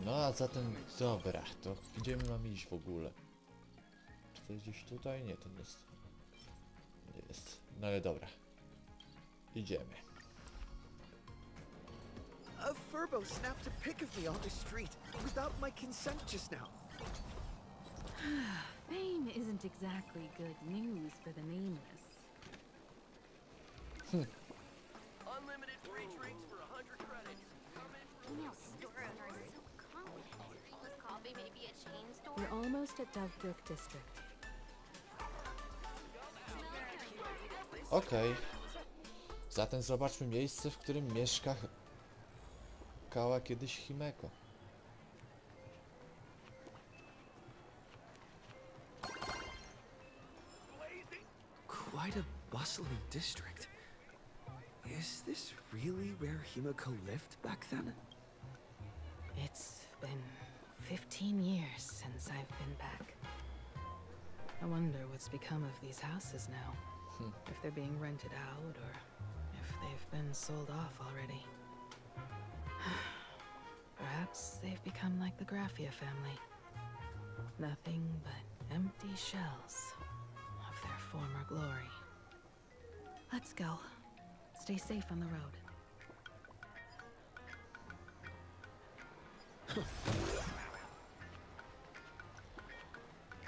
No a zatem, dobra, to gdzie my mamy iść w ogóle? Czy to jest gdzieś tutaj? Nie, to nie jest. Nie jest. No ale dobra. Idziemy. A furbo snapped a pic of me on the street without my consent just now. Fame isn't exactly good news for the nameless. Unlimited free drinks for 100 credits. Email stores are so complicated. With coffee, maybe a chain store? We're almost at Dove District. Okej. Zatem zobaczmy miejsce, w którym mieszkała kiedyś Himeko. Quite a bustling district. Is this really where Himeko lived back then? It's been 15 years since I've been back. I wonder what's become of these houses now. If they're being rented out or if they've been sold off already. Perhaps they've become like the Graffia family. Nothing but empty shells of their former glory. Let's go. Stay safe on the road.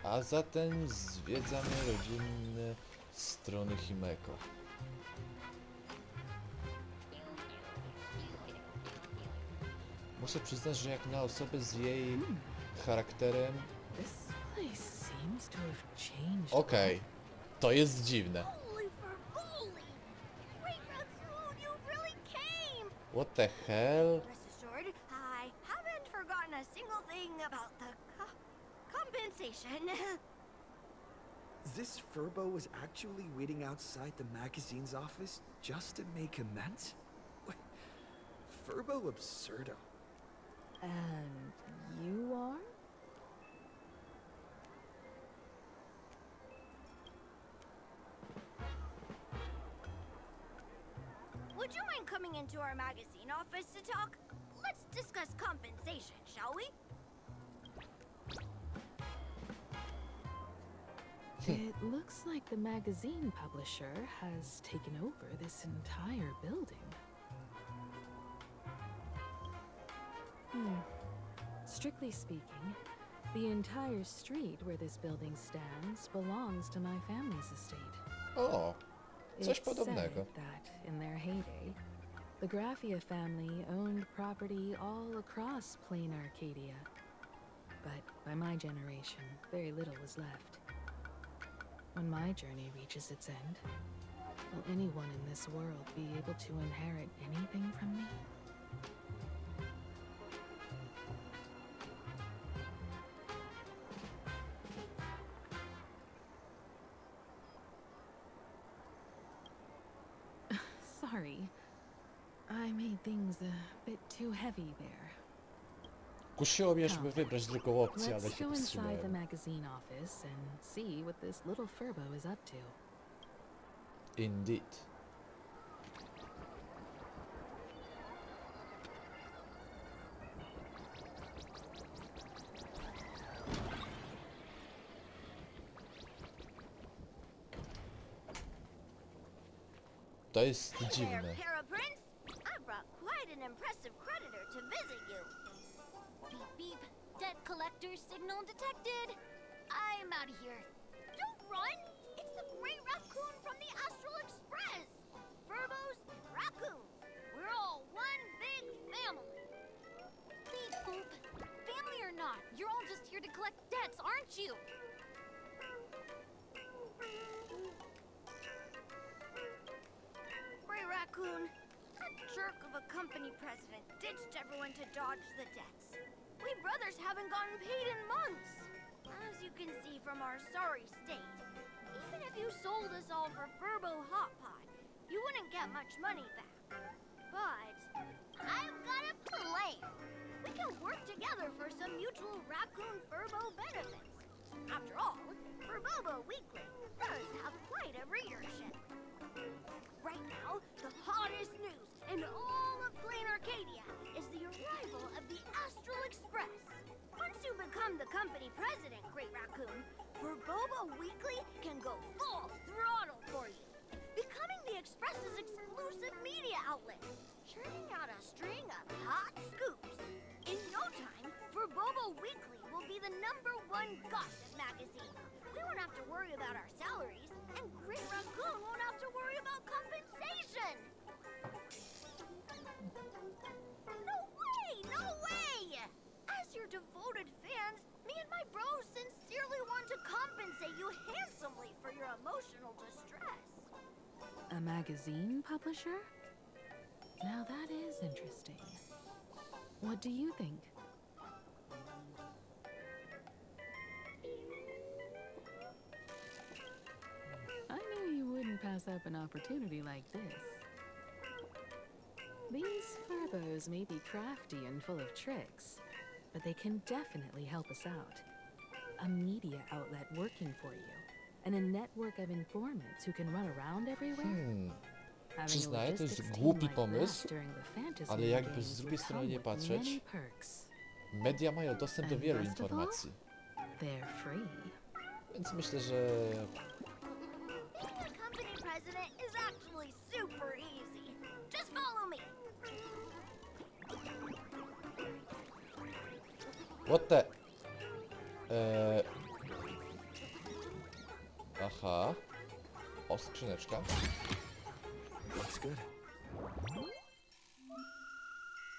A zatem zwiedzamy rodzinne strony Himeko. Muszę przyznać, że jak na osobę z jej charakterem... This place seems to have changed. Okej, to jest dziwne. Holy for holy! Great raccoon, you really came! What the hell? Rest assured, I haven't forgotten a single thing about the compensation. This furbo was actually waiting outside the magazine's office just to make amends? Furbo absurdo. And you are? Would you mind coming into our magazine office to talk? Let's discuss compensation, shall we? It looks like the magazine publisher has taken over this entire building. Strictly speaking, the entire street where this building stands belongs to my family's estate. O, coś It's podobnego. said that in their heyday, the Graffia family owned property all across Planarcadia. But by my generation, very little was left. When my journey reaches its end, will anyone in this world be able to inherit anything from me? Sorry. I made things a bit too heavy there. Kusiło mnie, żeby wybrać drugą opcję, ale Let's się go inside the powstrzymałem. magazine office and see what this little furbo is up to. Indeed. To jest Hey there, dziwne. Paraprince! I brought quite an impressive creditor to visit you. Beep beep. Debt collector signal detected. I'm out of here. Don't run! It's the Great Raccoon from the Astral Express! Furbos, raccoons. We're all one big family. Beep boop. Family or not, you're all just here to collect debts, aren't you? Gray Raccoon, that jerk of a company president ditched everyone to dodge the debts. We brothers haven't gotten paid in months. As you can see from our sorry state, even if you sold us all for Furbo Hot Pot, you wouldn't get much money back. But I've got a plan. We can work together for some mutual Raccoon Furbo benefits. After all, Furbobo Weekly does have quite a readership. Right now, the hottest news in all of Planarcadia is the arrival of the Astral Express. company president, Great Raccoon, Zrobiło Weekly can go full throttle for you. Becoming the Express's exclusive media outlet, churning out a string of hot scoops. In no time, Zrobiło Weekly will be the #1 gossip magazine. We won't have to worry about our salaries, and Great Raccoon won't have to worry about compensation. No way! No way! As your devoted fans, me and my bros sincerely want to compensate you handsomely for your emotional distress. A magazine publisher? Now that is interesting. What do you think? I knew you wouldn't pass up an opportunity like this. These furbos may be crafty and full of tricks, but they can definitely help us out. A media outlet working for you, and a network of informants who can run around everywhere. Having a Przyznaję, to jest logistics team głupi like pomysł, that during the fantasy ale jakby games z drugiej would strony nie come with patrzeć, many perks. media mają dostęp do And wielu best of all, informacji. They're free. Więc myślę, że Being a company president is actually super easy. Just follow me. what the... Aha. O, skrzyneczka. Looks good.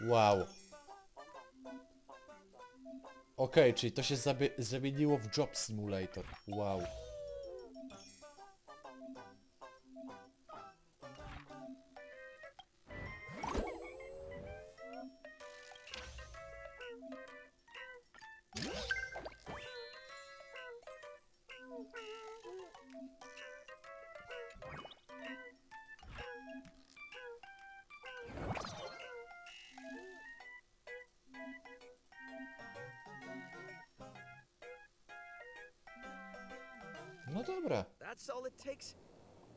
Wow. Okej, czyli to się zamieniło w Job Simulator. Wow. No dobra. That's all it takes?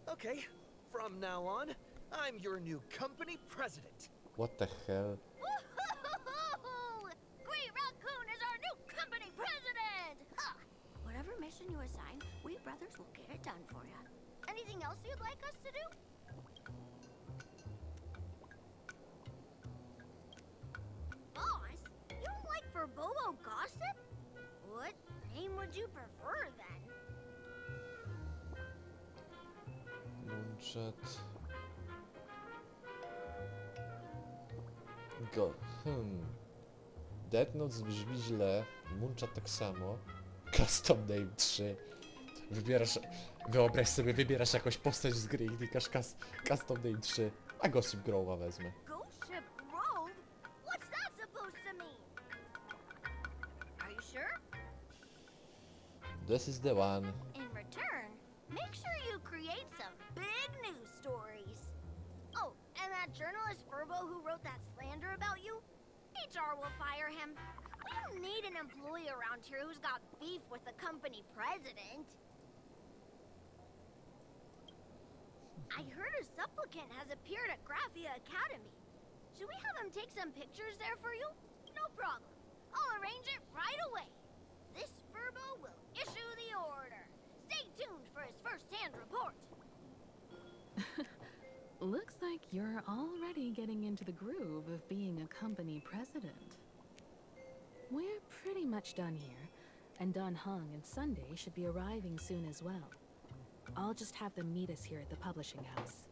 Okay, from now on, I'm your new company president. What the hell? Woo-hoo-hoo-hoo! Great Raccoon is our new company president! Ha! Whatever mission you assign, we brothers will get it done for you. Anything else you'd like us to do? Boss, you don't like Zrobiło gossip? What name would you prefer then? Munchat. Go. Death Note brzmi źle. Munchat tak samo. Custom Name 3. Wybierasz... Wyobraź sobie, wybierasz jakąś postać z gry i klikasz Custom Name 3. A Gossip Growa wezmę. Ghost Ship Grove? What's that supposed to mean? Are you sure? This is the one. In return, make sure you create some big news stories. Oh, and that journalist Furbo who wrote that slander about you? HR will fire him. We don't need an employee around here who's got beef with the company president. I heard a supplicant has appeared at Graphia Academy. Should we have him take some pictures there for you? No problem. I'll arrange it right away. This Furbo will issue the order. Stay tuned for his first-hand report. Looks like you're already getting into the groove of being a company president. We're pretty much done here, and Don Hung and Sunday should be arriving soon as well. I'll just have them meet us here at the publishing house.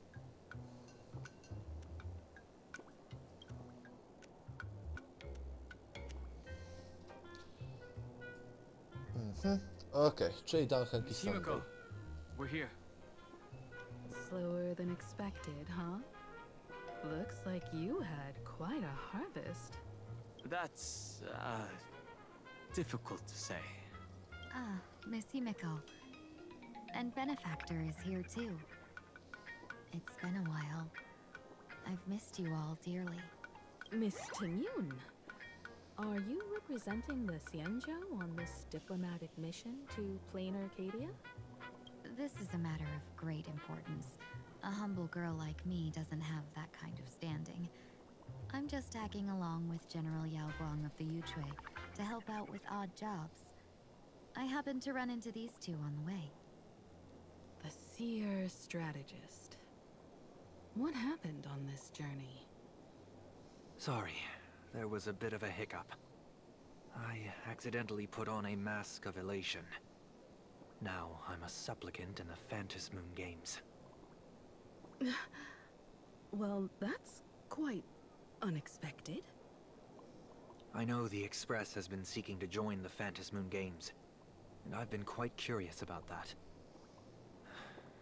Okej, czyli Dan Hank i Sunday. Himeko, we're here. Slower than expected, huh? Looks like you had quite a harvest. That's, difficult to say. Ah, Miss Himeko. And Benefactor is here too. It's been a while. I've missed you all dearly. Miss Timyun, are you representing the Cienjo on this diplomatic mission to Planarcadia? This is a matter of great importance. A humble girl like me doesn't have that kind of standing. I'm just tagging along with General Yao Guang of the Yushui to help out with odd jobs. I happened to run into these two on the way. The seer strategist. What happened on this journey? Sorry, there was a bit of a hiccup. I accidentally put on a mask of elation. Now I'm a supplicant in the Phantom Moon Games. Well, that's quite unexpected. I know the Express has been seeking to join the Phantom Moon Games, and I've been quite curious about that.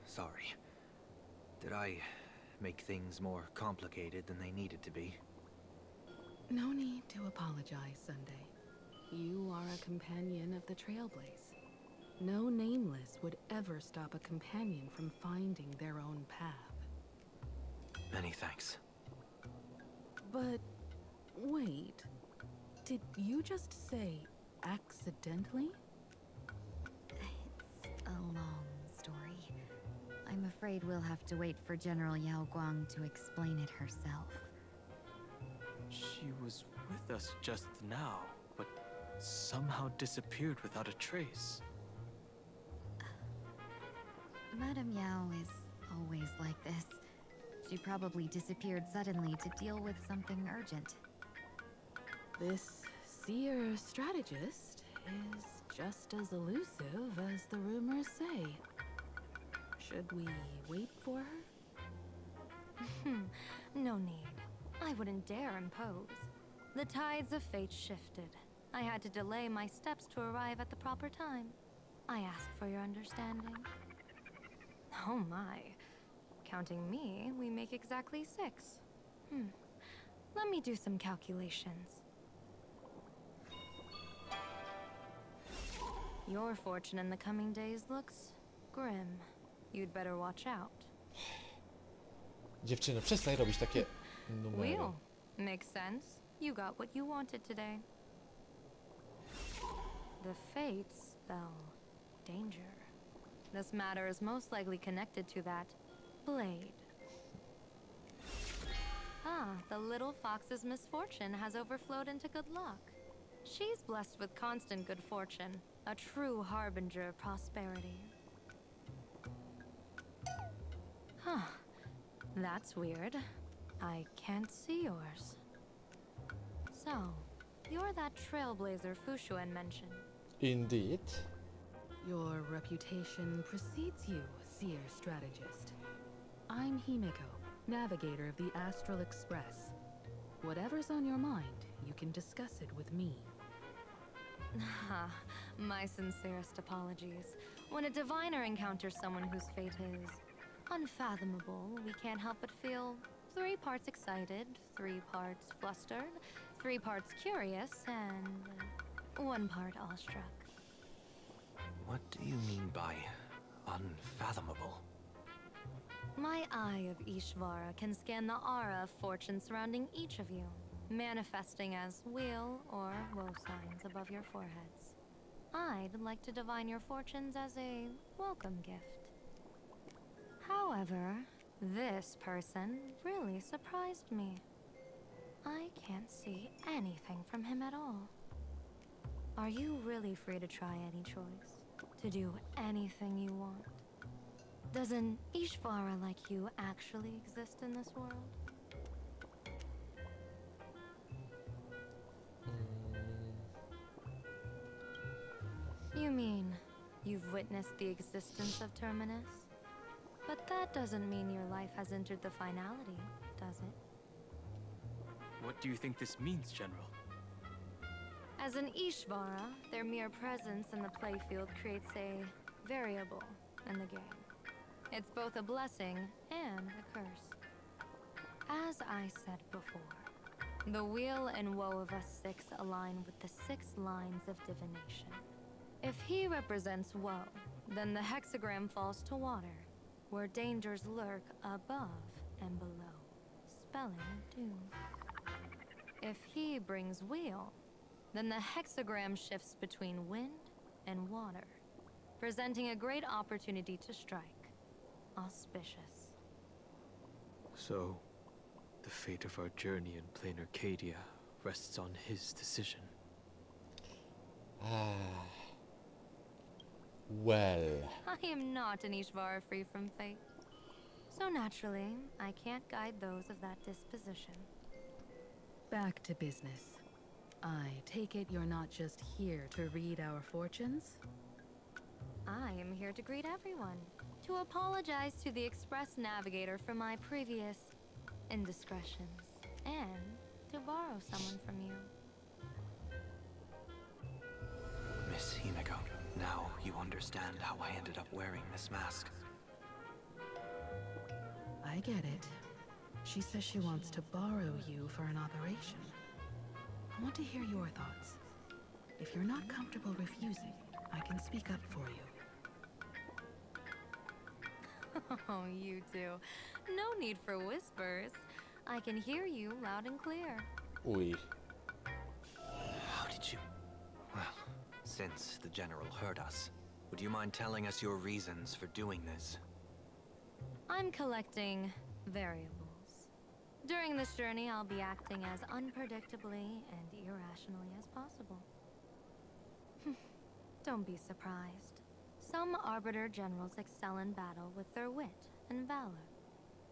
Sorry. Did I make things more complicated than they needed to be? No need to apologize, Sunday. You are a companion of the Trailblaze. No nameless would ever stop a companion from finding their own path. Many thanks. But wait, did you just say accidentally? It's a long story. I'm afraid we'll have to wait for General Yao Guang to explain it herself. She was with us just now, but somehow disappeared without a trace. Madame Yao is always like this. She probably disappeared suddenly to deal with something urgent. This seer strategist is just as elusive as the rumors say. Should we wait for her? No need. I wouldn't dare impose. The tides of fate shifted. I had to delay my steps to arrive at the proper time. I ask for your understanding. Oh my. Counting me, we make exactly 6. Let me do some calculations. Your fortune in the coming days looks grim. You'd better watch out. Dziewczyno, przestań robić takie numery. Wheel. Makes sense. You got what you wanted today. The fates spell danger. This matter is most likely connected to that blade. The little fox's misfortune has overflowed into good luck. She's blessed with constant good fortune, a true harbinger of prosperity. That's weird. I can't see yours. So, you're that Trailblazer Fushuan mentioned. Indeed. Your reputation precedes you, seer strategist. I'm Himeko, navigator of the Astral Express. Whatever's on your mind, you can discuss it with me. My sincerest apologies. When a diviner encounters someone whose fate is unfathomable, we can't help but feel 3 parts excited, 3 parts flustered, 3 parts curious, and 1 part awestruck. What do you mean by unfathomable? My eye of Ishvara can scan the aura of fortune surrounding each of you, manifesting as weal or woe signs above your foreheads. I'd like to divine your fortunes as a welcome gift. However, this person really surprised me. I can't see anything from him at all. Are you really free to try any choice? To do anything you want? Does an Ishvara like you actually exist in this world? You mean you've witnessed the existence of Terminus? But that doesn't mean your life has entered the finality, does it? What do you think this means, General? As an Ishvara, their mere presence in the playfield creates a variable in the game. It's both a blessing and a curse. As I said before, the weal and woe of us 6 align with the 6 lines of divination. If he represents woe, then the hexagram falls to water, where dangers lurk above and below, spelling doom. If he brings weal, then the hexagram shifts between wind and water, presenting a great opportunity to strike. Auspicious. So, the fate of our journey in Planarcadia rests on his decision. Well. I am not an Ishvara free from fate. So naturally, I can't guide those of that disposition. Back to business. I take it you're not just here to read our fortunes? I am here to greet everyone, to apologize to the Express Navigator for my previous indiscretions, and to borrow someone from you. Miss Himeko, now you understand how I ended up wearing this mask. I get it. She says she wants to borrow you for an operation. I want to hear your thoughts. If you're not comfortable refusing, I can speak up for you. Oh, you two. No need for whispers. I can hear you loud and clear. Uj. How did you... Well, since the General heard us, would you mind telling us your reasons for doing this? I'm collecting variables. During this journey, I'll be acting as unpredictably and irrationally as possible. Don't be surprised. Some Arbiter Generals excel in battle with their wit and valor.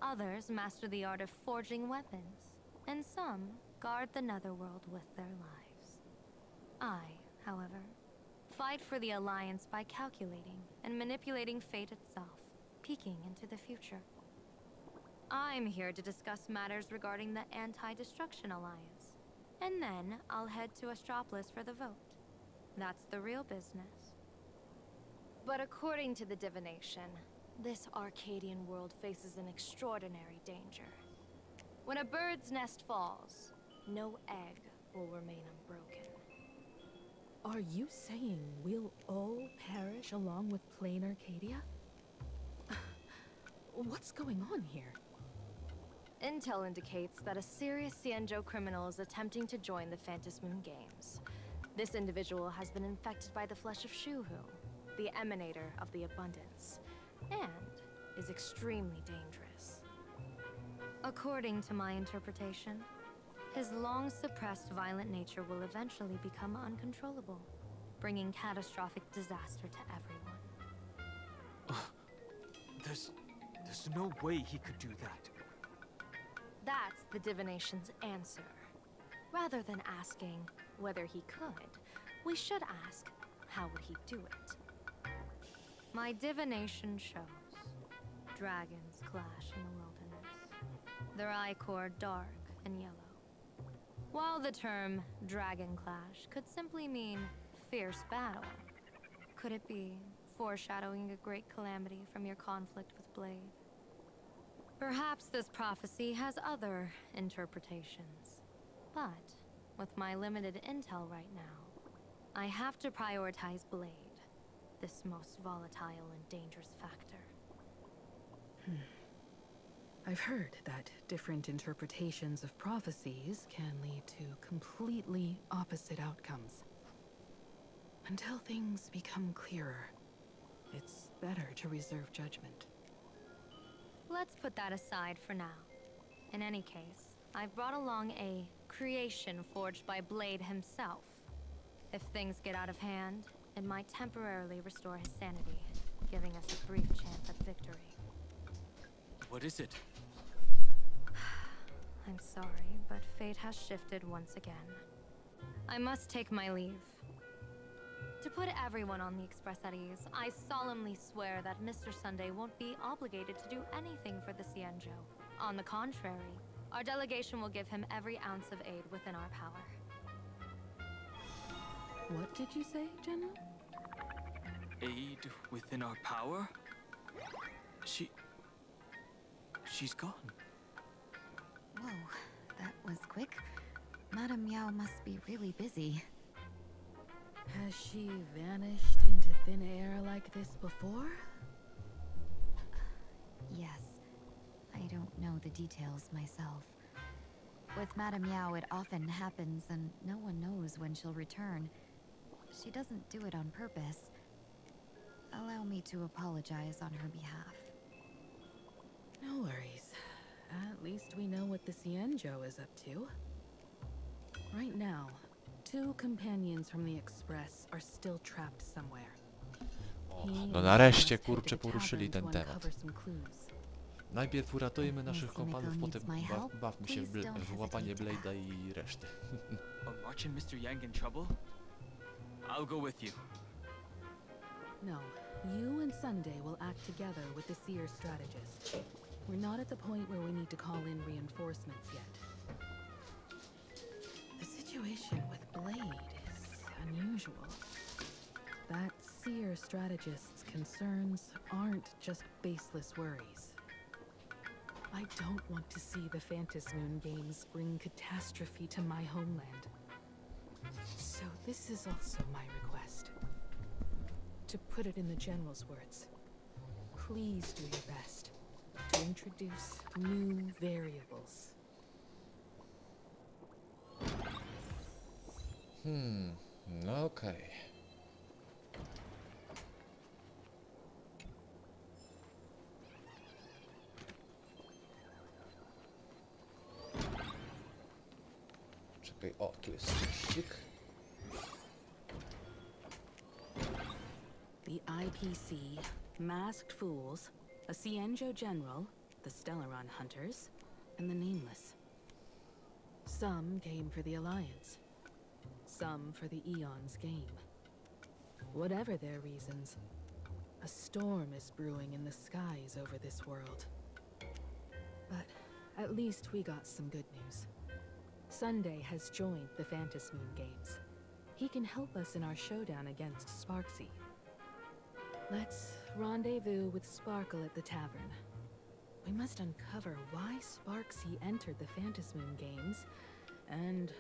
Others master the art of forging weapons, and some guard the netherworld with their lives. I, however, fight for the Alliance by calculating and manipulating fate itself, peeking into the future. I'm here to discuss matters regarding the Anti-Destruction Alliance, and then I'll head to Astropolis for the vote. That's the real business. But according to the divination, this Arcadian world faces an extraordinary danger. When a bird's nest falls, no egg will remain unbroken. Are you saying we'll all perish along with Planarcadia? What's going on here? Intel indicates that a serious Cienjo criminal is attempting to join the Phantom Moon Games. This individual has been infected by the flesh of Shuhu, the emanator of the abundance, and is extremely dangerous. According to my interpretation, his long-suppressed violent nature will eventually become uncontrollable, bringing catastrophic disaster to everyone. There's no way he could do that. That's the divination's answer. Rather than asking whether he could, we should ask, how would he do it? My divination shows dragons clash in the wilderness, their ichor dark and yellow. While the term dragon clash could simply mean fierce battle, could it be foreshadowing a great calamity from your conflict with Blade? Perhaps this prophecy has other interpretations, but with my limited intel right now, I have to prioritize Blade, this most volatile and dangerous factor. I've heard that different interpretations of prophecies can lead to completely opposite outcomes. Until things become clearer, it's better to reserve judgment. Let's put that aside for now. In any case, I've brought along a creation forged by Blade himself. If things get out of hand, it might temporarily restore his sanity, giving us a brief chance at victory. What is it? I'm sorry, but fate has shifted once again. I must take my leave. To put everyone on the Express at ease, I solemnly swear that Mr. Sunday won't be obligated to do anything for the Cienjo. On the contrary, our delegation will give him every ounce of aid within our power. What did you say, General? Aid within our power? She's gone. Whoa, that was quick. Madame Yao must be really busy. Has she vanished into thin air like this before? Yes. I don't know the details myself. With Madame Yao, it often happens and no one knows when she'll return. She doesn't do it on purpose. Allow me to apologize on her behalf. No worries. At least we know what the Cienjo is up to. Right now, 2 companions from the Express are still trapped somewhere. No nareszcie, kurczę, poruszyli ten temat. Najpierw uratujmy naszych kompanów, potem bawmy się w łapanie Blade'a i reszty. A watching Mr. Yang in trouble? I'll go with you. No, you and Sunday will act together with the Seer strategist. We're not at the point where we need to call in reinforcements yet. The situation with Blade is unusual. That Seer strategist's concerns aren't just baseless worries. I don't want to see the Phantasmoon games bring catastrophe to my homeland. So this is also my request. To put it in the General's words, please do your best to introduce new variables. No okej. Czekaj, o, tu jest liścik. The IPC, Masked Fools, a Cienjo General, the Stellaron Hunters, and the Nameless. Some came for the Alliance. Some for the Eon's game. Whatever their reasons, a storm is brewing in the skies over this world. But at least we got some good news. Sunday has joined the Phantasmoon games. He can help us in our showdown against Sparksy. Let's rendezvous with Sparkle at the tavern. We must uncover why Sparksy entered the Phantasmoon games, and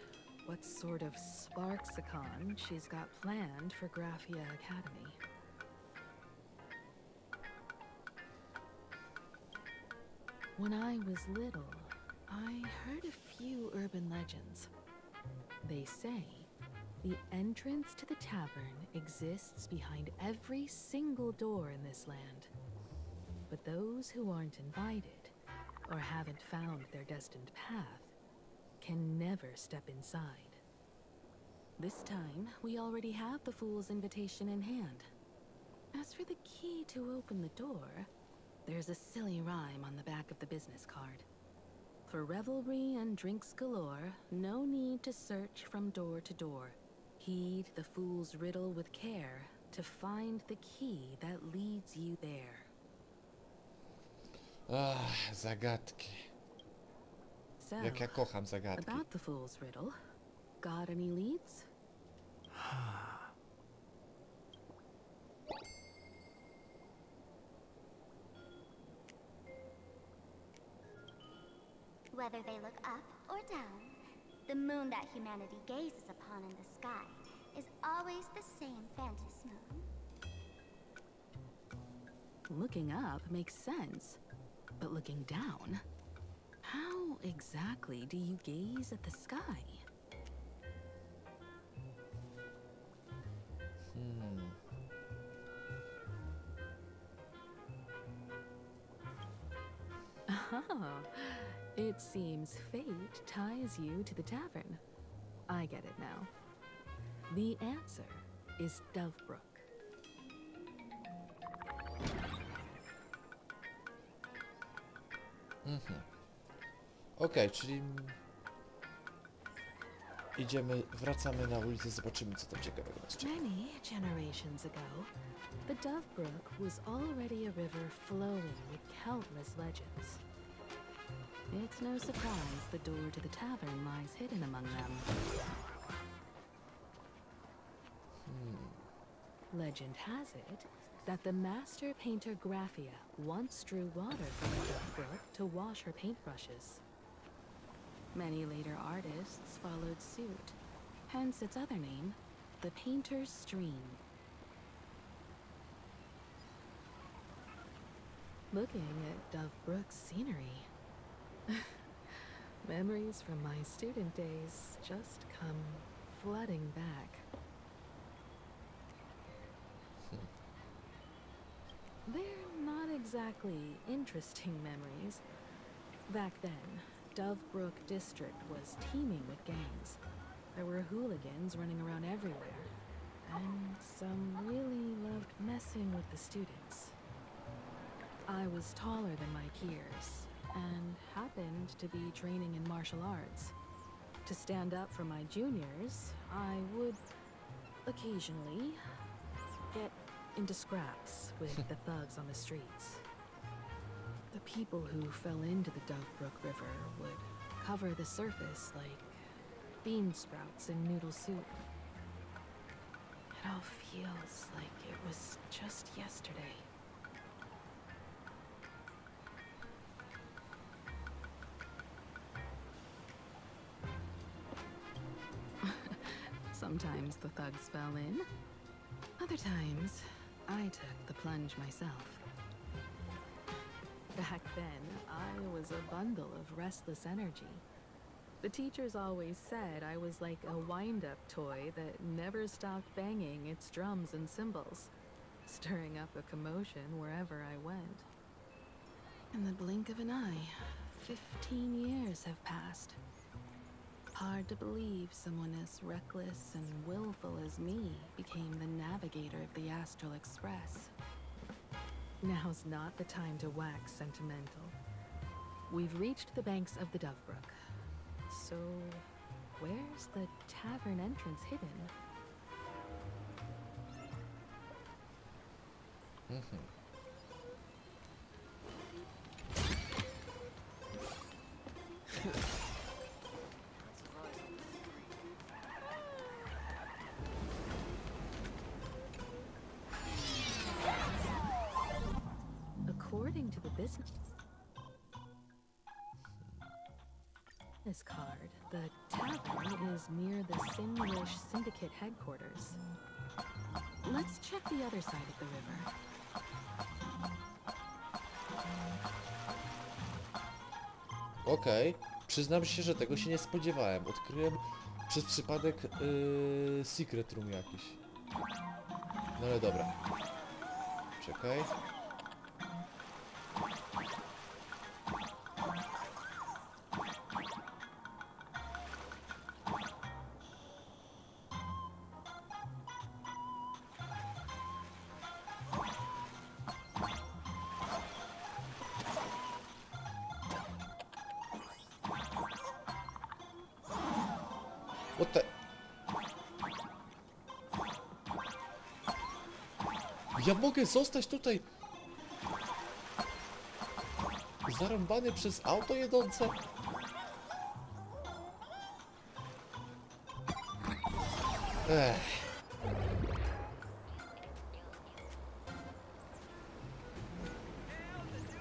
what sort of Sparksicon she's got planned for Graphia Academy. When I was little, I heard a few urban legends. They say the entrance to the tavern exists behind every single door in this land. But those who aren't invited, or haven't found their destined path, can never step inside. This time, we already have the Fool's invitation in hand. As for the key to open the door, there's a silly rhyme on the back of the business card. For revelry and drinks galore, no need to search from door to door. Heed the fool's riddle with care to find the key that leads you there. Zagadki. So, Jak ja kocham zagadki. about the fool's riddle, got any leads? Whether they look up or down, the moon that humanity gazes upon in the sky is always the same Phantasmoon. Looking up makes sense, but looking down? How exactly do you gaze at the sky? Ah, it seems fate ties you to the tavern. I get it now. The answer is Dovebrook. Okej, czyli wracamy na ulicę, zobaczymy co tam ciekawego nas czeka. Many generations ago, the Dovebrook was already a river flowing with countless legends. It's no surprise the door to the tavern lies hidden among them. Legend has it that the master painter Graphia once drew water from the Dovebrook to wash her paintbrushes. Many later artists followed suit, hence its other name, the Painter's Stream. Looking at Dovebrook's scenery, memories from my student days just come flooding back. They're not exactly interesting memories. Back then, Dovebrook District was teeming with gangs. There were hooligans running around everywhere, and some really loved messing with the students. I was taller than my peers, and happened to be training in martial arts. To stand up for my juniors, I would occasionally get into scraps with the thugs on the streets. The people who fell into the Dovebrook River would cover the surface like bean sprouts in noodle soup. It all feels like it was just yesterday. Sometimes the thugs fell in. Other times, I took the plunge myself. Back then, I was a bundle of restless energy. The teachers always said I was like a wind-up toy that never stopped banging its drums and cymbals, stirring up a commotion wherever I went. In the blink of an eye, 15 years have passed. Hard to believe someone as reckless and willful as me became the navigator of the Astral Express. Now's not the time to wax sentimental. We've reached the banks of the Dovebrook. So, where's the tavern entrance hidden? According to the business card, the tavern is near the Sinuish Syndicate headquarters. Let's check the other side of the river. Okej, przyznam się, że tego się nie spodziewałem. Odkryłem przez przypadek secret room jakiś. No ale dobra. Czekaj. What the... Ja mogę zostać tutaj zarąbany przez auto jedące? Ech.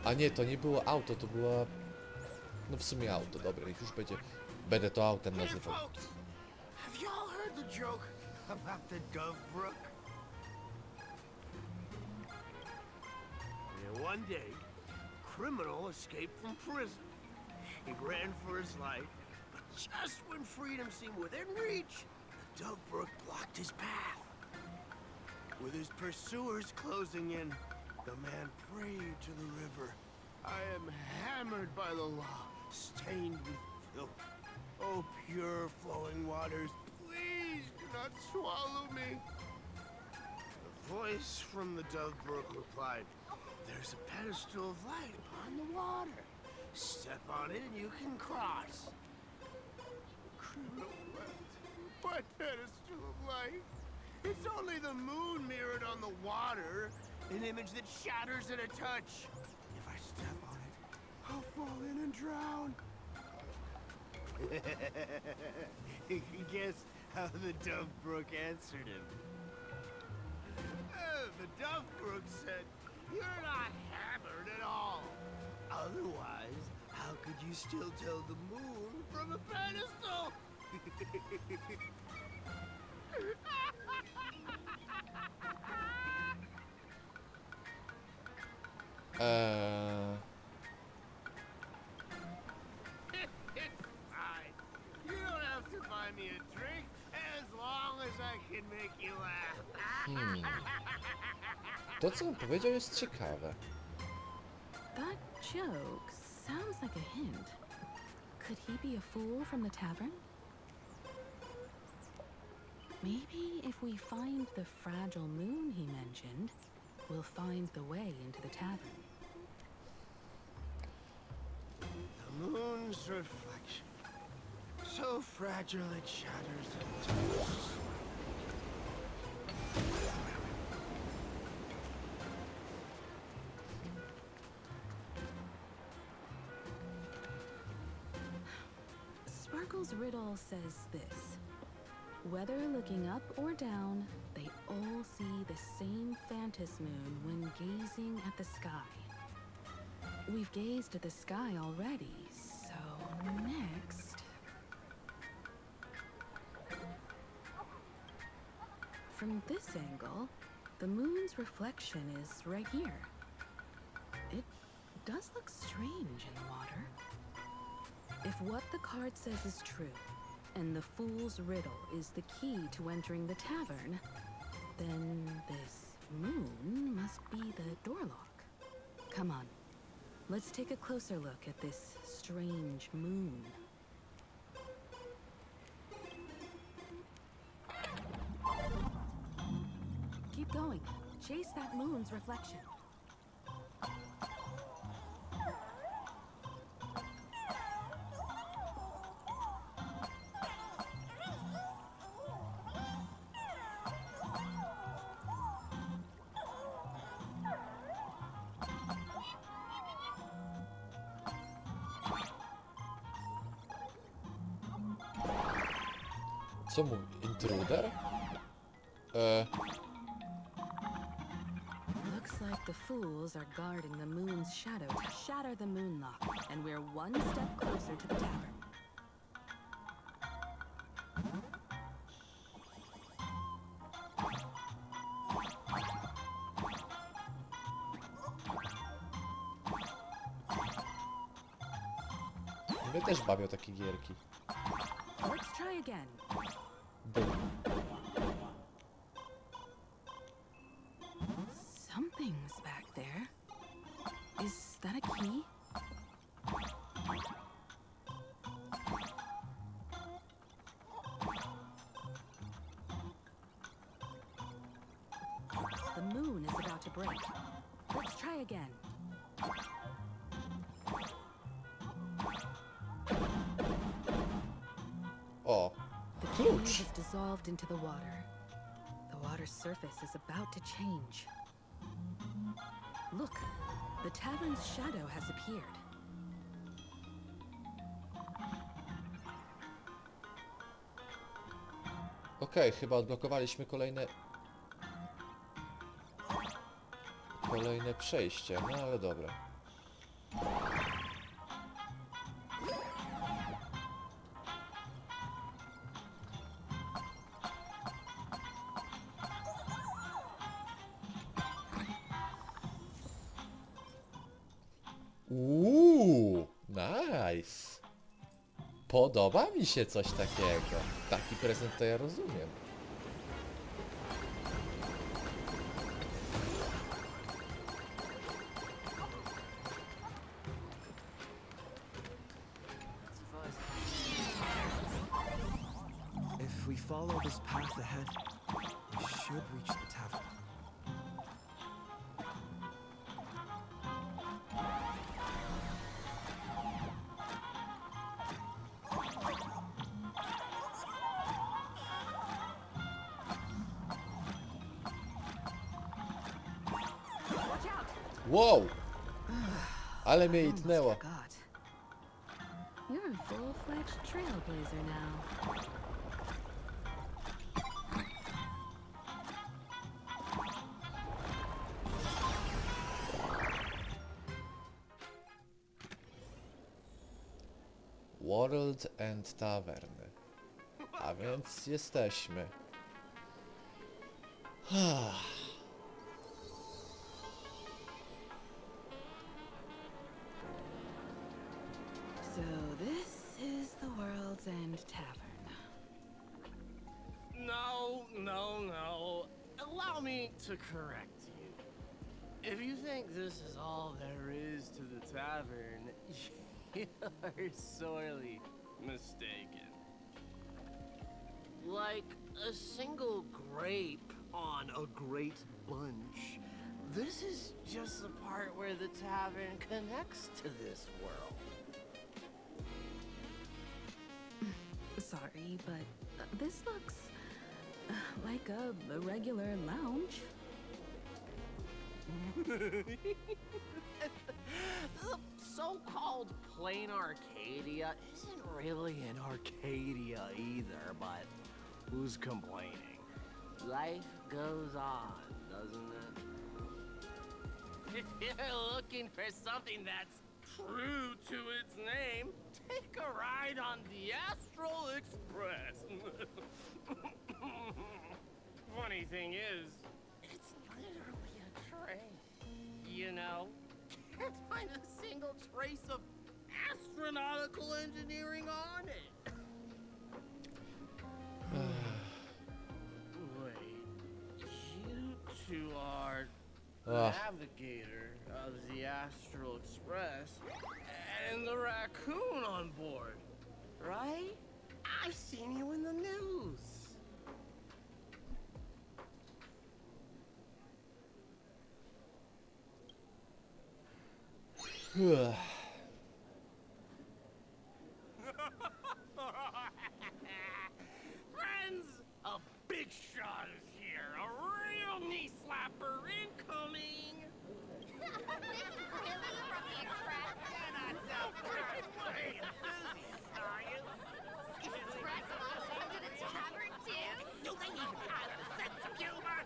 A nie, to nie było auto, to była... No w sumie auto, dobra, niech już będzie... Będę to autem Hey, nazywał. folks! Have y'all heard the joke about the Dovebrook? Yeah, one day, a criminal escaped from prison. He ran for his life, but just when freedom seemed within reach, the Dovebrook blocked his path. With his pursuers closing in, the man prayed to the river. I am hammered by the law, stained with filth. Oh, pure flowing waters, please do not swallow me. The voice from the Dovebrook replied, there's a pedestal of light upon the water. Step on it and you can cross. The criminal wept. What pedestal of light? It's only the moon mirrored on the water, an image that shatters at a touch. If I step on it, I'll fall in and drown. Guess how the Dovebrook answered him. The Dovebrook said, you're not hammered at all. Otherwise, how could you still tell the moon from a pedestal? It's fine. You don't have to buy me a drink as long as I can make you laugh. To, co on powiedział, jest ciekawe. That joke sounds like a hint. Could he be a fool from the tavern? Maybe if we find the fragile moon he mentioned, we'll find the way into the tavern. The moon's reflection. So fragile it shatters into dust. Sparkle's riddle says this. Whether looking up or down, they all see the same phantom moon when gazing at the sky. We've gazed at the sky already, so next... From this angle, the moon's reflection is right here. It does look strange in the water. If what the card says is true, and the fool's riddle is the key to entering the tavern, then this moon must be the door lock. Come on, let's take a closer look at this strange moon. Keep going. Chase that moon's reflection. Co mówi? Intruder? Looks like the fools are guarding the moon's shadow to shatter the moon lock, and we're one step closer to the tavern. Mnie też bawią takie gierki. Let's try again. Boom. Something's back there. Is that a key? The moon is about to break. Let's try again. O, The klucz. cave is dissolved into the water. The water's surface is about to change. Look, the tavern's shadow has appeared. Okej, chyba odblokowaliśmy kolejne przejście, no ale dobra. Nice. Podoba mi się coś takiego. Taki prezent to ja rozumiem. If we follow this path ahead, we should reach the tavern. Wow! Ale mnie Almost itnęło. forgot. You're a full-fledged trailblazer now. World and Tavern. A więc jesteśmy. So this is the World's End Tavern. No, no, no. Allow me to correct you. If you think this is all there is to the tavern, you're sorely mistaken. Like a single grape on a great bunch. This is just the part where the tavern connects to this world. Sorry, but this looks like a regular lounge. The so-called Planarcadia isn't really an Arcadia either, but who's complaining? Life goes on, doesn't it? If you're looking for something that's true to its name, take a ride on the Astral Express. Funny thing is, it's literally a train. You know, can't find a single trace of astronautical engineering on it. Wait, you two are navigator of the Astral Express and the raccoon on board, right? I've seen you in the news. Friends, a big shot is here. A real knee slapper incoming. Really, from the Express? You're not so freaking way enthusiast, are you? Express goes into the tavern too? Do they even have a sense of humor?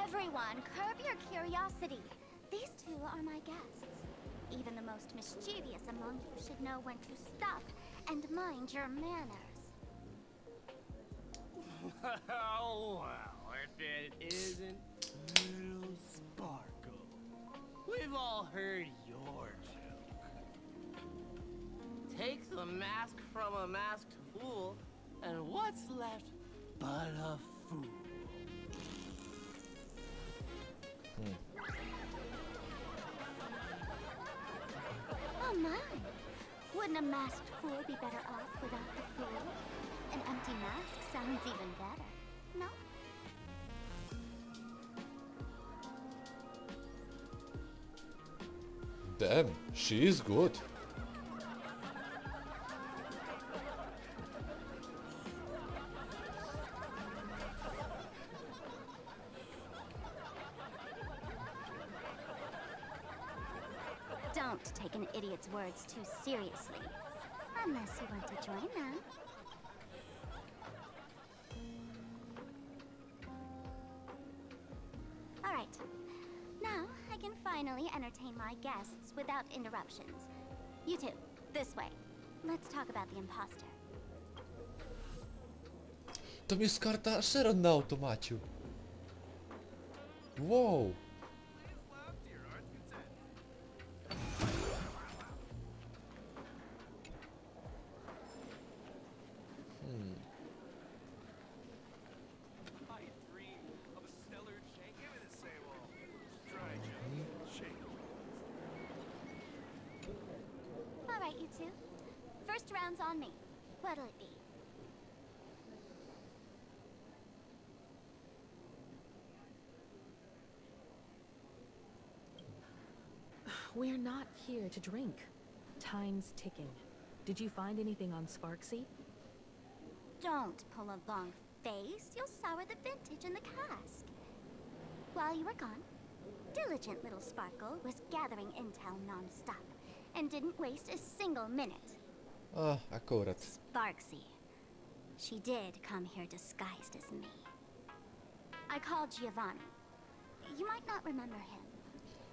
Everyone, curb your curiosity. These two are my guests. Even the most mischievous among you should know when to stop and mind your manners. Oh, well, if it isn't little Sparkle. We've all heard your joke. Take the mask from a masked fool, and what's left but a fool? Oh my! Wouldn't a masked fool be better off without the fool? An empty mask sounds even better, no? Damn, she is good. Don't take an idiot's words too seriously. Unless you want to join them. Alright. Now I can finally entertain my guests without interruptions. You two, this way. Let's talk about the imposter. To jest karta Sharon na automaciu. Wow. Alright, you two. First round's on me. What'll it be? We're not here to drink. Time's ticking. Did you find anything on Sparksy? Don't pull a long face. You'll sour the vintage in the cask. While you were gone, diligent little Sparkle was gathering intel non-stop and didn't waste a single minute. A, akurat. Sparksy. She did come here disguised as me. I called Giovanni. You might not remember him.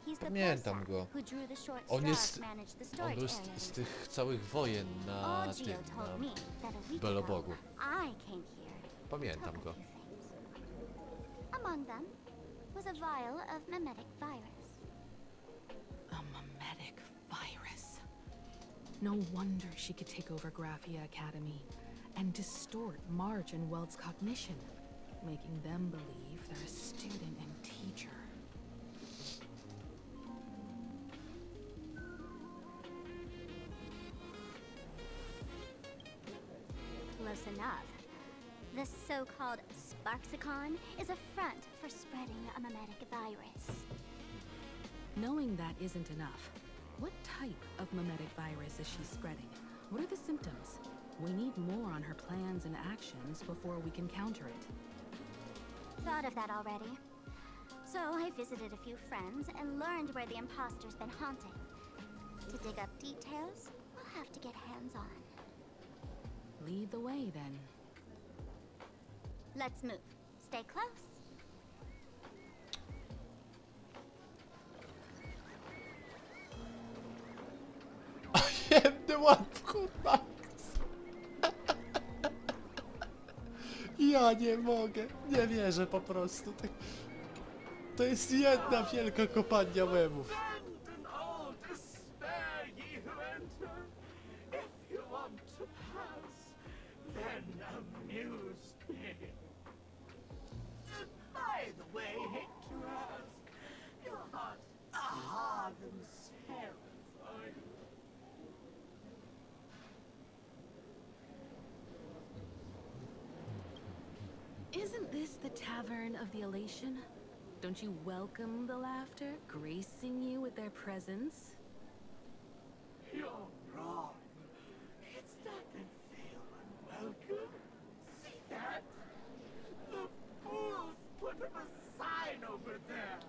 He's the Pamiętam person go. who drew the short On straw jest... to manage the On storage był area. z tych całych wojen na Ogio tym, told me that a week Belobogu. ago, I came here to Pamiętam talk go. a few things. Among them was a vial of mimetic virus. A mimetic virus. No wonder she could take over Graphia Academy and distort March and Weld's cognition, making them believe they're a student and teacher. close enough. The so-called Sparksicon is a front for spreading a mimetic virus. Knowing that isn't enough. What type of mimetic virus is she spreading? What are the symptoms? We need more on her plans and actions before we can counter it. Thought of that already. So I visited a few friends and learned where the imposter's been haunting. To dig up details, we'll have to get hands-on. Lead the way, then. Let's move. Stay close. Jedny łapku, Max. Ja nie mogę. Nie wierzę po prostu. To jest jedna wielka kopalnia memów. Abandon all despair, ye who enter. If you want to pass, then amuse me. By the way, hate to ask, your heart, aha themselves, are you? Isn't this the Tavern of the Elation? Don't you welcome the laughter, gracing you with their presence? You're wrong. It's not that feel unwelcome. See that? The fools put up a sign over there.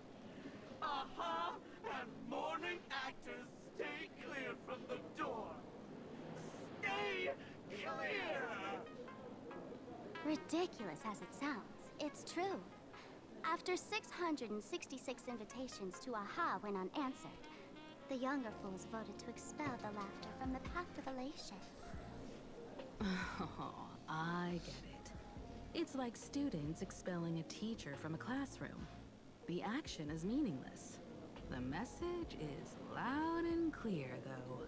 Aha, and mourning actors stay clear from the door. Stay clear! Ridiculous as it sounds, it's true. After 666 invitations to AHA went unanswered, the younger fools voted to expel the laughter from the Path of Elation. Oh, I get it. It's like students expelling a teacher from a classroom. The action is meaningless. The message is loud and clear, though.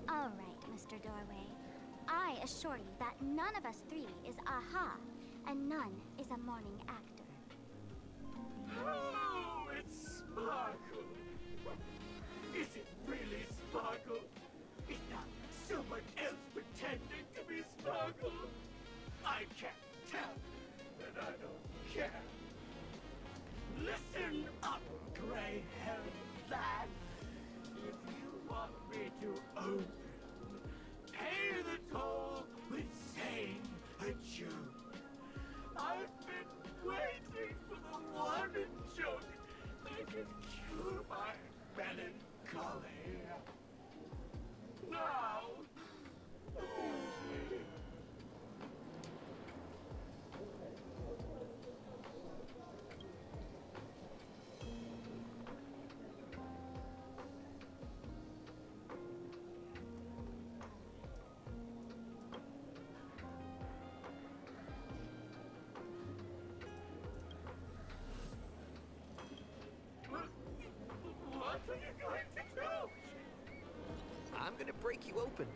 All right, Mr. Doorway. I assure you that none of us three is AHA, and none is a mourning actor. Oh, it's Sparkle. Is it really Sparkle? Is not someone else pretending to be Sparkle? I can't tell, and I don't care. Listen up, gray-haired lad. If you want me to open, pay the toll with saying adieu. I've been waiting for the one joke that can cure my melancholy. Now, only. What are you going to do? I'm gonna break you open.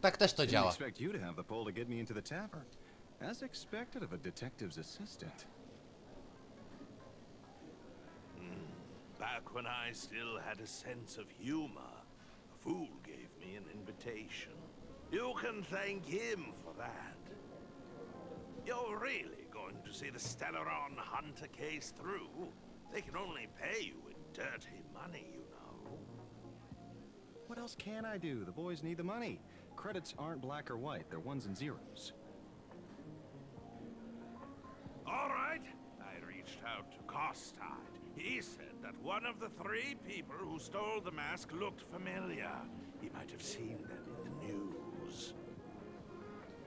Tak też to Didn't działa. expect you to have the pull to get me into the tavern. As expected of a detective's assistant. Back when I still had a sense of humor, a fool gave me an invitation. You can thank him for that. You're really going to see the Stellaron Hunter case through? They can only pay you in dirty money, you know. What else can I do? The boys need the money. Credits aren't black or white, they're ones and zeros. All right. I reached out to Costard. He said that one of the three people who stole the mask looked familiar. He might have seen them in the news.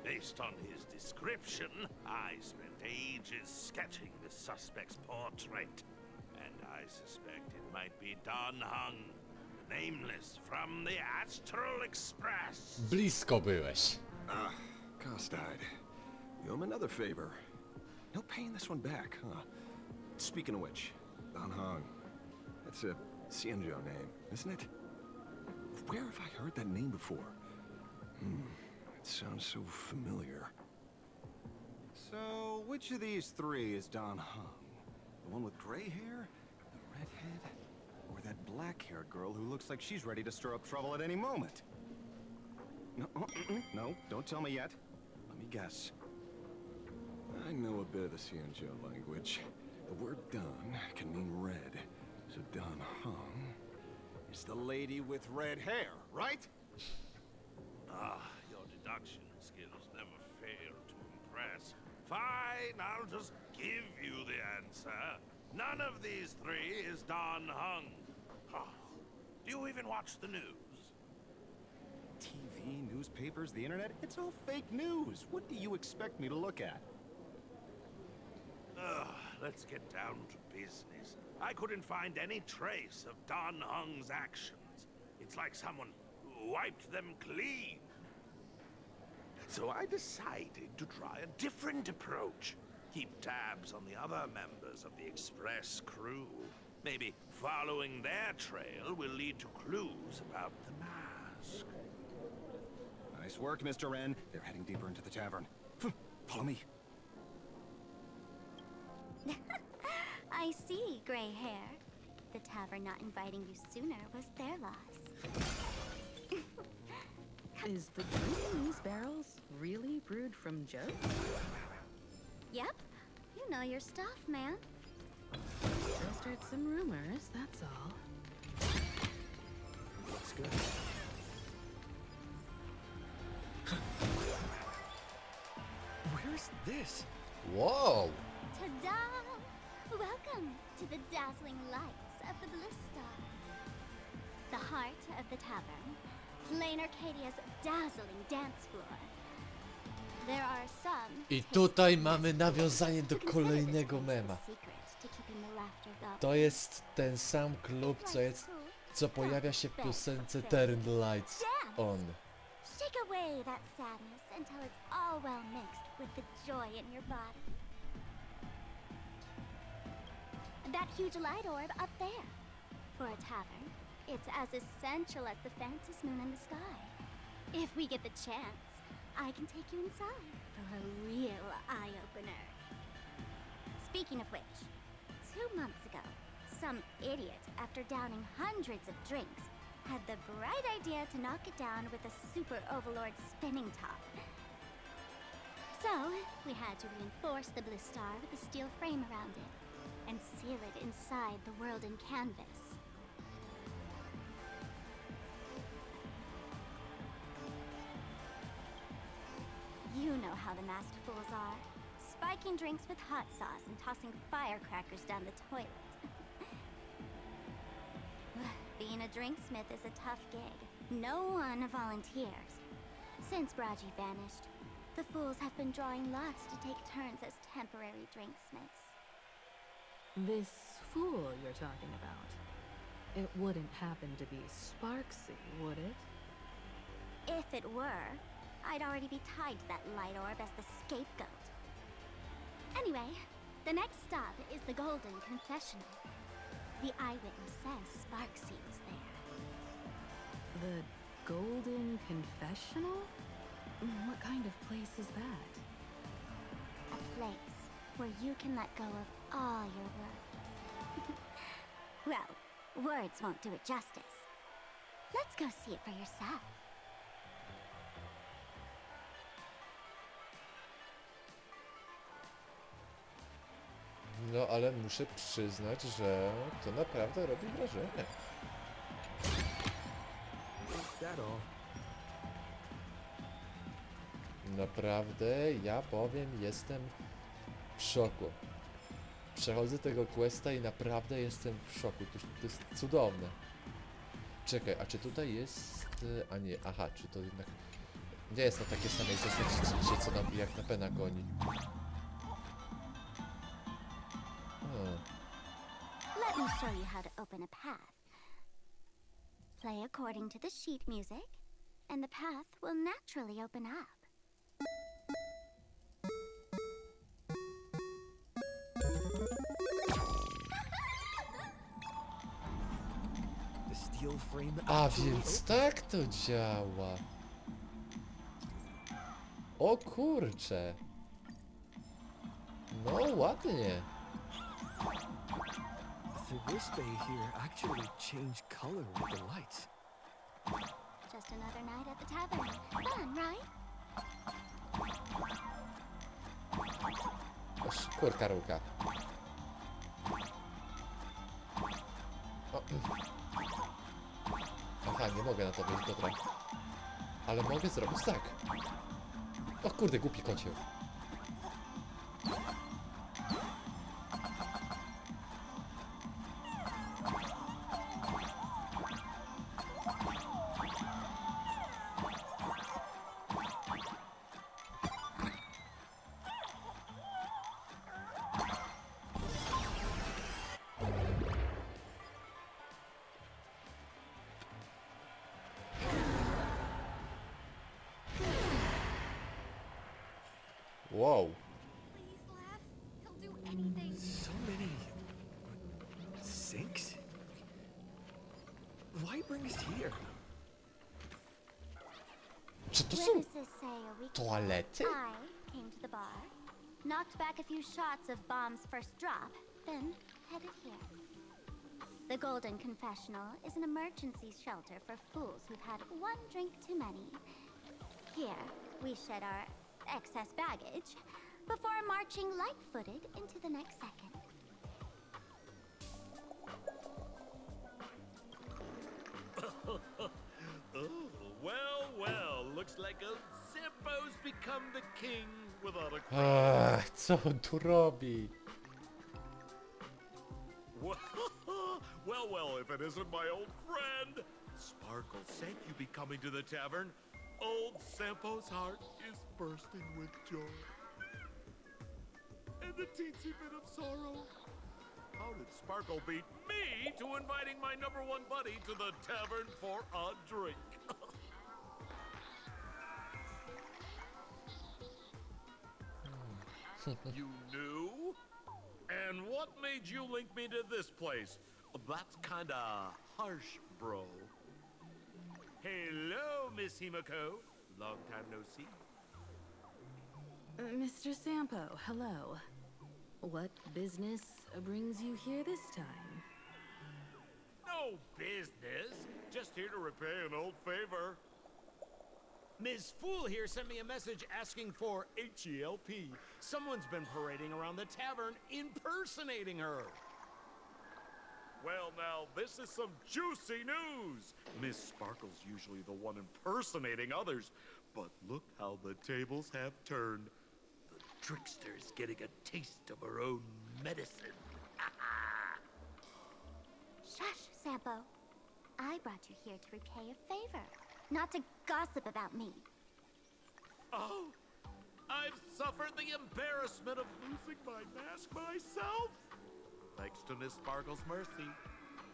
Based on his description, I spent ages sketching the suspect's portrait. And I suspect it might be Don Hung, nameless from the Astral Express. Blisko byłeś. Costide. You owe him another favor. No paying this one back, huh? Speaking of which, Don Hong. That's a Cienjo name, isn't it? Where have I heard that name before? It sounds so familiar. So, which of these three is Don Hung? The one with gray hair? The redhead? Or that black-haired girl who looks like she's ready to stir up trouble at any moment? No, no, don't tell me yet. Let me guess. I know a bit of the Cieni language. The word "done" can mean red. So Dan Hong is the lady with red hair, right? Your deduction skills never fail to impress. Fine, I'll just give you the answer. None of these three is Dan Hung. Do you even watch the news? TV, newspapers, the internet, it's all fake news. What do you expect me to look at? Let's get down to business. I couldn't find any trace of Dan Hung's actions. It's like someone wiped them clean. So I decided to try a different approach. Keep tabs on the other members of the Express crew. Maybe following their trail will lead to clues about the mask. Nice work, Mr. Wren. They're heading deeper into the tavern. Follow me. I see, gray hair. The tavern not inviting you sooner was their loss. Is the drink in these barrels really brewed from Joe? Yep. You know your stuff, man. Just heard some rumors, that's all. Looks good. Where's this? Wow! Ta-da! Welcome to the dazzling lights of the Bliss Star. The heart of the tavern. Planarcadia's dazzling dance floor. There are some... I tutaj mamy nawiązanie do kolejnego mema. To jest ten sam klub, co pojawia się w piosence Turn the Lights On. Shake away that sadness until it's all well mixed with the joy in your body. That huge light orb up there. For a tavern, it's as essential as the faintest moon in the sky. If we get the chance, I can take you inside for a real eye-opener. Speaking of which, 2 months ago, some idiot, after downing hundreds of drinks, had the bright idea to knock it down with a super overlord spinning top. So, we had to reinforce the Bliss Star with a steel frame around it, and seal it inside the world in canvas. You know how the masked fools are. Spiking drinks with hot sauce and tossing firecrackers down the toilet. Being a drinksmith is a tough gig. No one volunteers. Since Braji vanished, the fools have been drawing lots to take turns as temporary drinksmiths. This fool you're talking about, it wouldn't happen to be Sparksy, would it? If it were, I'd already be tied to that light orb as the scapegoat. Anyway, the next stop is the Golden Confessional. The eyewitness says Sparksy was there. The Golden Confessional? What kind of place is that? A place where you can let go of all your worries. Well, words won't do it justice. Let's go see it for yourself. No ale muszę przyznać, że to naprawdę robi wrażenie. Naprawdę, ja powiem, jestem w szoku. Przechodzę tego questa i naprawdę jestem w szoku. To jest cudowne. Czekaj, a czy tutaj jest... A nie, aha, czy to jednak... Nie jest na takiej samej zasadzie, co nam, jak na Pena goni. Let me show you how to open a path. Play according to the sheet music, and the path will naturally open up. A więc tak to działa. O kurcze. No ładnie. The Wisp here actually change color with the lights. Just another night at the tavern. Fun, right? Kurka ruka. O. Aha, nie mogę na to wyjść, dobra. Ale mogę zrobić tak. O kurde, głupi kocieł. Wow. Please laugh. He'll do anything. So many sinks? Why bring us here? Czy to są Witnesses say a week ago, toalety? I came to the bar, knocked back a few shots of Bomb's first drop, then headed here. The Golden Confessional is an emergency shelter for fools who've had one drink too many. Here, we shed our excess baggage before marching light-footed into the next second. Oh, well, well. Looks like old Zippo's become the king without a crown. Co on tu robi? Well, well, if it isn't my old friend. Sparkle sent you be coming to the tavern. Old Sampo's heart is bursting with joy. And the teensy bit of sorrow. How did Sparkle beat me to inviting my number one buddy to the tavern for a drink? You knew? And what made you link me to this place? That's kinda harsh, bro. Hello, Miss Himeko. Long time no see. Mr. Sampo, hello. What business brings you here this time? No business. Just here to repay an old favor. Ms. Fool here sent me a message asking for H-E-L-P. Someone's been parading around the tavern impersonating her. Well, now, this is some juicy news. Miss Sparkle's usually the one impersonating others, but look how the tables have turned. The trickster's getting a taste of her own medicine. Shush, Sampo. I brought you here to repay a favor, not to gossip about me. Oh, I've suffered the embarrassment of losing my mask myself. Thanks to Miss Sparkle's mercy,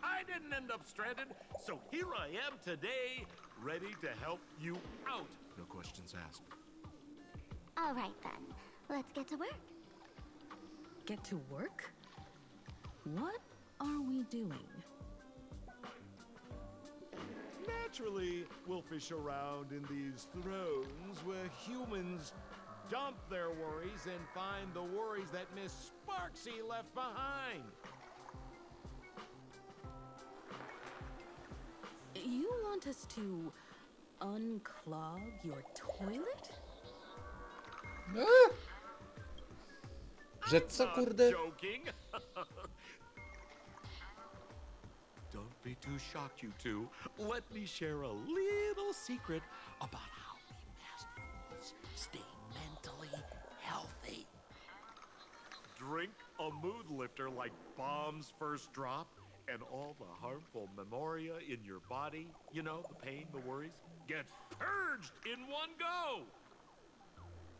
I didn't end up stranded, so here I am today, ready to help you out. No questions asked. All right, then. Let's get to work. Get to work? What are we doing? Naturally, we'll fish around in these thrones where humans dump their worries and find the worries that Miss Sparksy left behind. You want us to unclog your toilet? Że co, Not kurde? joking. Don't be too shocked, you two. Let me share a little secret about how we masked fools stay mentally healthy. Drink a mood lifter like Bomb's first drop, and all the harmful memoria in your body, you know, the pain, the worries, gets purged in one go.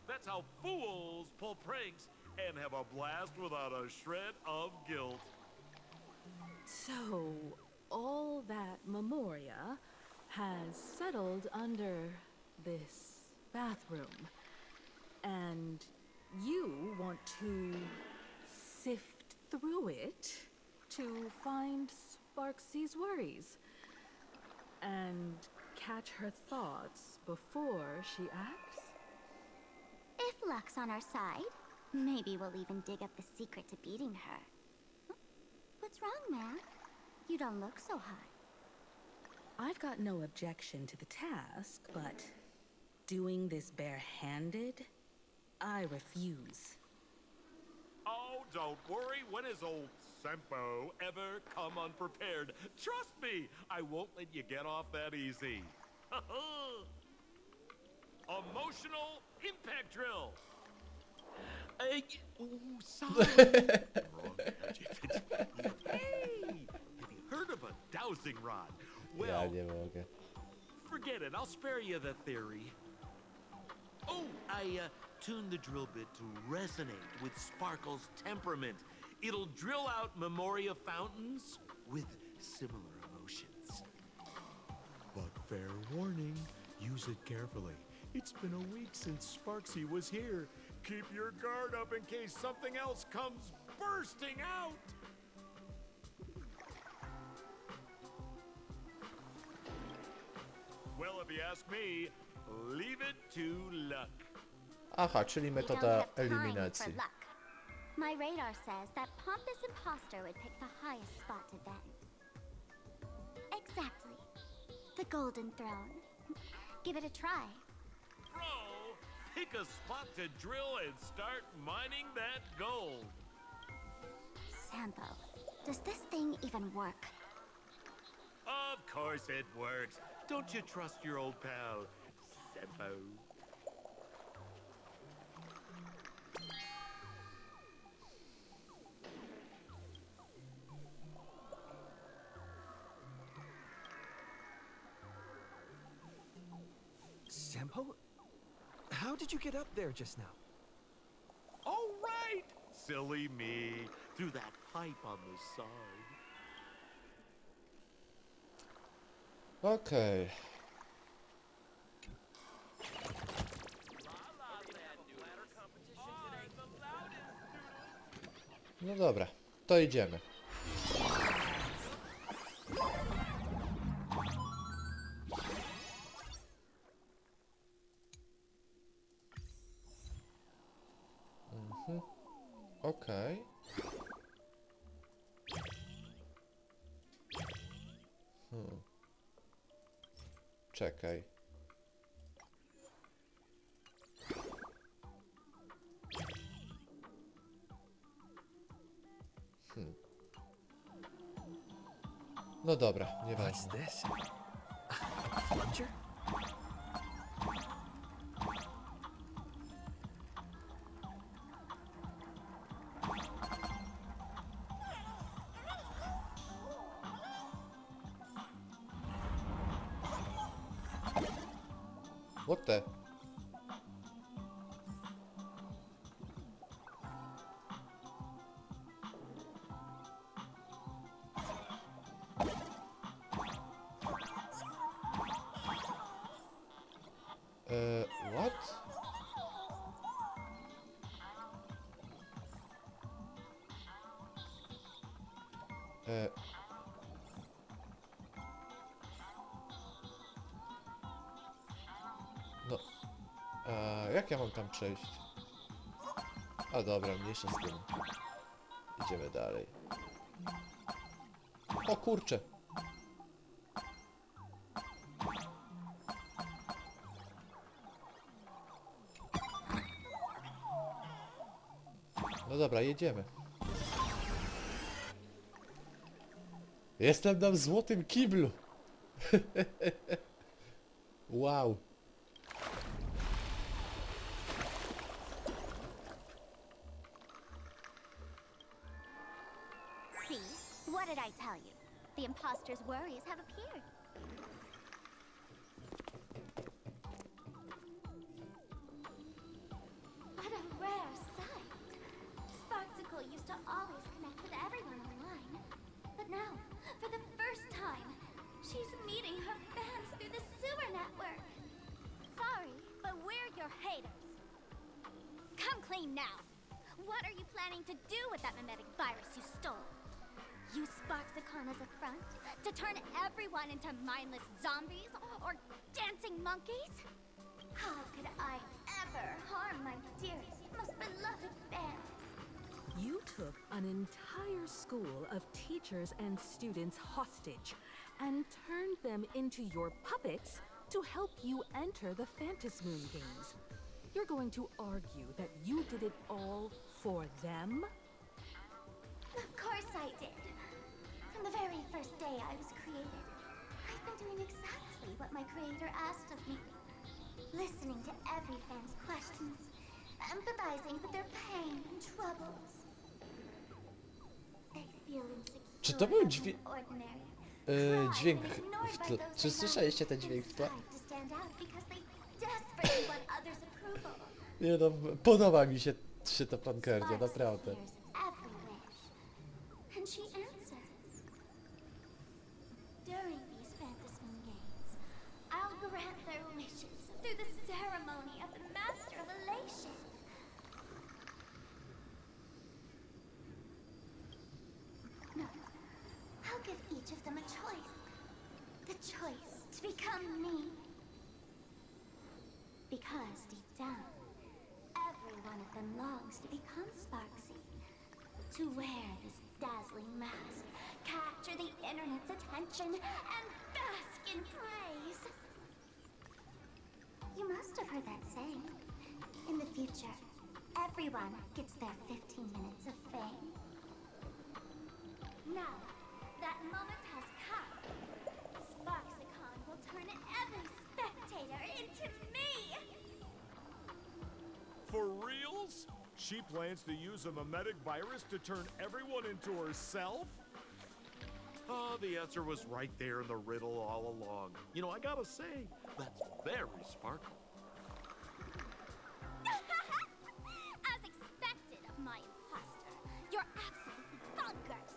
That's how fools pull pranks and have a blast without a shred of guilt. So, all that memoria has settled under this bathroom. And you want to sift through it to find Sparksy's worries and catch her thoughts before she acts? If luck's on our side, maybe we'll even dig up the secret to beating her. But What's wrong, man? You don't look so hot. I've got no objection to the task, but doing this barehanded? I refuse. Oh, don't worry. When has old Sempo ever come unprepared? Trust me, I won't let you get off that easy. Emotional impact drill. Sorry. Wrong gadget. Hey, have you heard of a dowsing rod? Well, Ja nie mogę. forget it. I'll spare you the theory. Oh, I tuned the drill bit to resonate with Sparkle's temperament. It'll drill out Memoria fountains with similar emotions. But fair warning, use it carefully. It's been a week since Sparksy was here. Keep your guard up in case something else comes bursting out. Well, if you ask me, leave it to luck. Aha, czyli We don't metoda have time for eliminacji. luck. My radar says that pompous imposter would pick the highest spot to bend. Exactly. The Golden Throne. Give it a try. Bro, pick a spot to drill and start mining that gold. Sampo, does this thing even work? Of course it works. Don't you trust your old pal, Sempo? Sampo? How did you get up there just now? Oh, right! Silly me. Through that pipe on the side. Okej. No dobra, to idziemy. Okej. Czekaj. No dobra, What's nieważne. this? A plunger? What the? What? No. Jak ja mam tam przejść? A dobra, mniejsza z tym. Idziemy dalej. O kurczę! No dobra, jedziemy. Jestem na złotym kiblu! Wow! See? What did I tell you? The imposter's worries have appeared. What a rare sight. Sparksicle used to always connect with everyone online. But now, for the first time, she's meeting her fans through the sewer network. Sorry, but we're your haters. Come clean now. What are you planning to do with that mimetic virus you stole? Use Sparksicon as a front to turn everyone into mindless zombies or dancing monkeys? How could I ever harm my dearest, most beloved fan? You took an entire school of teachers and students hostage and turned them into your puppets to help you enter the Phantasmoon games. You're going to argue that you did it all for them? Of course I did. From the very first day I was created, I've been doing exactly what my creator asked of me. Listening to every fan's questions, empathizing with their pain and troubles. They feel insecure. Czy to był dźwięk... Ordinary. Dźwięk w tle. Czy słyszeliście ten dźwięk w tle? To stand out because they desperately want others' approval. Nie no, podoba mi się ta Planarcadia, naprawdę. Every wish. And she answers. During these Phantasmoon games, I'll grant their wishes through the ceremony of the Master of Elation. No, I'll give each of them a choice. The choice to become me. Because deep down, every one of them longs to become Sparksy. To wear this dazzling mask, capture the internet's attention, and bask in praise. You must have heard that saying. In the future, everyone gets their 15 minutes of fame. Now, that moment has come. Sparksicon will turn every spectator into me! For reals? She plans to use a memetic virus to turn everyone into herself? Oh, the answer was right there in the riddle all along. You know, I gotta say, that's very sparkle. As expected of my imposter, you're absolutely bonkers!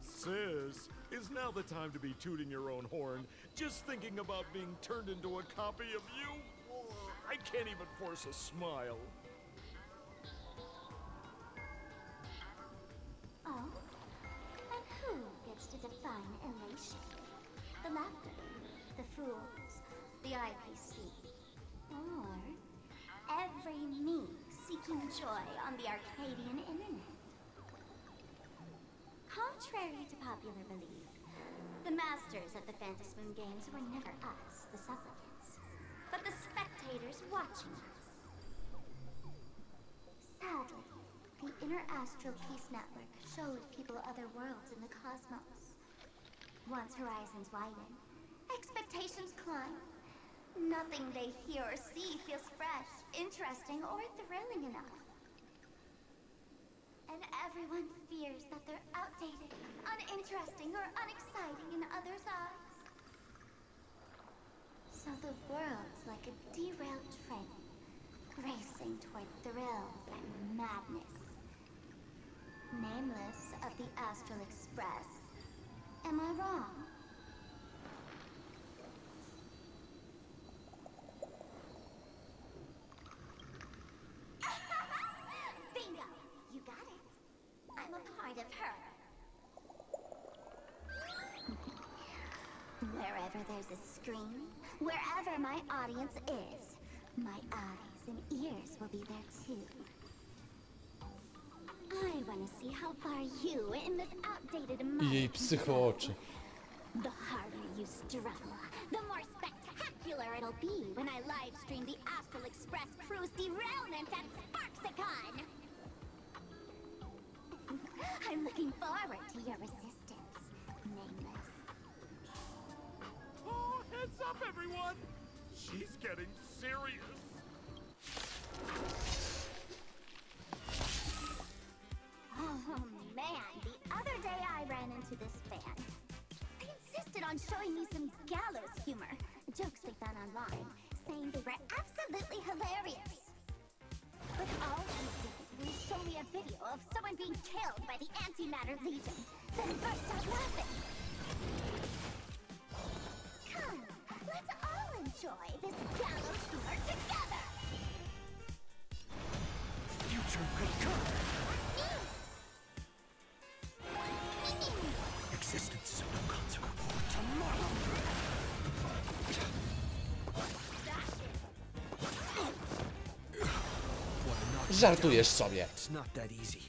Sis, is now the time to be tooting your own horn? Just thinking about being turned into a copy of you? I can't even force a smile. Oh? And who gets to define elation? The laughter, the fools, the IPC, or every me seeking joy on the Arcadian internet? Contrary to popular belief, the masters of the Phantasmoon games were never us, the supplicants, but the spectators watching us. Sadly, the Inter-Astral Peace Network showed people other worlds in the cosmos. Once horizons widen, expectations climb. Nothing they hear or see feels fresh, interesting, or thrilling enough. And everyone fears that they're outdated, uninteresting, or unexciting in others' eyes. So the world's like a derailed train, racing toward thrills and madness. Nameless of the Astral Express. Am I wrong? Bingo! You got it. I'm a part of her. Wherever there's a screen, wherever my audience is, my eyes and ears will be there too. I want to see how far you in this outdated I jej psychooczy. The harder you struggle, the more spectacular it'll be when I live stream the Astral Express cruise derailment at Sparksicon! I'm looking forward to your resistance, Nameless. Oh, heads up, everyone! She's getting serious. Oh man, the other day I ran into this fan. I insisted on showing me some gallows humor, jokes they found online, saying they were absolutely hilarious. But all he did was show me a video of someone being killed by the Antimatter Legion, then burst out laughing. Come, let's all enjoy this gallows humor together! Future could come. Existence of no consequence for tomorrow. Żartujesz sobie. It's not that easy.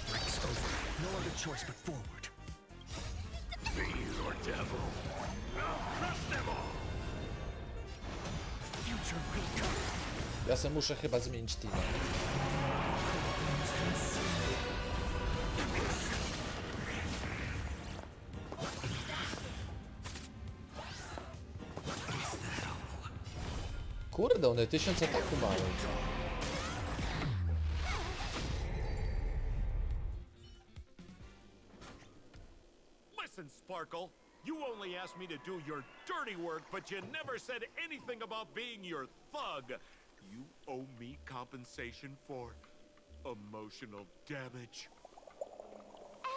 Break's over. No other choice but forward. Bees or devil. I'll crush them all. Future will come. Ja se muszę chyba zmienić team. Kurde, one 1000 ataku mają. Listen, Sparkle. You only asked me to do your dirty work, but you never said anything about being your thug. You owe me compensation for emotional damage.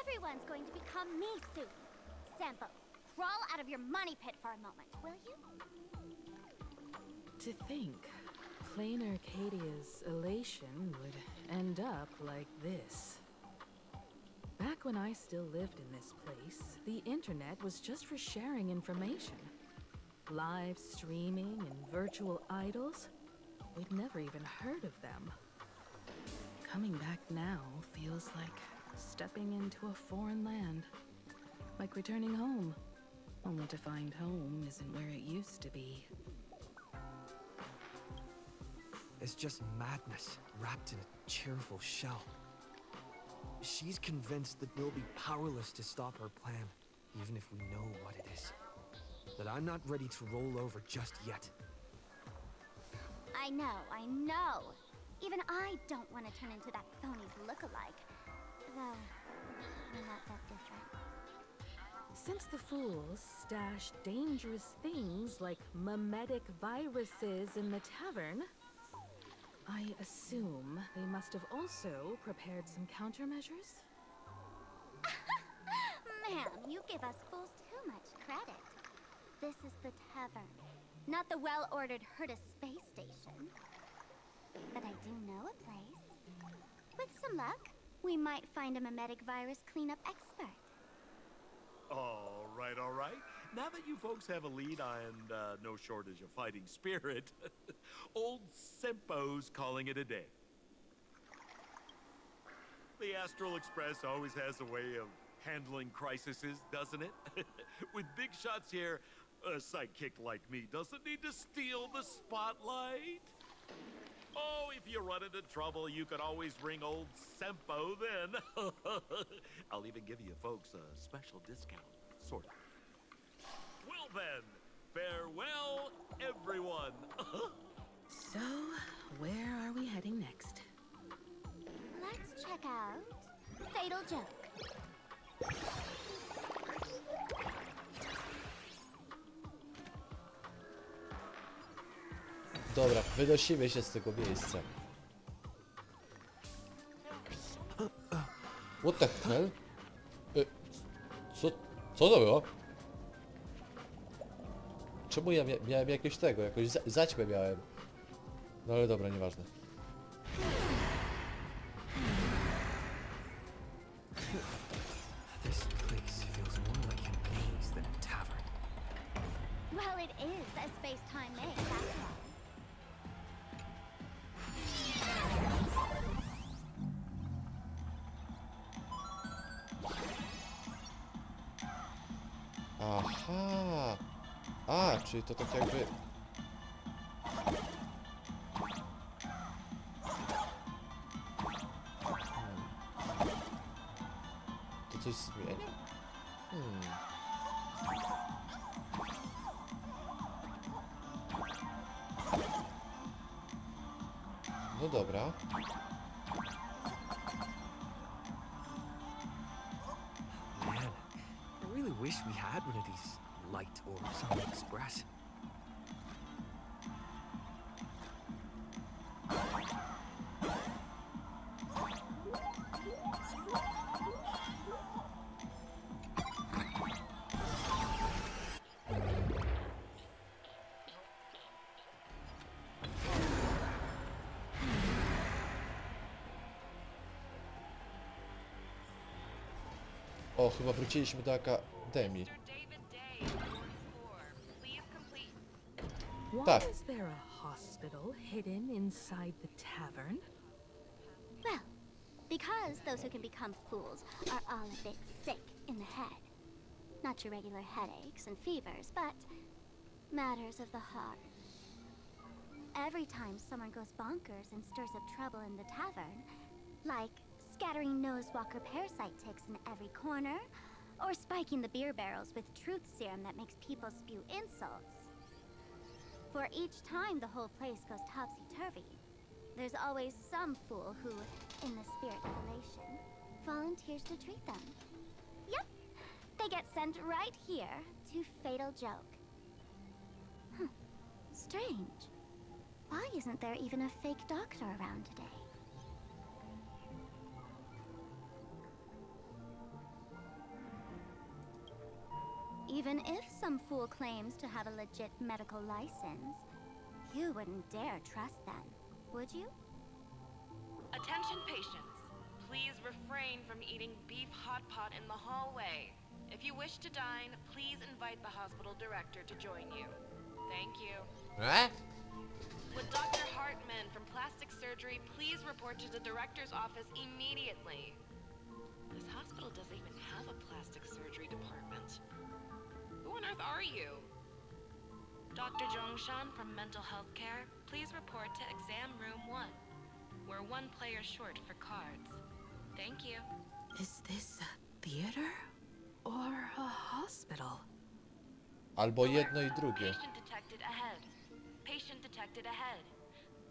Everyone's going to become me soon. Sample, crawl out of your money pit for a moment, will you? To think, Planarcadia's elation would end up like this. Back when I still lived in this place, the internet was just for sharing information. Live streaming and virtual idols, we'd never even heard of them. Coming back now feels like stepping into a foreign land. Like returning home, only to find home isn't where it used to be. It's just madness wrapped in a cheerful shell. She's convinced that we'll be powerless to stop her plan, even if we know what it is. But I'm not ready to roll over just yet. I know. Even I don't want to turn into that phony's look-alike. Though, we're not that different. Since the fools stashed dangerous things like mimetic viruses in the tavern, I assume they must have also prepared some countermeasures? Ma'am, you give us fools too much credit. This is the tavern, not the well-ordered Herta space station. But I do know a place. With some luck, we might find a mimetic virus cleanup expert. All right. Now that you folks have a lead and no shortage of fighting spirit, old Sempo's calling it a day. The Astral Express always has a way of handling crises, doesn't it? With big shots here, a sidekick like me doesn't need to steal the spotlight. Oh, if you run into trouble, you could always ring old Sempo then. I'll even give you folks a special discount, sort of. Well then, farewell, everyone. So, where are we heading next? Let's check out Fatal Joke. Dobra, wynosimy się z tego miejsca. What the hell? Co to było? Czemu ja miałem jakiegoś zaćmę miałem? No ale dobra, nieważne. This place feels more like a maze than a tavern. Well, it is a space-time maze, after all. Aha! A, czyli to tak jakby... To coś zmienia? No dobra. Man, I really wish we had one of these light orbs on the Express. O, chyba wróciliśmy do Demi. Why Tak. is there a hospital hidden inside the tavern? Well, because those who can become fools are all a bit sick in the head. Not your regular headaches and fevers, but matters of the heart. Every time someone goes bonkers and stirs up trouble in the tavern, like scattering nosewalker parasite ticks in every corner, or spiking the beer barrels with truth serum that makes people spew insults. For each time the whole place goes topsy-turvy, there's always some fool who, in the spirit of elation, volunteers to treat them. Yep, they get sent right here to Fatal Joke. Strange. Why isn't there even a fake doctor around today? Even if some fool claims to have a legit medical license, you wouldn't dare trust them, would you? Attention patients. Please refrain from eating beef hot pot in the hallway. If you wish to dine, please invite the hospital director to join you. Thank you. Would Dr. Hartman from plastic surgery please report to the director's office immediately? This hospital doesn't even have a plastic surgery department. Who on earth are you? Dr. Zhongshan from mental health care, please report to exam room 1. We're 1 player short for cards. Thank you. Is this a theater or a hospital? Albo jedno i drugie. Patient detected ahead. Patient detected ahead.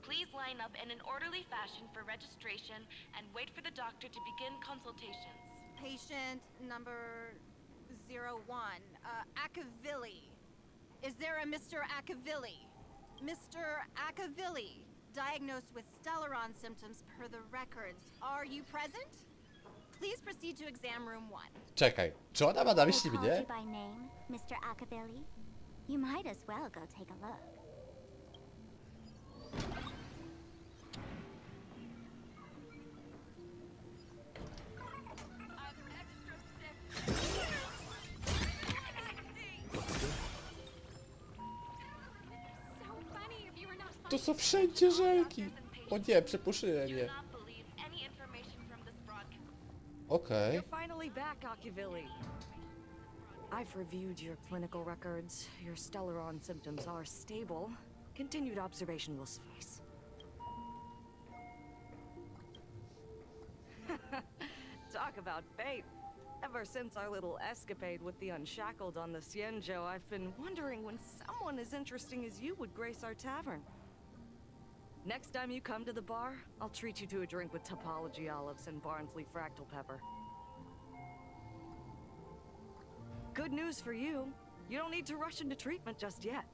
Please line up in an orderly fashion for registration and wait for the doctor to begin consultations. Patient number 01, Akavilli. Is there a Mr. Akavilli? Mr. Akavilli, diagnosed with Stellaron symptoms per the records. Are you present? Please proceed to exam room 1. Czekaj, czy ona ma na myśli I called mnie? you by name, Mr. Akabilly. You might as well go take a look. To są wszędzie rzeki. O nie, przepuszyłem je. Okej. You're finally back, Akivilli. I've reviewed your clinical records. Your Stellaron symptoms are stable. Continued observation will suffice. Talk about fate. Ever since our little escapade with the Unshackled on the Cieni, I've been wondering when someone as interesting as you would grace our tavern. Next time you come to the bar, I'll treat you to a drink with topology olives and Barnsley fractal pepper. Good news for you. You don't need to rush into treatment just yet.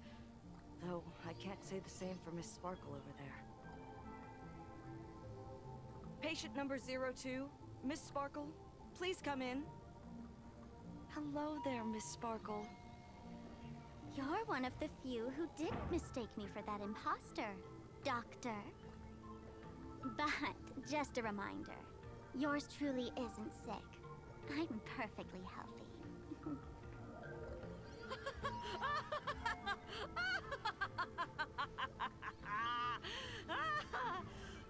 Though, I can't say the same for Miss Sparkle over there. Patient number 02, Miss Sparkle, please come in. Hello there, Miss Sparkle. You're one of the few who didn't mistake me for that imposter, Doctor. But, just a reminder, yours truly isn't sick. I'm perfectly healthy.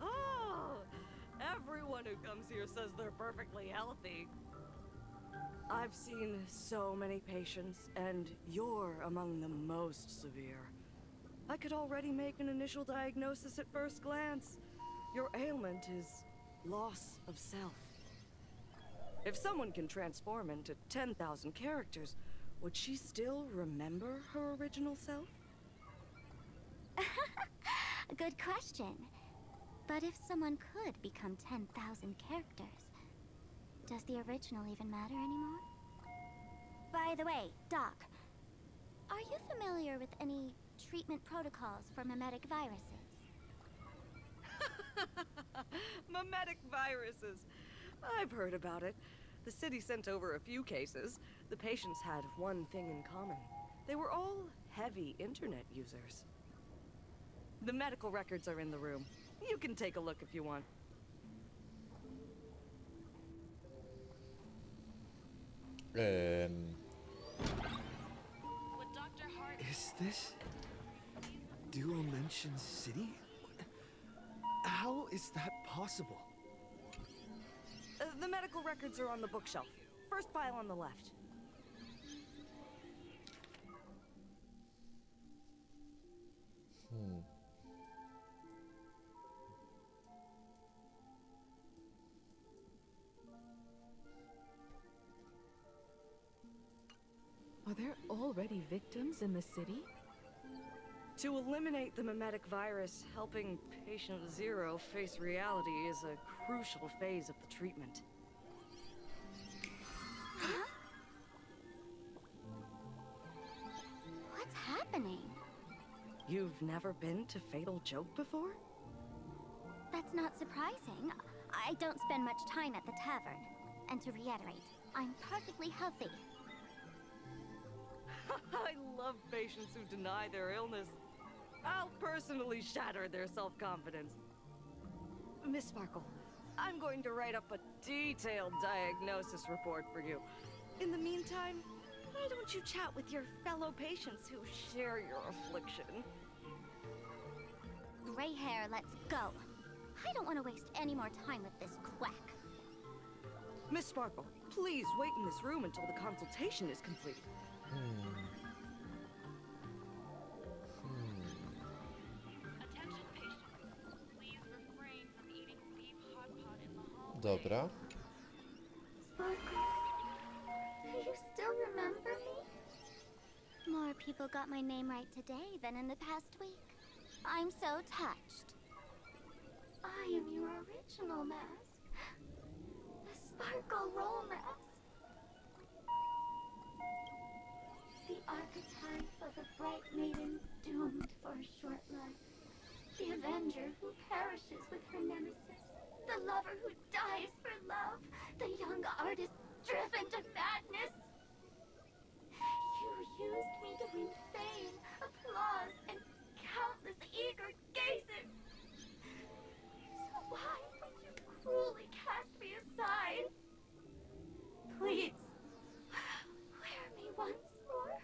Oh, everyone who comes here says they're perfectly healthy. I've seen so many patients, and you're among the most severe. I could already make an initial diagnosis at first glance. Your ailment is loss of self. If someone can transform into 10,000 characters, would she still remember her original self? Good question. But if someone could become 10,000 characters, does the original even matter anymore? By the way, Doc, are you familiar with any treatment protocols for mimetic viruses? Mimetic viruses. I've heard about it. The city sent over a few cases. The patients had one thing in common. They were all heavy internet users. The medical records are in the room. You can take a look if you want. this? Duo mentions city? How is that possible? The medical records are on the bookshelf. First pile on the left. Are there already victims in the city? To eliminate the mimetic virus, helping patient Zero face reality is a crucial phase of the treatment. Huh? What's happening? You've never been to Fatal Joke before? That's not surprising. I don't spend much time at the tavern. And to reiterate, I'm perfectly healthy. I love patients who deny their illness. I'll personally shatter their self-confidence. Miss Sparkle, I'm going to write up a detailed diagnosis report for you. In the meantime, why don't you chat with your fellow patients who share your affliction? Gray hair, let's go. I don't want to waste any more time with this quack. Miss Sparkle, please wait in this room until the consultation is complete. Attention patients. Please refrain from eating beef hot pot in the hallway. Dobra. Sparkle, do you still remember me? More people got my name right today than in the past week. I'm so touched. I am your original mask. The Sparkle Roll mask. The archetype of a bright maiden doomed for a short life. The avenger who perishes with her nemesis. The lover who dies for love. The young artist driven to madness. You used me to win fame, applause, and countless eager gazes. So why would you cruelly cast me aside? Please, wear me once more.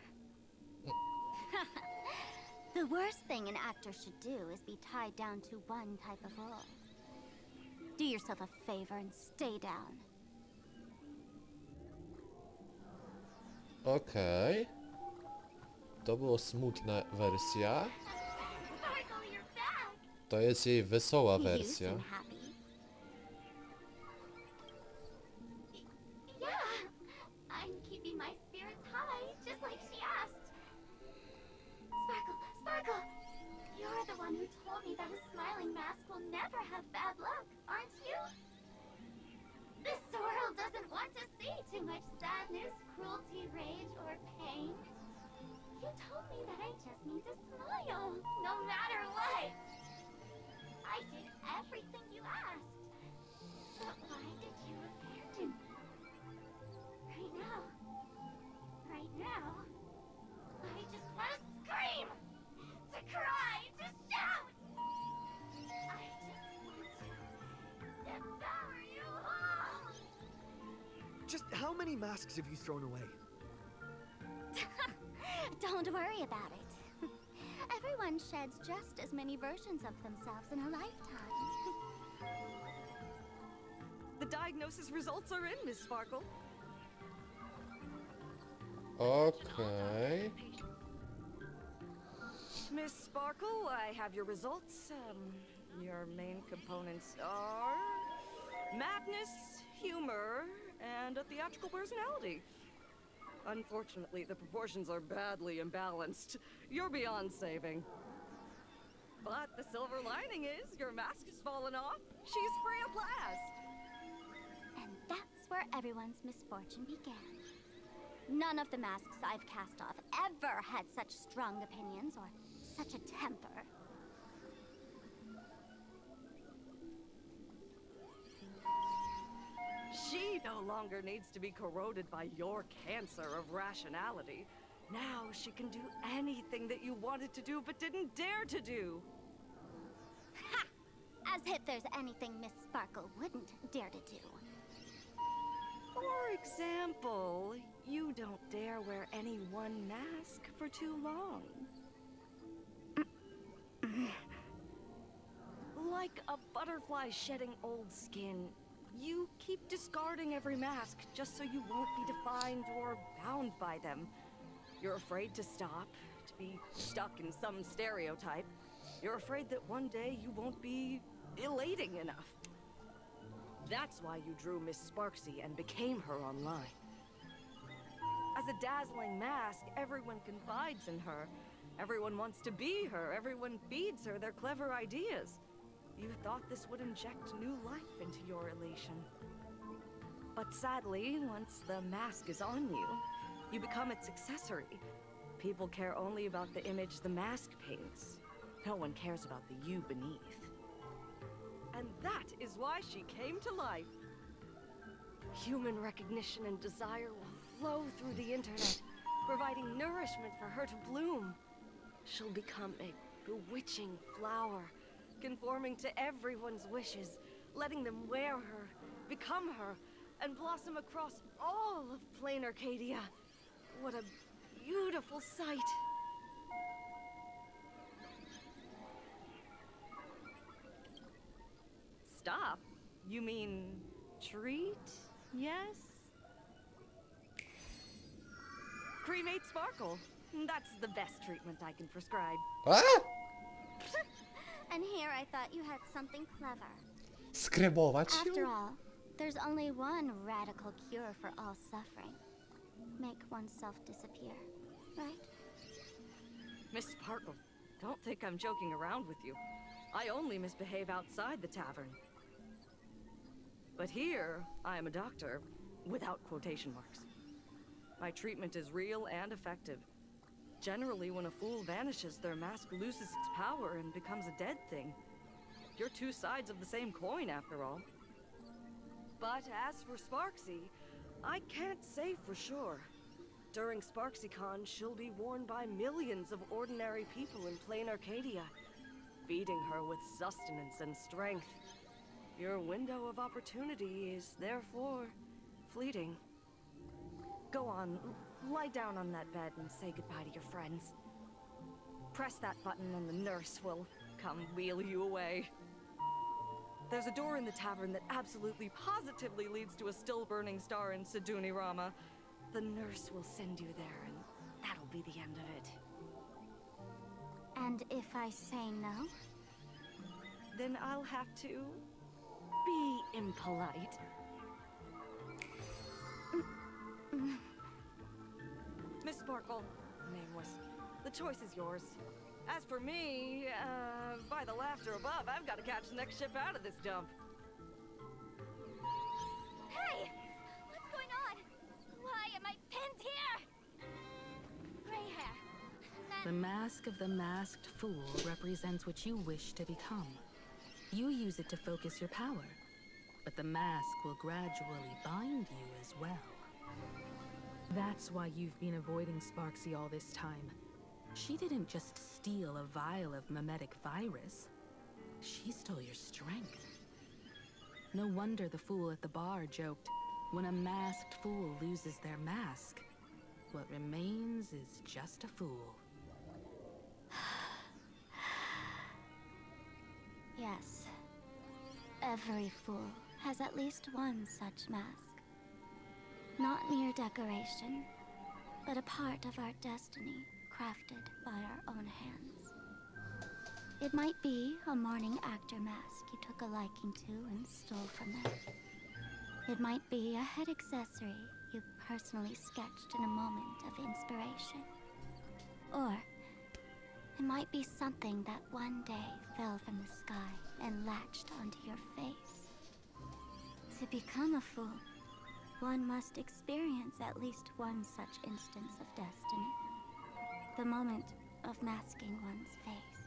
The worst thing an actor should do is be tied down to one type of role. Do yourself a favor and stay down. Okej. To była smutna wersja. Sparkle, you're back. To jest jej wesoła You wersja. seem happy. Yeah, I'm keeping my spirits high, just like she asked. Sparkle, you're the one who told me that a smiling mask will never have bad luck, aren't you? This world doesn't want to see too much sadness, cruelty, rage, or pain. You told me that I just need to smile, no matter what. I did everything you asked. But why did you abandon me? Right now, I just want to scream, to cry, to shout. I just want to devour you all. Just how many masks have you thrown away? Don't worry about it. Everyone sheds just as many versions of themselves in a lifetime. The diagnosis results are in, Miss Sparkle. Okej. Miss Sparkle, I have your results. Your main components are madness, humor, and a theatrical personality. Unfortunately, the proportions are badly imbalanced. You're beyond saving. But the silver lining is your mask has fallen off. She's free at last. And that's where everyone's misfortune began. None of the masks I've cast off ever had such strong opinions or such a temper. She no longer needs to be corroded by your cancer of rationality. Now she can do anything that you wanted to do but didn't dare to do. Ha! As if there's anything Miss Sparkle wouldn't dare to do. For example, you don't dare wear any one mask for too long. like a butterfly shedding old skin. You keep discarding every mask just so you won't be defined or bound by them. You're afraid to stop, to be stuck in some stereotype. You're afraid that one day you won't be elating enough. That's why you drew Miss Sparksy and became her online. As a dazzling mask, everyone confides in her. Everyone wants to be her. Everyone feeds her their clever ideas. You thought this would inject new life into your elation. But sadly, once the mask is on you, you become its accessory. People care only about the image the mask paints. No one cares about the you beneath. And that is why she came to life. Human recognition and desire will flow through the internet, providing nourishment for her to bloom. She'll become a bewitching flower, conforming to everyone's wishes, letting them wear her, become her, and blossom across all of Planarcadia. What a beautiful sight. Stop? You mean treat? Yes? Cremate Sparkle. That's the best treatment I can prescribe. A? And here I thought you had something clever. Skremować After ją? all, there's only one radical cure for all suffering. Make oneself disappear, right? Miss Sparkle, don't think I'm joking around with you. I only misbehave outside the tavern. But here, I am a doctor, without quotation marks. My treatment is real and effective. Generally, when a fool vanishes, their mask loses its power and becomes a dead thing. You're two sides of the same coin, after all. But as for Sparksy, I can't say for sure. During SparksyCon, she'll be worn by millions of ordinary people in Planarcadia, feeding her with sustenance and strength. Your window of opportunity is therefore fleeting. Go on, lie down on that bed and say goodbye to your friends. Press that button and the nurse will come wheel you away. There's a door in the tavern that absolutely positively leads to a still-burning star in Siduni Rama. The nurse will send you there, and that'll be the end of it. And if I say no? Then I'll have to be impolite. Miss Sparkle, nameless, the choice is yours. As for me, by the laughter above, I've got to catch the next ship out of this dump. Hey! What's going on? Why am I pinned here? Gray hair. The mask of the masked fool represents what you wish to become. You use it to focus your power, but the mask will gradually bind you as well. That's why you've been avoiding Sparksy all this time. She didn't just steal a vial of mimetic virus. She stole your strength. No wonder the fool at the bar joked, when a masked fool loses their mask, what remains is just a fool. Yes. Every fool has at least one such mask. Not mere decoration, but a part of our destiny, crafted by our own hands. It might be a morning actor mask you took a liking to and stole from them. It might be a head accessory you personally sketched in a moment of inspiration. Or it might be something that one day fell from the sky and latched onto your face. To become a fool, one must experience at least one such instance of destiny. The moment of masking one's face.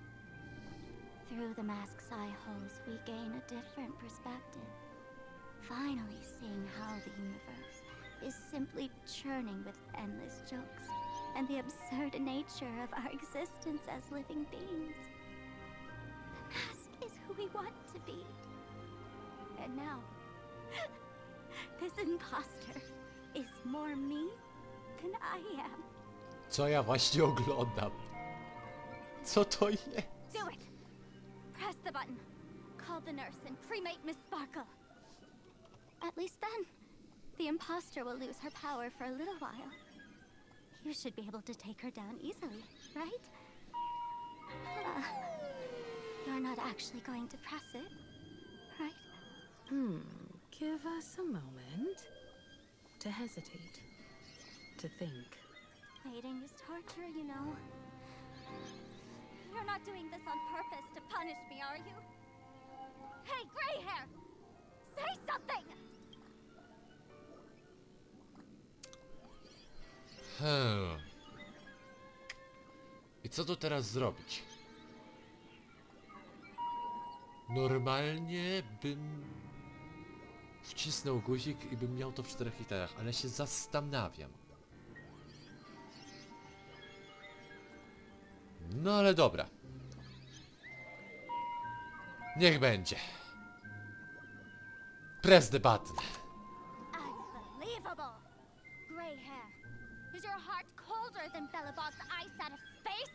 Through the mask's eye holes, we gain a different perspective. Finally seeing how the universe is simply churning with endless jokes and the absurd nature of our existence as living beings. The mask is who we want to be. And now, this imposter is more me than I am. Co ja właśnie oglądam? Co to jest? Do it! Press the button. call the nurse and cremate Miss Sparkle. At least then, the imposter will lose her power for a little while. You should be able to take her down easily, right? You're not actually going to press it, right? Give us a moment to hesitate, to think. Waiting is torture, you know. You're not doing this on purpose to punish me, are you? Hey, gray hair! Say something! I co tu teraz zrobić? Normalnie bym wcisnął guzik i bym miał to w 4 literach, ale się zastanawiam. No ale dobra. Niech będzie. Press the button. Unbelievable! Gray hair. Is your heart colder than Bellabog's ice out of space?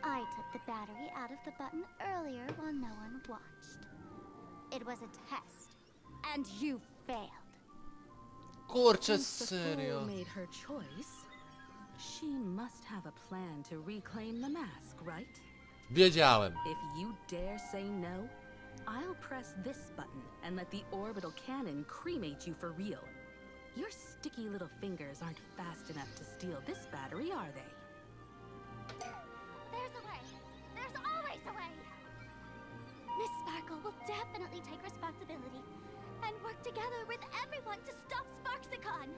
I took the battery out of the button earlier while no one watched. It was a test, and you failed. Kurczę, Since the serio. fool made her choice, she must have a plan to reclaim the mask, right? Wiedziałem. If you dare say no, I'll press this button and let the orbital cannon cremate you for real. Your sticky little fingers aren't fast enough to steal this battery, are they? There's a way. There's always a way. Miss Sparkle will definitely take responsibility and work together with everyone to stop Sparksicon.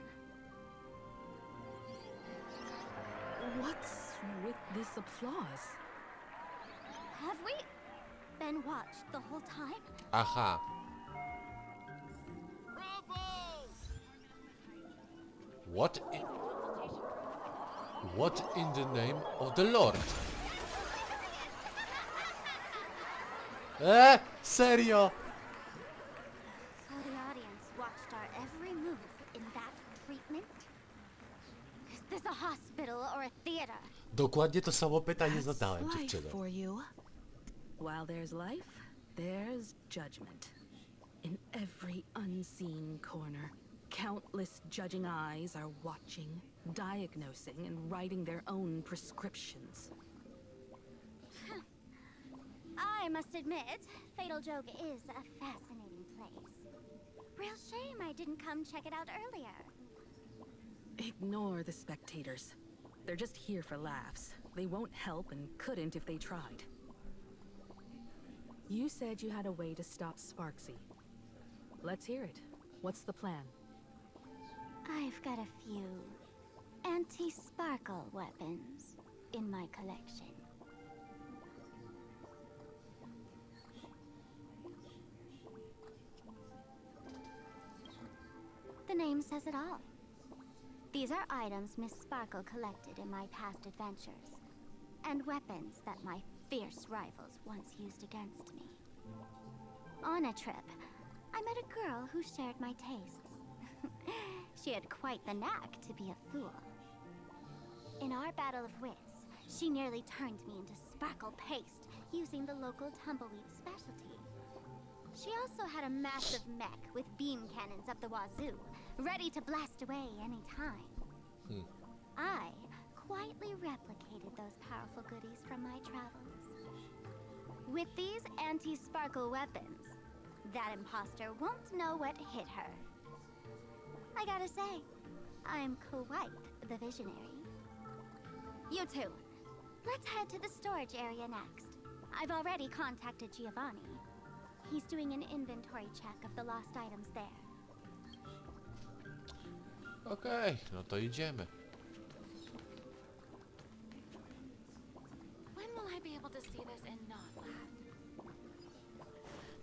What's with this applause? Have we been watched the whole time? Aha. What in the name of the Lord? Serio? So the audience watched our every move in that treatment? Is this a hospital or a theater? Dokładnie to samo pytanie That's zadałem life dziewczynom. for you. While there's life, there's judgment. In every unseen corner, countless judging eyes are watching, diagnosing, and writing their own prescriptions. I must admit, Fatal Joke is a fascinating place. Real shame I didn't come check it out earlier. Ignore the spectators. They're just here for laughs. They won't help and couldn't if they tried. You said you had a way to stop Sparksy. Let's hear it. What's the plan? I've got a few anti-sparkle weapons in my collection. The name says it all. These are items Miss Sparkle collected in my past adventures, and weapons that my fierce rivals once used against me. On a trip, I met a girl who shared my tastes. She had quite the knack to be a fool. In our battle of wits, she nearly turned me into sparkle paste using the local tumbleweed specialty. She also had a massive mech with beam cannons up the wazoo, ready to blast away any time. I quietly replicated those powerful goodies from my travels. With these anti-sparkle weapons, that imposter won't know what hit her. I gotta say, I'm quite the visionary. You two, let's head to the storage area next. I've already contacted Giovanni. He's doing an inventory check of the lost items there. Okej, no to idziemy. When will I be able to see this and not laugh?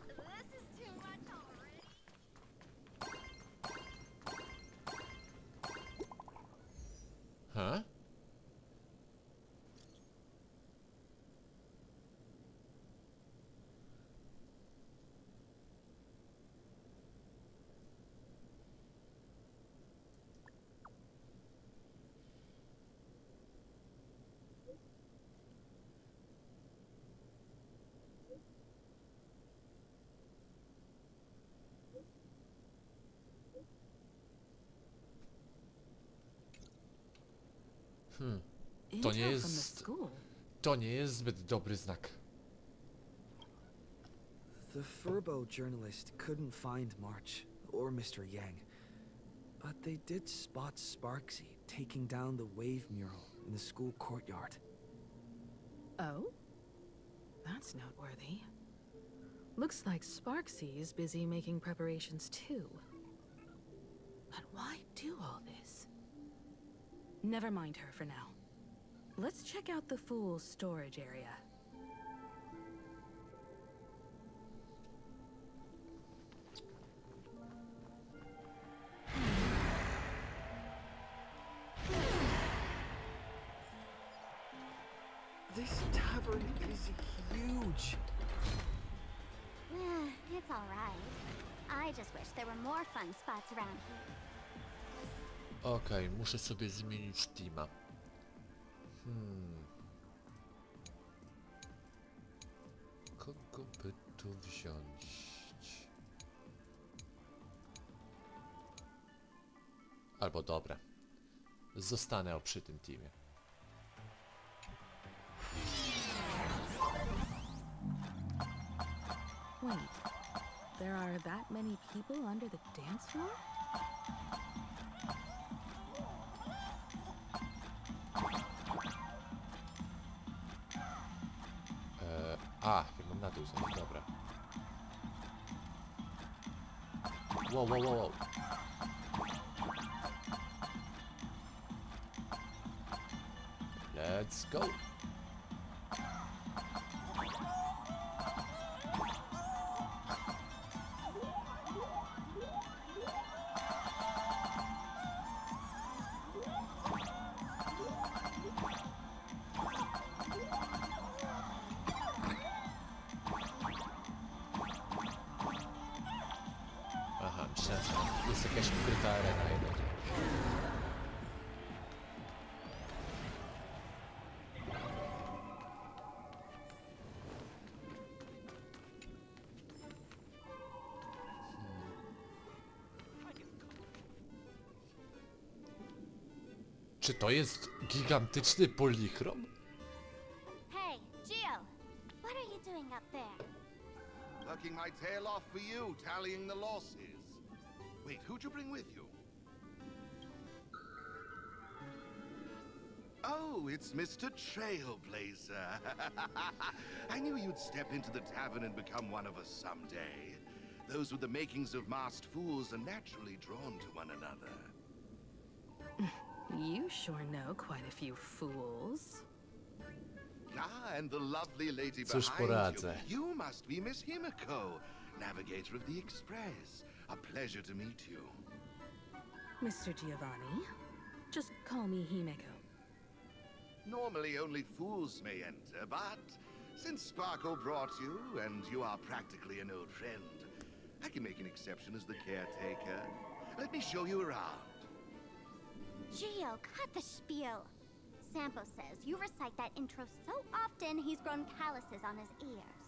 This is too much already. Huh? To nie Intel from the jest... school. To nie jest zbyt dobry znak. The Furbo journalist couldn't find March or Mr. Yang, but they did spot Sparksy taking down the wave mural in the school courtyard. Oh? That's noteworthy. Looks like Sparksy is busy making preparations too. But why do all this? Never mind her for now. Let's check out the Fool's storage area. This tavern is huge. It's all right. I just wish there were more fun spots around here. Okej, muszę sobie zmienić teama. Kogo by tu wziąć? Albo dobra. Zostanę przy tym teamie. Wait, there are that many people under the dance floor? Ja mam na dół zejść, dobra. Wow. Let's go. Aha, myślałem, że jest jakaś ukryta arena jednak. Czy to jest gigantyczny polichrom? Hey, Gio! What are you doing up there? Working my tail off for you, tallying the losses. Wait, who'd you bring with you? Oh, it's Mr. Trailblazer. I knew you'd step into the tavern and become one of us someday. Those with the makings of masked fools are naturally drawn to one another. You sure know quite a few fools. Ah, and the lovely lady Cóż behind poradzę. you. You must be Miss Himeko, navigator of the Express. A pleasure to meet you. Mr. Giovanni, just call me Himeko. Normally only fools may enter, but since Sparkle brought you, and you are practically an old friend, I can make an exception as the caretaker. Let me show you around. Gio, cut the spiel. Sampo says you recite that intro so often he's grown calluses on his ears.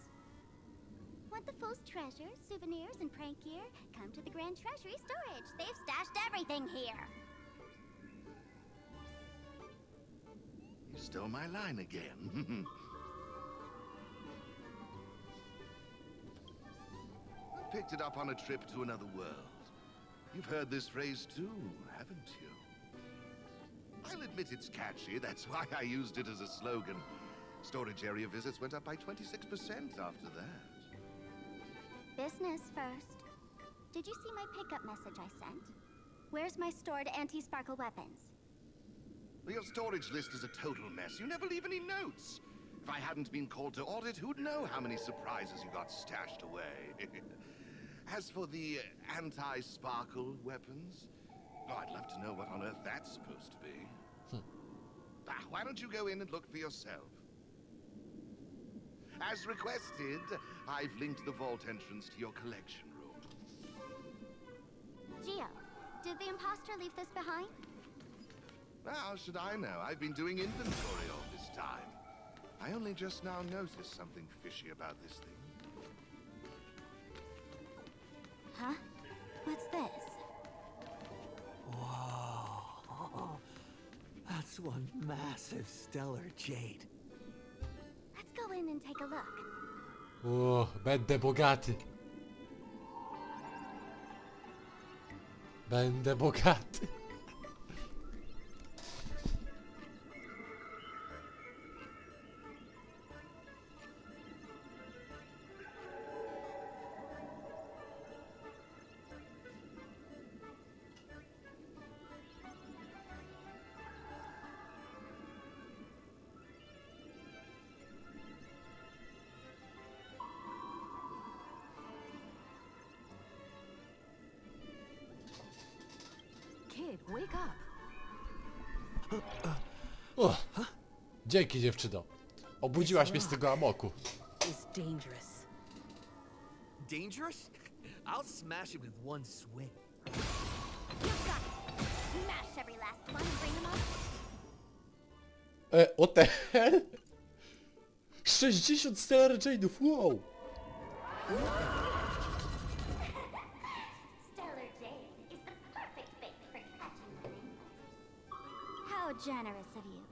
Want the Fool's treasures, souvenirs, and prank gear? Come to the Grand Treasury Storage. They've stashed everything here. You stole my line again. Picked it up on a trip to another world. You've heard this phrase too, haven't you? I'll admit it's catchy, that's why I used it as a slogan. Storage area visits went up by 26% after that. Business first. Did you see my pickup message I sent? Where's my stored anti-sparkle weapons? Well, your storage list is a total mess. You never leave any notes. If I hadn't been called to audit, who'd know how many surprises you got stashed away? As for the anti-sparkle weapons, oh, I'd love to know what on earth that's supposed to be. Why don't you go in and look for yourself? As requested, I've linked the vault entrance to your collection room. Gio, did the imposter leave this behind? How should I know? I've been doing inventory all this time. I only just now noticed something fishy about this thing. Huh? What's this? Whoa. That's It's one massive stellar jade. Let's go in and take a look. O, będę bogaty. Będę bogaty. Kid, wake up. O, dzięki dziewczyno. Obudziłaś mnie z tego amoku. It's dangerous. Dangerous? I'll smash it with one swing. You've got it. Smash every last one and bring them up. What the hell? 60 Stellar Jade'ów, wow! Stellar Jade is the perfect bait for catching living. How generous of you.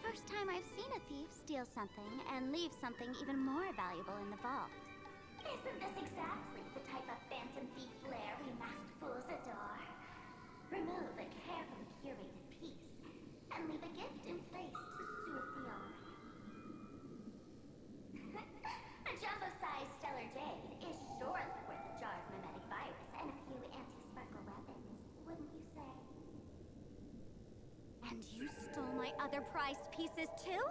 First time I've seen a thief steal something and leave something even more valuable in the vault. Isn't this exactly the type of phantom thief flair we masked fools adore? Remove a carefully curated piece and leave a gift in place to soothe the owner. A jumbo-sized Stellar Jade is surely worth a jar of mimetic virus and a few anti-sparkle weapons, wouldn't you say? And you stole my other prized pieces too?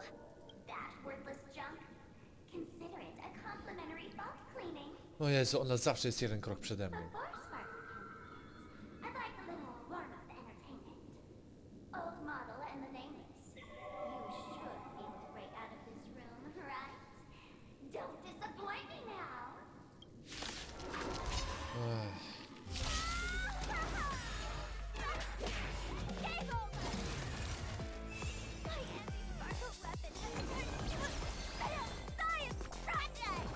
That worthless junk? Consider it a complimentary vault cleaning. O Jezu, ona zawsze jest jeden krok przede mną. Before Sparks comes, I'd like a little warm-up entertainment. Old model and the nameless. You should be able to break out of this room, right? Don't disappoint me now. Game over! My anti-sparkle weapon has turned into a science project!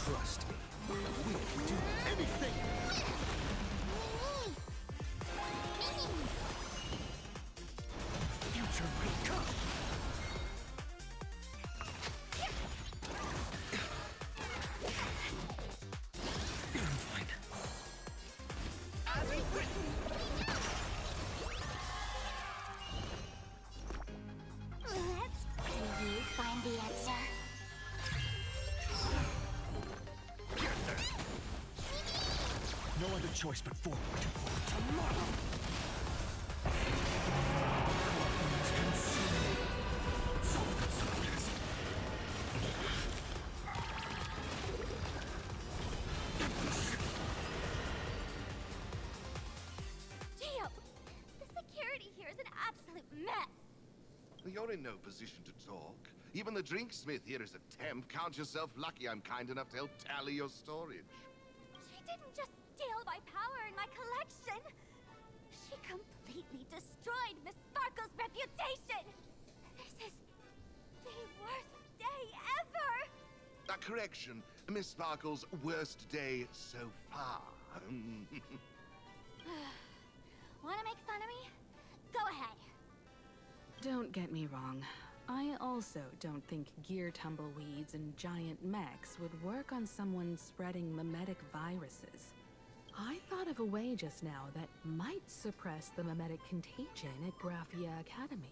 Trust me. We can do anything. Future will come. Fine. As is written. Can you find the answer? No other choice but forward. Tomorrow. Geo, the security here is an absolute mess. You're in no position to talk. Even the drinksmith here is a temp. Count yourself lucky I'm kind enough to help tally your storage. She didn't just steal my power and my collection. She completely destroyed Miss Sparkle's reputation. This is the worst day ever. A correction. Miss Sparkle's worst day so far. Want to make fun of me? Go ahead. Don't get me wrong. I also don't think gear tumbleweeds and giant mechs would work on someone spreading mimetic viruses. I thought of a way just now that might suppress the mimetic contagion at Graphia Academy.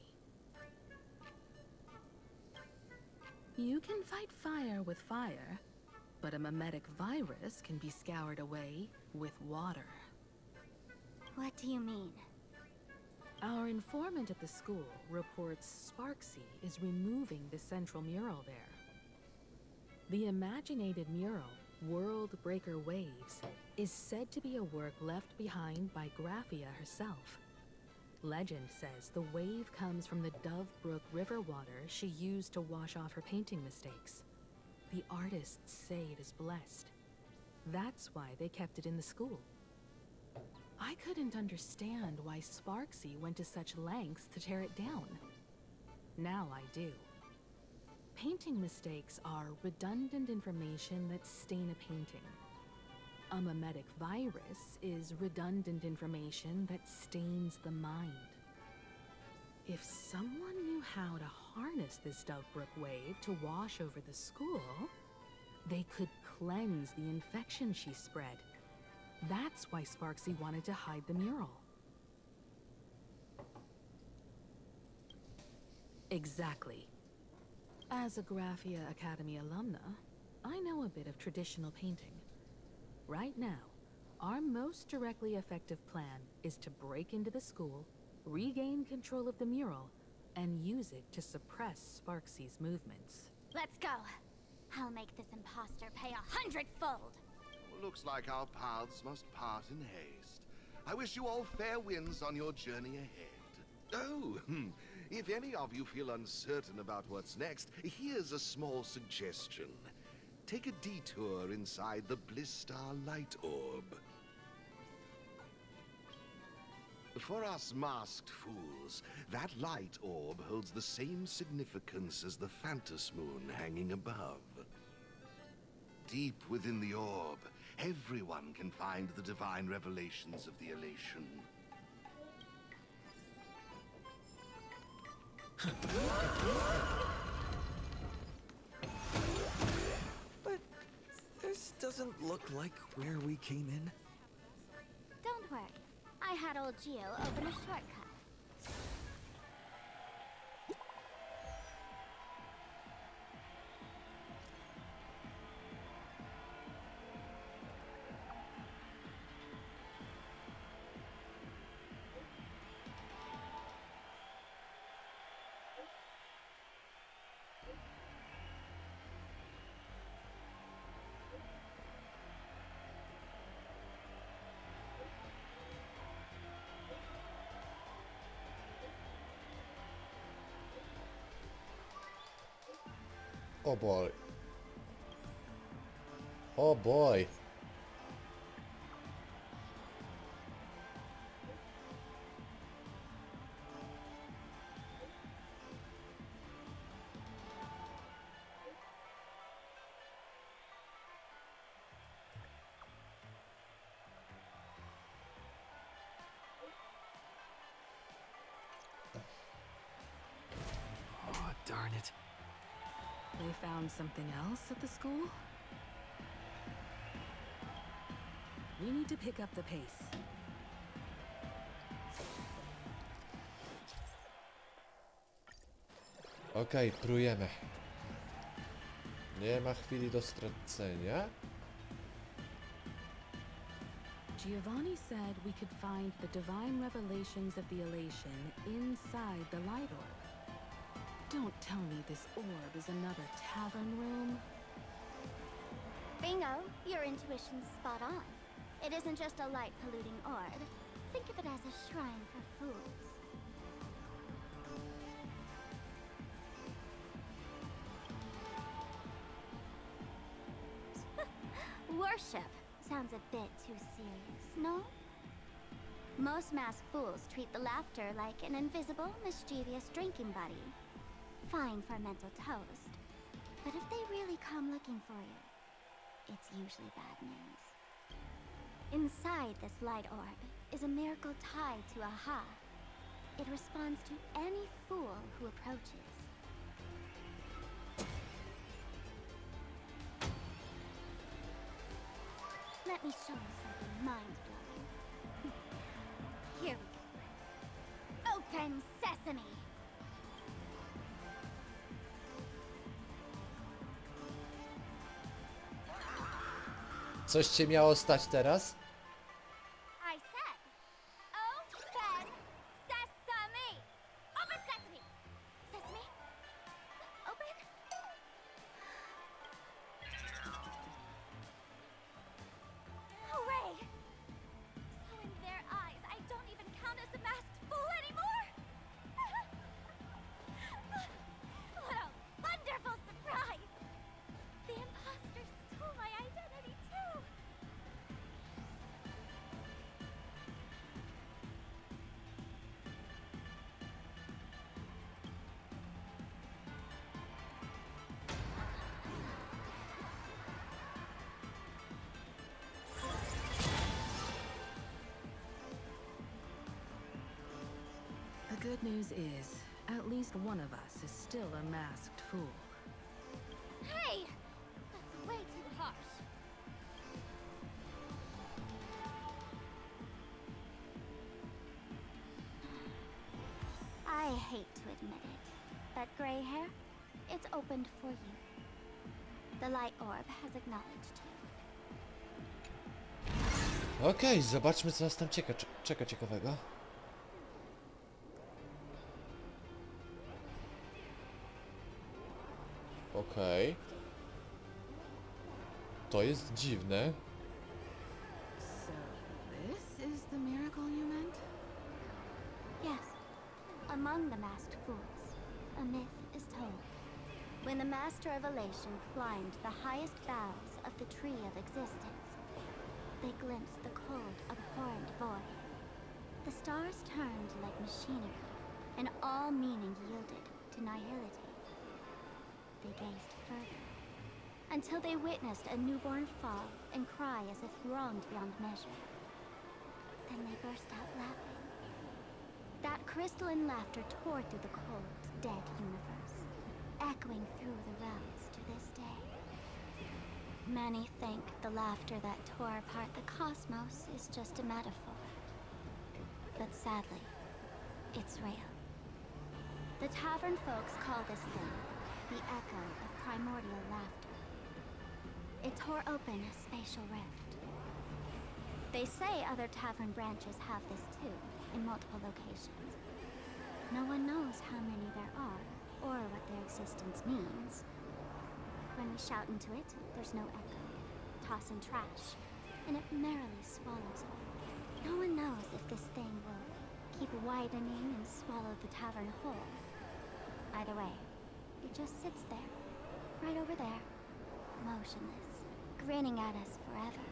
You can fight fire with fire, but a mimetic virus can be scoured away with water. What do you mean? Our informant at the school reports Sparksy is removing the central mural there. The imaginated mural, World Breaker Waves, is said to be a work left behind by Graphia herself. Legend says the wave comes from the Dove Brook river water she used to wash off her painting mistakes. The artists say it is blessed. That's why they kept it in the school. I couldn't understand why Sparksy went to such lengths to tear it down. Now I do. Painting mistakes are redundant information that stain a painting. A mimetic virus is redundant information that stains the mind. If someone knew how to harness this Dogbrook wave to wash over the school, they could cleanse the infection she spread. That's why Sparksy wanted to hide the mural. Exactly. As a Graphia Academy alumna, I know a bit of traditional painting. Right now, our most directly effective plan is to break into the school, regain control of the mural, and use it to suppress Sparksy's movements. Let's go. I'll make this imposter pay 100-fold. Looks like our paths must part in haste. I wish you all fair winds on your journey ahead. Oh, if any of you feel uncertain about what's next, here's a small suggestion. Take a detour inside the Blistar light orb. For us masked fools, that light orb holds the same significance as the Phantos Moon hanging above. Deep within the orb, everyone can find the divine revelations of the elation. But this doesn't look like where we came in. Don't worry. I had old Geo open a shortcut. Oh boy. Oh boy. Oh, darn it. They found something else at the school? We need to pick up the pace. Okej, prujemy. Nie ma chwili do stracenia. Giovanni said we could find the divine revelations of the elation inside the light orb. Don't tell me this orb is another tavern room. Bingo! Your intuition's spot on. It isn't just a light-polluting orb. Think of it as a shrine for fools. Worship sounds a bit too serious, no? Most masked fools treat the laughter like an invisible, mischievous drinking buddy. Fine for mental toast. But if they really come looking for you, it's usually bad news. Inside this light orb is a miracle tied to Aha. It responds to any fool who approaches. Let me show you something mind-blowing. Here we go. Open sesame! Coś cię miało stać teraz? I said, open sesame! Open sesame! Sesame? Open? Hooray! So in their eyes, I don't even count as a masked fool anymore? What a wonderful surprise! The imposter stole my identity too! news is, at least one of us is still a masked fool. Hey! That's way too harsh. I hate to admit it, but gray hair, it's opened for you. The light orb has acknowledged you. Okej, zobaczmy co nas tam czeka ciekawego. Okej. To jest dziwne. So, this is the miracle you meant? Yes. Among the masked fools, a myth is told. When the Master of Elation climbed the highest boughs of the Tree of Existence, they glimpsed the cold, abhorrent void. The stars turned like machinery, and all meaning yielded to nihility. They gazed further, until they witnessed a newborn fall and cry as if wronged beyond measure. Then they burst out laughing. That crystalline laughter tore through the cold, dead universe, echoing through the realms to this day. Many think the laughter that tore apart the cosmos is just a metaphor. But sadly, it's real. The tavern folks call this thing the echo of primordial laughter. It tore open a spatial rift. They say other tavern branches have this too, in multiple locations. No one knows how many there are, or what their existence means. When we shout into it, there's no echo. Toss in trash, and it merrily swallows all. No one knows if this thing will keep widening and swallow the tavern whole. Either way, it just sits there, right over there, motionless, grinning at us forever.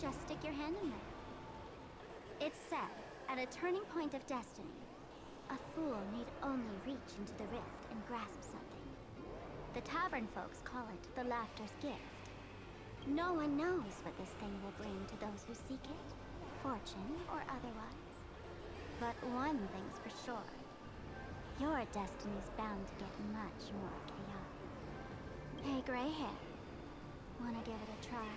Just stick your hand in there. It's said, at a turning point of destiny, a fool need only reach into the rift and grasp something. The tavern folks call it the laughter's gift. No one knows what this thing will bring to those who seek it, fortune or otherwise. But one thing's for sure. Your destiny's bound to get much more chaotic. Hey, gray hair. Wanna give it a try?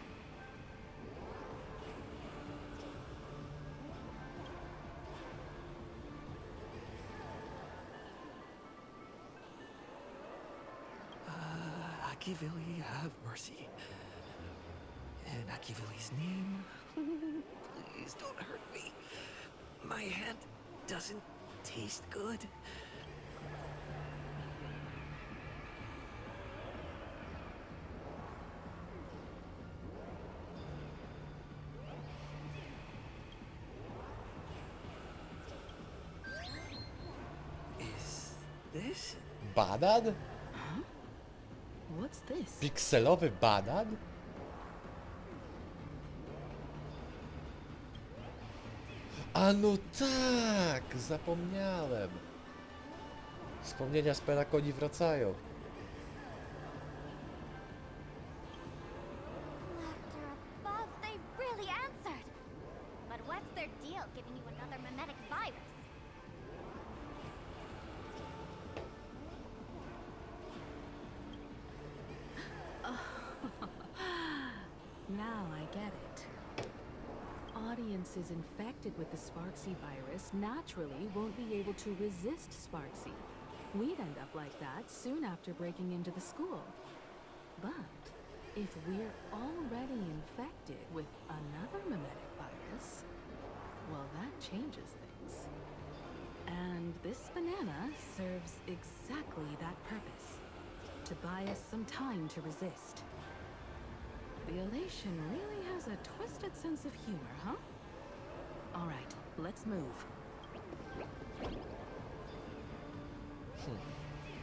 Akivili, have mercy. In Akivili's name, please don't hurt me. My hand doesn't taste good. Is this? Badad? What's this? Pikselowy badad? A no tak! Zapomniałem. Wspomnienia z Pelakonii wracają. Laughter above, they really answered. But what's their deal giving you another mimetic virus? Now I get it. Audiences infected with the Sparksy virus naturally won't be able to resist Sparksy. We'd end up like that soon after breaking into the school. But if we're already infected with another mimetic virus, well, that changes things. And this banana serves exactly that purpose. To buy us some time to resist. The elation really has a twisted sense of humor, huh? All right, let's move.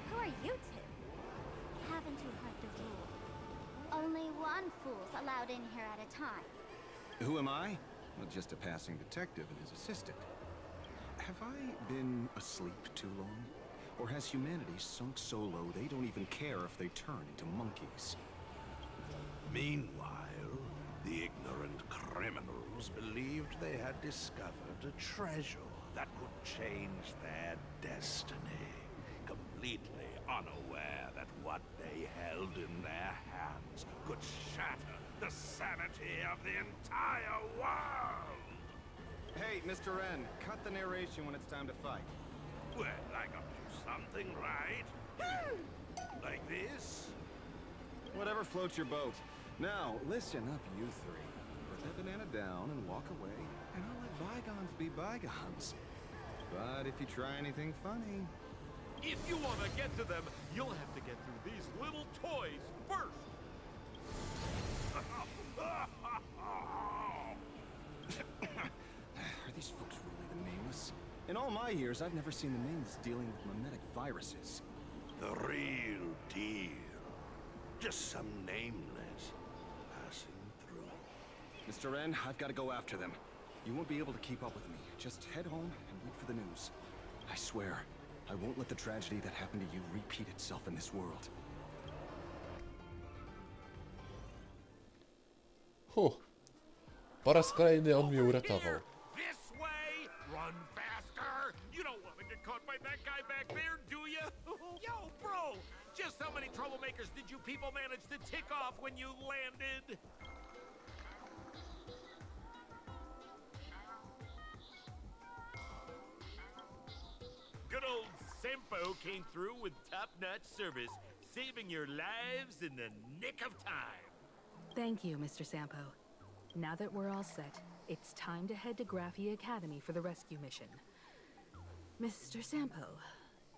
Who are you two? Haven't you heard the rule? Only one fool's allowed in here at a time. Who am I? Well, just a passing detective and his assistant. Have I been asleep too long? Or has humanity sunk so low they don't even care if they turn into monkeys? Meanwhile, The ignorant criminals believed they had discovered a treasure that could change their destiny, completely unaware that what they held in their hands could shatter the sanity of the entire world! Hey, Mr. N, cut the narration when it's time to fight. Well, I got to do something, right? Like this? Whatever floats your boat. Now, listen up, you three. Put that banana down and walk away, and I'll let bygones be bygones. But if you try anything funny... If you want to get to them, you'll have to get through these little toys first. Are these folks really the nameless? In all my years, I've never seen the nameless dealing with mimetic viruses. The real deal. Just some nameless passing through. Mr. N, I've got to go after them. You won't be able to keep up with me. Just head home and wait for the news. I swear, I won't let the tragedy that happened to you repeat itself in this world. Po raz kolejny on mnie uratował. This way! Run faster! You don't want to get caught by that guy back there, do you? Yo, bro! Just how many troublemakers did you people manage to tick off when you landed? Good old Sempo came through with top-notch service, saving your lives in the nick of time. Thank you, Mr. Sampo. Now that we're all set, it's time to head to Graphia Academy for the rescue mission. Mr. Sampo,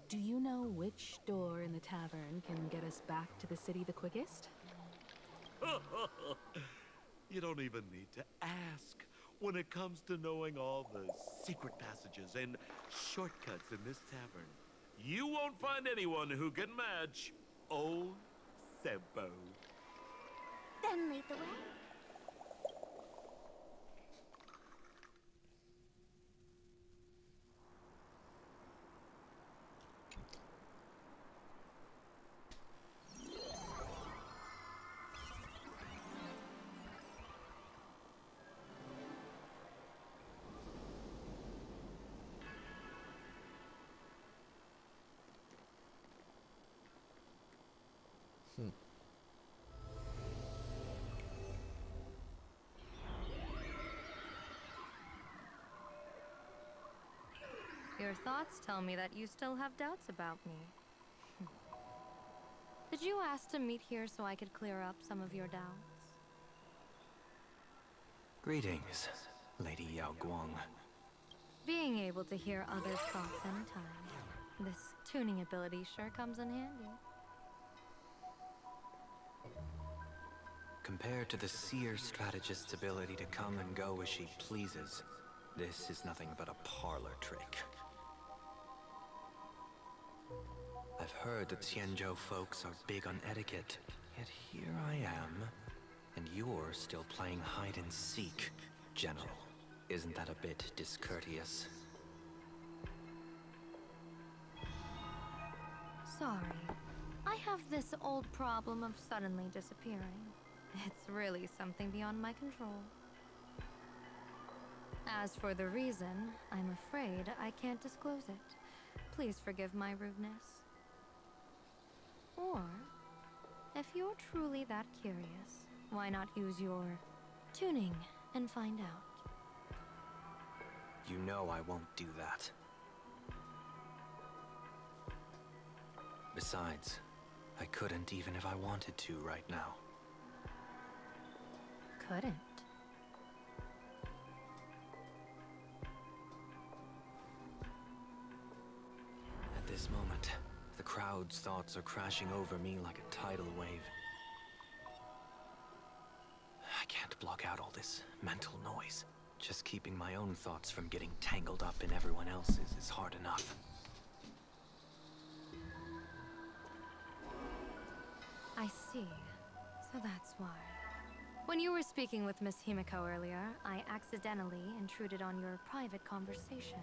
do you know which door in the tavern can get us back to the city the quickest? You don't even need to ask. When it comes to knowing all the secret passages and shortcuts in this tavern, you won't find anyone who can match old Sempo. Then lead the way. Your thoughts tell me that you still have doubts about me. Did you ask to meet here so I could clear up some of your doubts? Greetings, Lady Yao Guang. Being able to hear others' thoughts anytime. This tuning ability sure comes in handy. Compared to the seer strategist's ability to come and go as she pleases, this is nothing but a parlor trick. I've heard that Xianzhou folks are big on etiquette, yet here I am, and you're still playing hide and seek, General. Isn't that a bit discourteous? Sorry. I have this old problem of suddenly disappearing. It's really something beyond my control. As for the reason, I'm afraid I can't disclose it. Please forgive my rudeness. Or, if you're truly that curious, why not use your tuning and find out? You know I won't do that. Besides, I couldn't even if I wanted to right now. Couldn't? At this moment, the crowd's thoughts are crashing over me like a tidal wave. I can't block out all this mental noise. Just keeping my own thoughts from getting tangled up in everyone else's is hard enough. I see. So that's why. When you were speaking with Miss Himeko earlier, I accidentally intruded on your private conversation.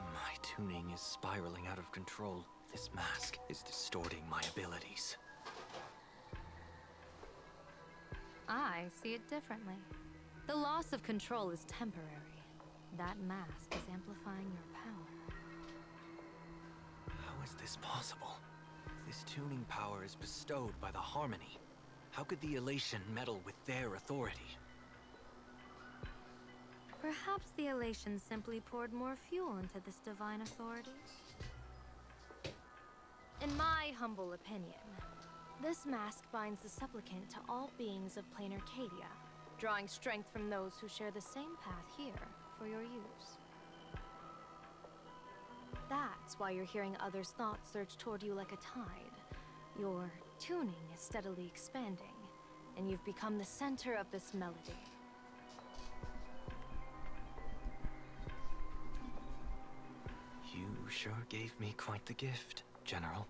My tuning is spiraling out of control. This mask is distorting my abilities. I see it differently. The loss of control is temporary. That mask is amplifying your power. How is this possible? This tuning power is bestowed by the Harmony. How could the Elation meddle with their authority? Perhaps the Elation simply poured more fuel into this divine authority? In my humble opinion, this mask binds the supplicant to all beings of Planarcadia, drawing strength from those who share the same path here for your use. That's why you're hearing others' thoughts surge toward you like a tide. Your tuning is steadily expanding, and you've become the center of this melody. You sure gave me quite the gift, General.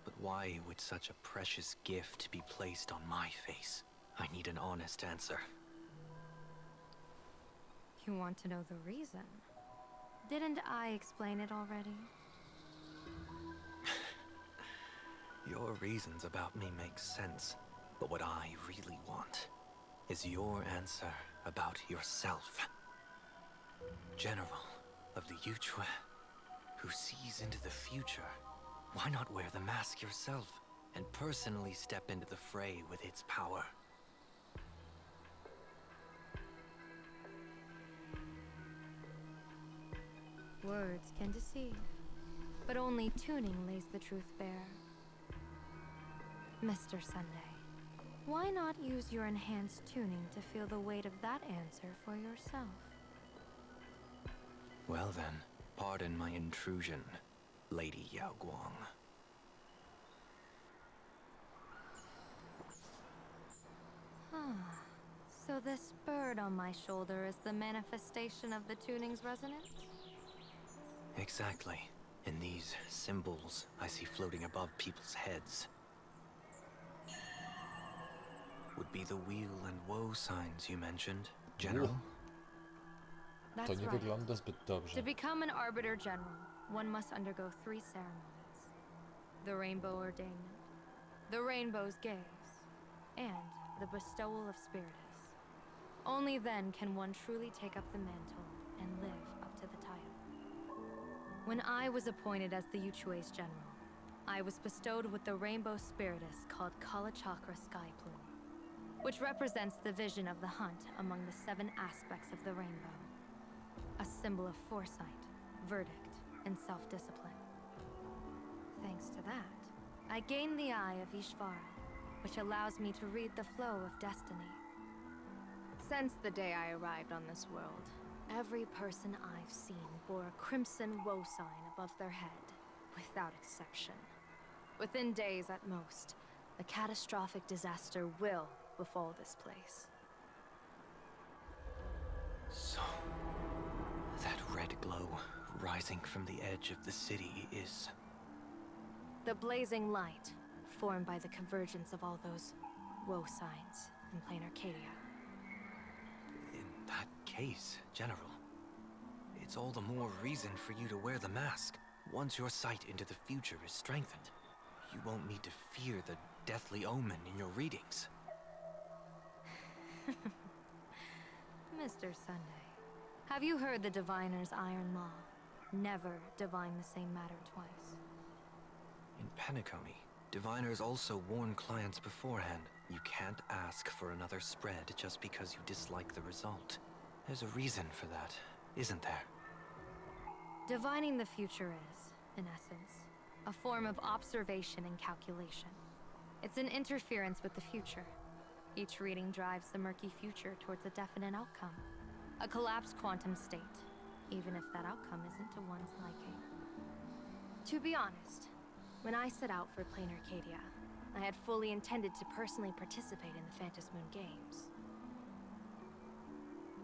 But why would such a precious gift be placed on my face? I need an honest answer. You want to know the reason? Didn't I explain it already? Your reasons about me make sense, but what I really want is your answer about yourself. General of the Yuchua, who sees into the future, why not wear the mask yourself and personally step into the fray with its power? Words can deceive, but only tuning lays the truth bare. Mr. Sunday, why not use your enhanced tuning to feel the weight of that answer for yourself? Well then, pardon my intrusion, Lady Yao Guang. So this bird on my shoulder is the manifestation of the tuning's resonance? Exactly. And these symbols I see floating above people's heads would be the wheel and woe signs you mentioned, General. That's To nie right. wygląda zbyt dobrze. To become an Arbiter General, one must undergo 3 ceremonies. The Rainbow Ordainment, the Rainbow's Gaze, and the Bestowal of Spiritus. Only then can one truly take up the mantle and live up to the title. When I was appointed as the Yuchua's General, I was bestowed with the Rainbow Spiritus called Kalachakra Sky Plume, which represents the vision of the hunt among the 7 aspects of the rainbow. A symbol of foresight, verdict, and self-discipline. Thanks to that, I gained the Eye of Ishvara, which allows me to read the flow of destiny. Since the day I arrived on this world, every person I've seen bore a crimson woe sign above their head, without exception. Within days at most, a catastrophic disaster will befall this place. So, that red glow rising from the edge of the city is... The blazing light, formed by the convergence of all those woe signs in Planarcadia. In that case, General, it's all the more reason for you to wear the mask. Once your sight into the future is strengthened, you won't need to fear the deathly omen in your readings. Mr. Sunday, have you heard the diviner's iron law? Never divine the same matter twice. In Penacony, diviners also warn clients beforehand. You can't ask for another spread just because you dislike the result. There's a reason for that, isn't there? Divining the future is, in essence, a form of observation and calculation. It's an interference with the future. Each reading drives the murky future towards a definite outcome. A collapsed quantum state, even if that outcome isn't to one's liking. To be honest, when I set out for Planarcadia, I had fully intended to personally participate in the Phantom Moon Games.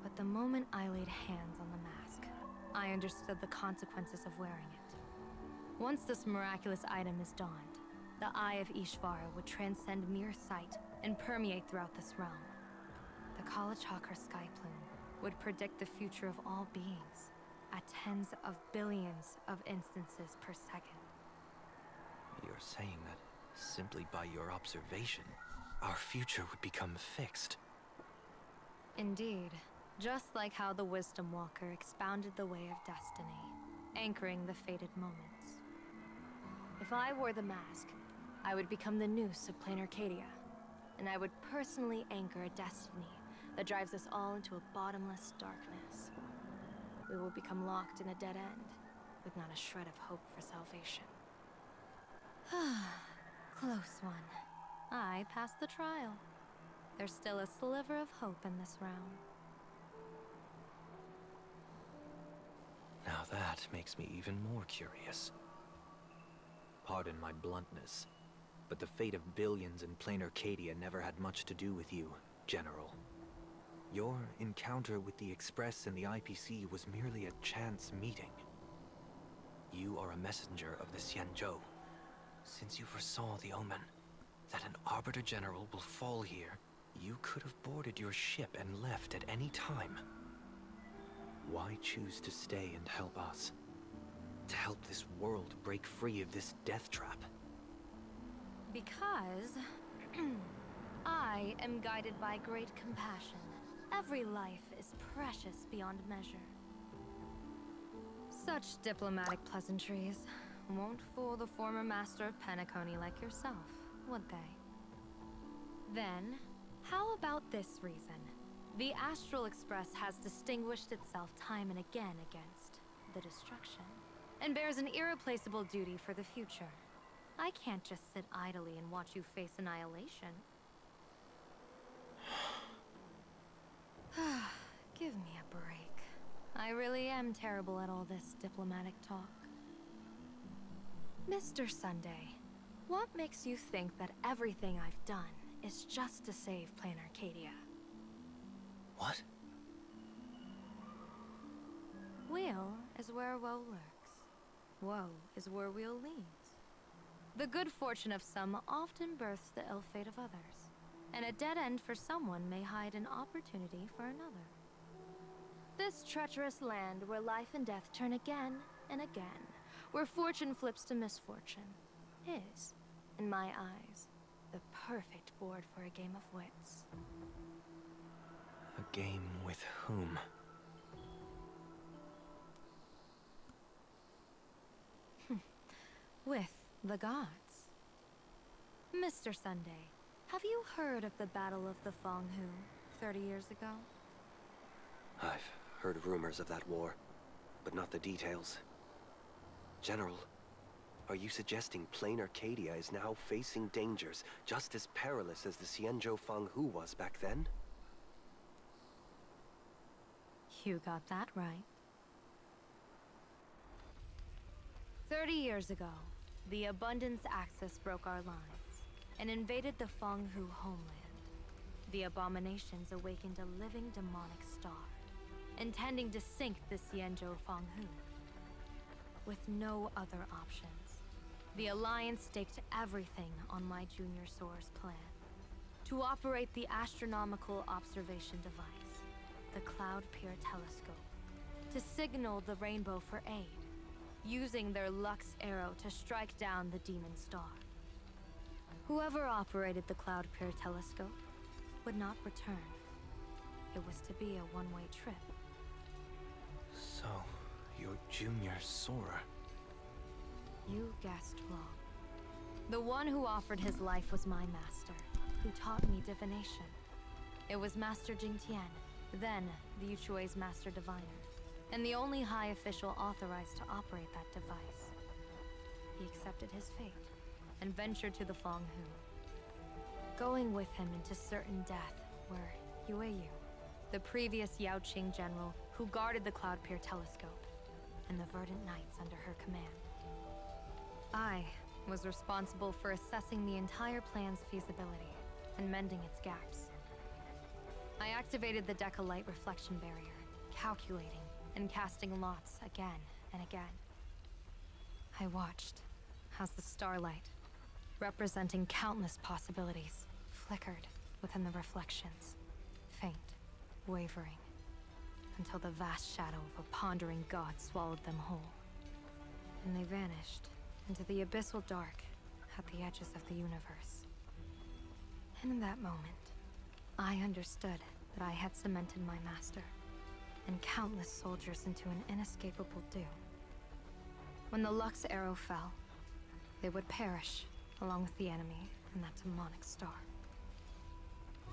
But the moment I laid hands on the mask, I understood the consequences of wearing it. Once this miraculous item is donned, the Eye of Ishvara would transcend mere sight and permeate throughout this realm. The Kalachakra Sky Plume would predict the future of all beings at tens of billions of instances per second. You're saying that simply by your observation, our future would become fixed. Indeed. Just like how the Wisdom Walker expounded the way of destiny, anchoring the fated moments. If I wore the mask, I would become the noose of Planarcadia, and I would personally anchor a destiny that drives us all into a bottomless darkness. We will become locked in a dead end, with not a shred of hope for salvation. Close one. I passed the trial. There's still a sliver of hope in this realm. Now that makes me even more curious. Pardon my bluntness, but the fate of billions in Planarcadia never had much to do with you, General. Your encounter with the Express and the IPC was merely a chance meeting. You are a messenger of the Xianzhou. Since you foresaw the omen, that an Arbiter General will fall here, you could have boarded your ship and left at any time. Why choose to stay and help us? To help this world break free of this death trap? Because I am guided by great compassion. Every life is precious beyond measure. Such diplomatic pleasantries won't fool the former master of Penacony like yourself, would they? Then, how about this reason? The Astral Express has distinguished itself time and again against the destruction, and bears an irreplaceable duty for the future. I can't just sit idly and watch you face annihilation. Give me a break. I really am terrible at all this diplomatic talk. Mr. Sunday, what makes you think that everything I've done is just to save Planarcadia? What? Weal is where woe lurks. Woe is where weal leads. The good fortune of some often births the ill fate of others, and a dead end for someone may hide an opportunity for another. This treacherous land where life and death turn again and again, where fortune flips to misfortune, is, in my eyes, the perfect board for a game of wits. A game with whom? With the gods. Mr. Sunday, have you heard of the Battle of the Fonghu 30 years ago? I've heard rumors of that war, but not the details. General, are you suggesting Planarcadia is now facing dangers just as perilous as the Xianzhou Fanghu was back then? You got that right. 30 years ago, the Abundance Axis broke our lines and invaded the Fanghu homeland. The abominations awakened a living demonic star, intending to sink the Xianzhou Fanghu. With no other options, the Alliance staked everything on my Junior Soar's plan to operate the astronomical observation device, the Cloud Peer Telescope, to signal the rainbow for aid, using their Lux arrow to strike down the demon star. Whoever operated the Cloud Peer Telescope would not return. It was to be a one-way trip. So, you're Junior Sora. You guessed wrong. The one who offered his life was my master, who taught me divination. It was Master Jingtian, then the Yuchui's Master Diviner, and the only high official authorized to operate that device. He accepted his fate and ventured to the Fanghu, going with him into certain death were Yueyu, the previous Yaoqing general who guarded the Cloud Peer Telescope, and the Verdant Knights under her command. I was responsible for assessing the entire plan's feasibility and mending its gaps. I activated the Decalite reflection barrier, calculating and casting lots again and again. I watched as the starlight, representing countless possibilities, flickered within the reflections, faint, wavering, until the vast shadow of a pondering god swallowed them whole. And they vanished into the abyssal dark at the edges of the universe. In that moment, I understood that I had cemented my master and countless soldiers into an inescapable doom. When the Lux arrow fell, they would perish along with the enemy and that demonic star.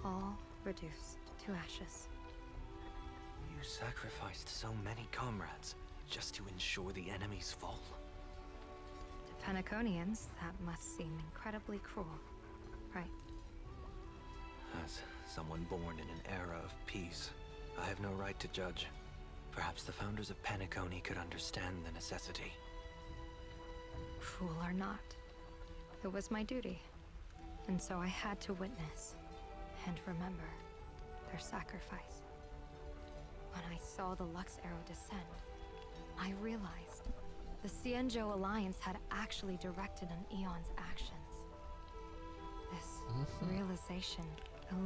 All reduced to ashes. You sacrificed so many comrades just to ensure the enemy's fall? To Penaconians, that must seem incredibly cruel, right? As someone born in an era of peace, I have no right to judge. Perhaps the founders of Penacony could understand the necessity. Cruel or not, it was my duty. And so I had to witness and remember their sacrifice. When I saw the Lux arrow descend, I realized the Cienjo Alliance had actually directed an Eon's actions. This realization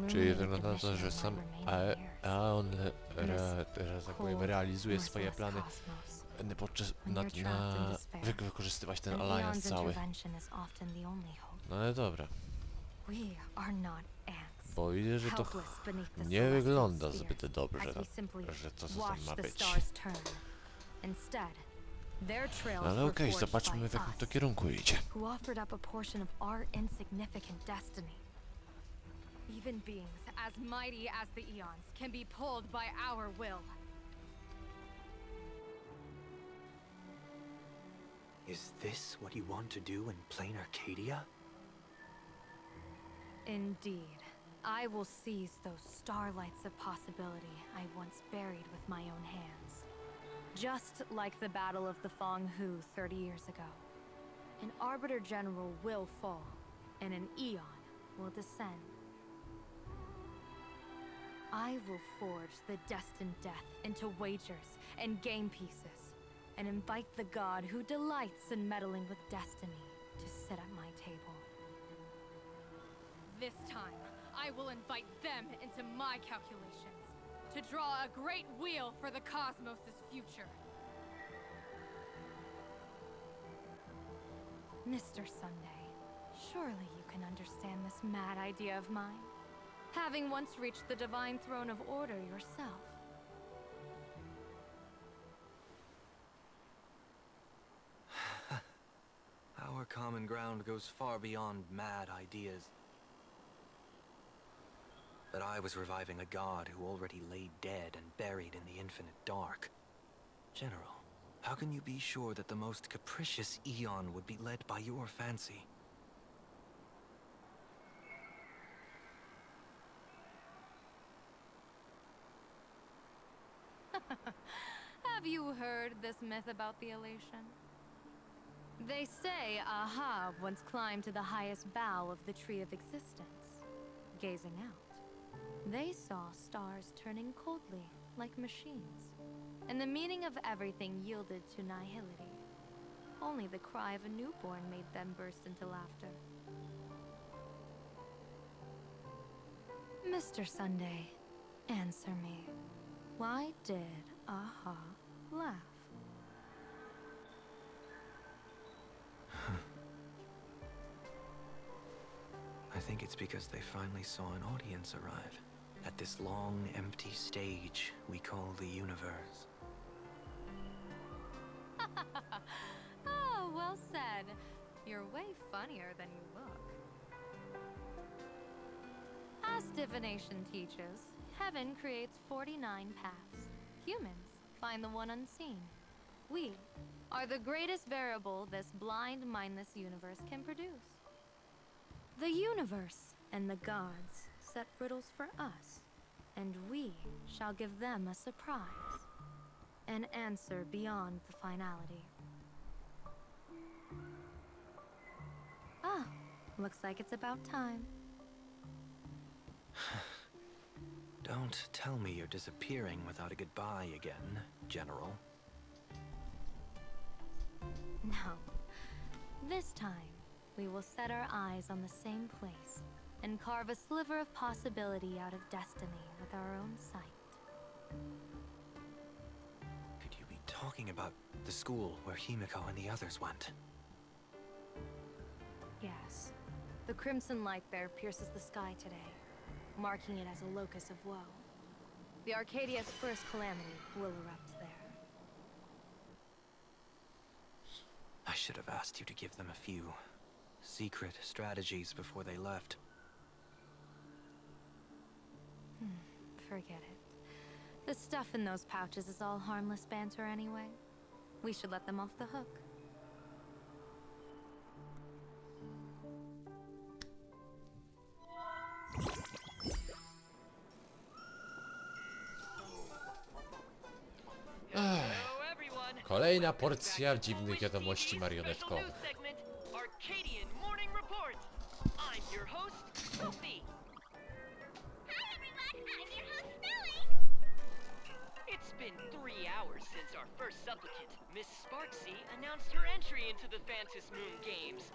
Czyli illuminated the wygląda na to, mission że of my sam remaining years. Aeon, This tak powiem, cold, realizuje swoje merciless plany cosmos. podczas When you're trapped in despair, wykorzystywać ten an alliance Eon's cały. intervention is often the only hope. No ale dobra. We are not ants. Bo widzę, że to Helpless beneath the nie celestial wygląda spheres, zbyt dobrze, as we simply że to co watch tam ma the być. stars turn. Instead, their trails Ale were okej, forged zobaczmy by w jakim to us, kierunku idzie. who offered up a portion of our insignificant destiny. Even beings as mighty as the Eons can be pulled by our will. Is this what you want to do in Planarcadia? Indeed. I will seize those starlights of possibility I once buried with my own hands. Just like the Battle of the Fong Hu 30 years ago. An Arbiter General will fall, and an Eon will descend. I will forge the destined death into wagers and game pieces, and invite the god who delights in meddling with destiny to sit at my table. This time, I will invite them into my calculations, to draw a great wheel for the cosmos' future. Mr. Sunday, surely you can understand this mad idea of mine, having once reached the divine throne of order yourself. Our common ground goes far beyond mad ideas. But I was reviving a god who already lay dead and buried in the infinite dark. General, how can you be sure that the most capricious Eon would be led by your fancy? Have you heard this myth about the elation? They say Ahab once climbed to the highest bough of the Tree of Existence, gazing out. They saw stars turning coldly, like machines, and the meaning of everything yielded to nihility. Only the cry of a newborn made them burst into laughter. Mr. Sunday, answer me. Why did Aha laugh? I think it's because they finally saw an audience arrive at this long, empty stage we call the universe. Oh, well said. You're way funnier than you look. As divination teaches, heaven creates 49 paths. Humans find the one unseen. We are the greatest variable this blind, mindless universe can produce. The universe and the gods set riddles for us, and we shall give them a surprise. An answer beyond the finality. Ah, looks like it's about time. Don't tell me you're disappearing without a goodbye again, General. No. This time, we will set our eyes on the same place and carve a sliver of possibility out of destiny with our own sight. Could you be talking about the school where Himeko and the others went? Yes. The crimson light there pierces the sky today, marking it as a locus of woe. The Arcadia's first calamity will erupt there. I should have asked you to give them a few secret strategies before they left. Forget it. The stuff in those pouches is all harmless banter anyway. We should let them off the hook. Kolejna porcja dziwnych wiadomości marionetkowych. Arcadian Morning Report. I'm your host, Sophie. Hi everyone, I'm your host, Snowy. It's been 3 hours since our first supplicant, Miss Sparksy, announced her entry into the Phantom Moon Games.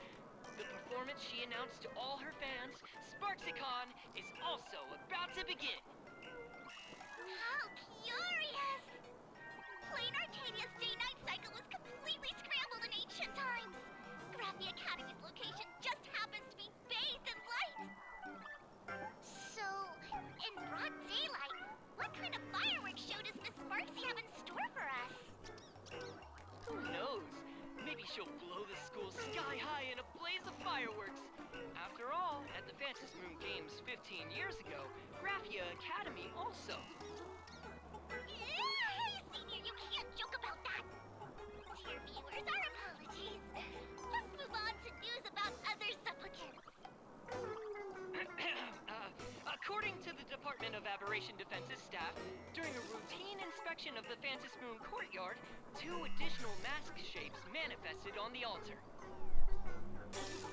The performance she announced to all her fans, SparksyCon, is also about to begin. How curious! Planarcadia's day-night cycle was completely scrambled in ancient times. Graphia Academy's location just happens to be bathed in light. So, in broad daylight, what kind of fireworks show does Miss Sparksy have in store for us? Who knows? Maybe she'll blow the school sky high in a blaze of fireworks. After all, at the Phantom Moon Games 15 years ago, Graphia Academy also. Hey, Senior, you can't joke about that. Dear viewers, our apologies. Let's move on to news about other supplicants. According to the Department of Aberration Defense's staff, during a routine inspection of the Phantom Moon courtyard, 2 additional mask shapes manifested on the altar.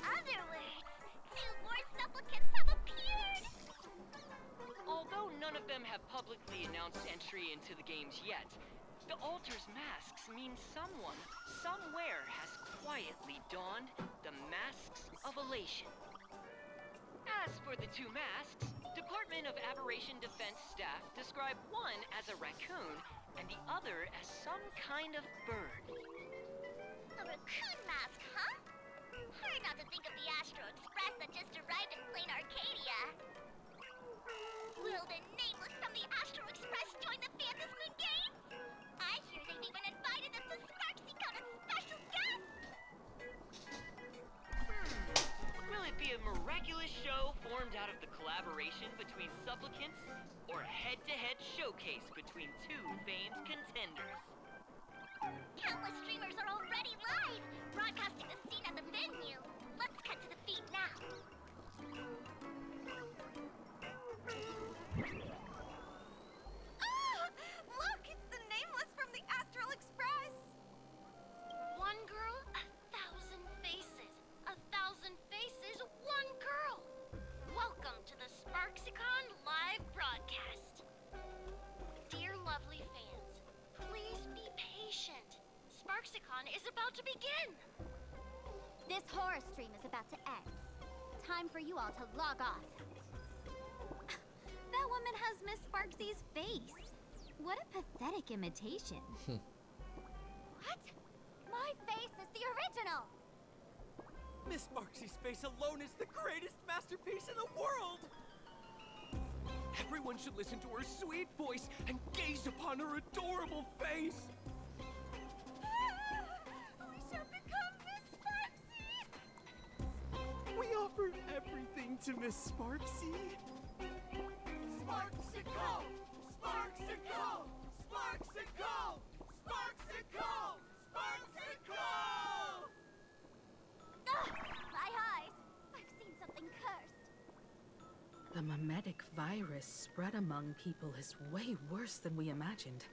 Other words, 2 more supplicants have appeared. Although none of them have publicly announced entry into the games yet, the altar's masks mean someone, somewhere has quietly donned the masks of elation. As for the 2 masks, Department of Aberration Defense staff describe one as a raccoon and the other as some kind of bird. A raccoon mask, huh? Hard not to think of the Astro Express that just arrived in Planarcadia. Will the Nameless from the Astro Express join the Phantom Moon Games? I hear they've even invited them to SparksyCon as special guests! Will it be a miraculous show formed out of the collaboration between supplicants, or a head-to-head showcase between 2 famed contenders? Countless streamers are already live, broadcasting the scene at the venue. Let's cut to the feed now. Ah! Look, it's the Nameless from the Astral Express! One girl, 1,000 faces. 1,000 faces, one girl. Welcome to the SparksyCon live broadcast. Dear lovely fans, please be patient. SparksyCon is about to begin. This horror stream is about to end. Time for you all to log off. That woman has Miss Sparksy's face. What a pathetic imitation. What? My face is the original! Miss Sparksy's face alone is the greatest masterpiece in the world! Everyone should listen to her sweet voice and gaze upon her adorable face! We shall become Miss Sparksy! We offered everything to Miss Sparksy. Sparksicle! Sparksicle! Sparksicle! Sparksicle! Sparksicle! Ugh, my eyes! I've seen something cursed. The mimetic virus spread among people is way worse than we imagined.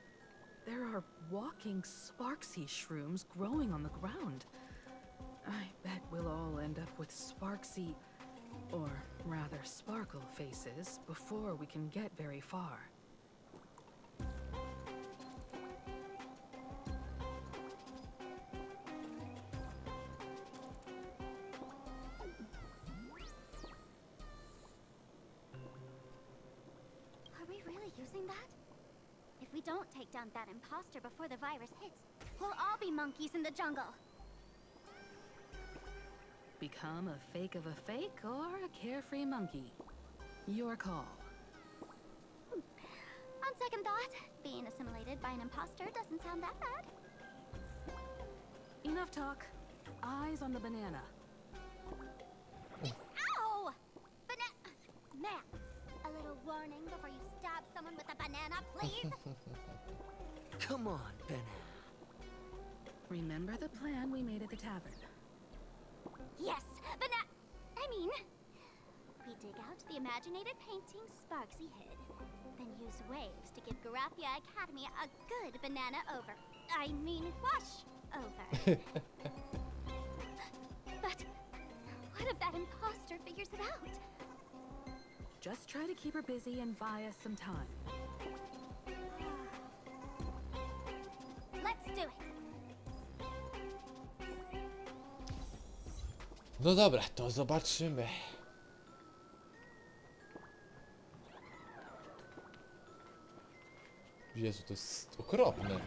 There are walking Sparksy shrooms growing on the ground. I bet we'll all end up with Sparksy, or rather Sparkle faces, before we can get very far. Are we really using that? If we don't take down that imposter before the virus hits, we'll all be monkeys in the jungle. Become a fake of a fake or a carefree monkey. Your call. On second thought, being assimilated by an imposter doesn't sound that bad. Enough talk. Eyes on the banana. Ow! Ma'am, a little warning before you stab someone with a banana, please? Come on, banana. Remember the plan we made at the tavern. Yes, we dig out the imaginated painting Sparksy hid, then use waves to give Graphia Academy a good banana wash over. But what if that imposter figures it out? Just try to keep her busy and buy us some time. Let's do it. No dobra, to zobaczymy. Jezu, to jest okropne.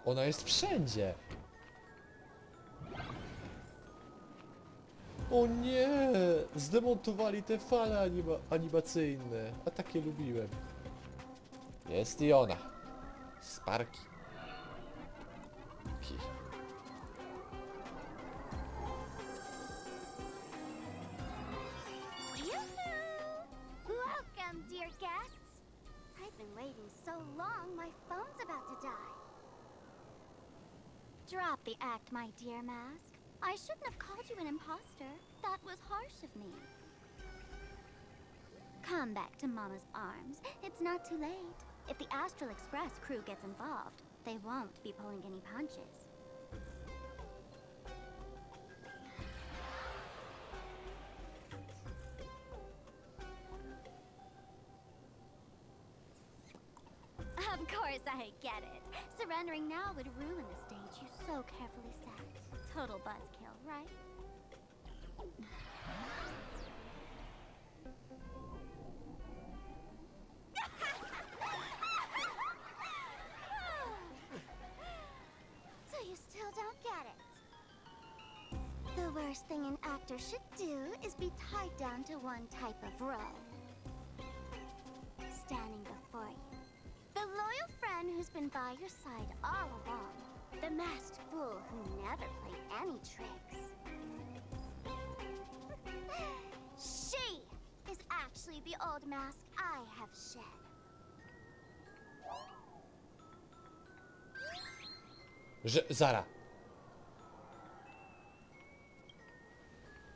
Ona jest wszędzie. O nie! Zdemontowali te fale animacyjne. A takie lubiłem. Jest i ona. Sparki. Welcome, dear guests. I've been waiting so long, my phone's about to die. Drop the act, my dear Mask. I shouldn't have called you an imposter. That was harsh of me. Come back to Mama's arms. It's not too late. If the Astral Express crew gets involved, they won't be pulling any punches. Of course I get it. Surrendering now would ruin the stage you so carefully set. Total buzzkill, right? So you still don't get it. The worst thing an actor should do is be tied down to one type of role. Standing before you. The loyal friend who's been by your side all along. The masked fool who never played any tricks. She is actually the old mask I have shed. Zara.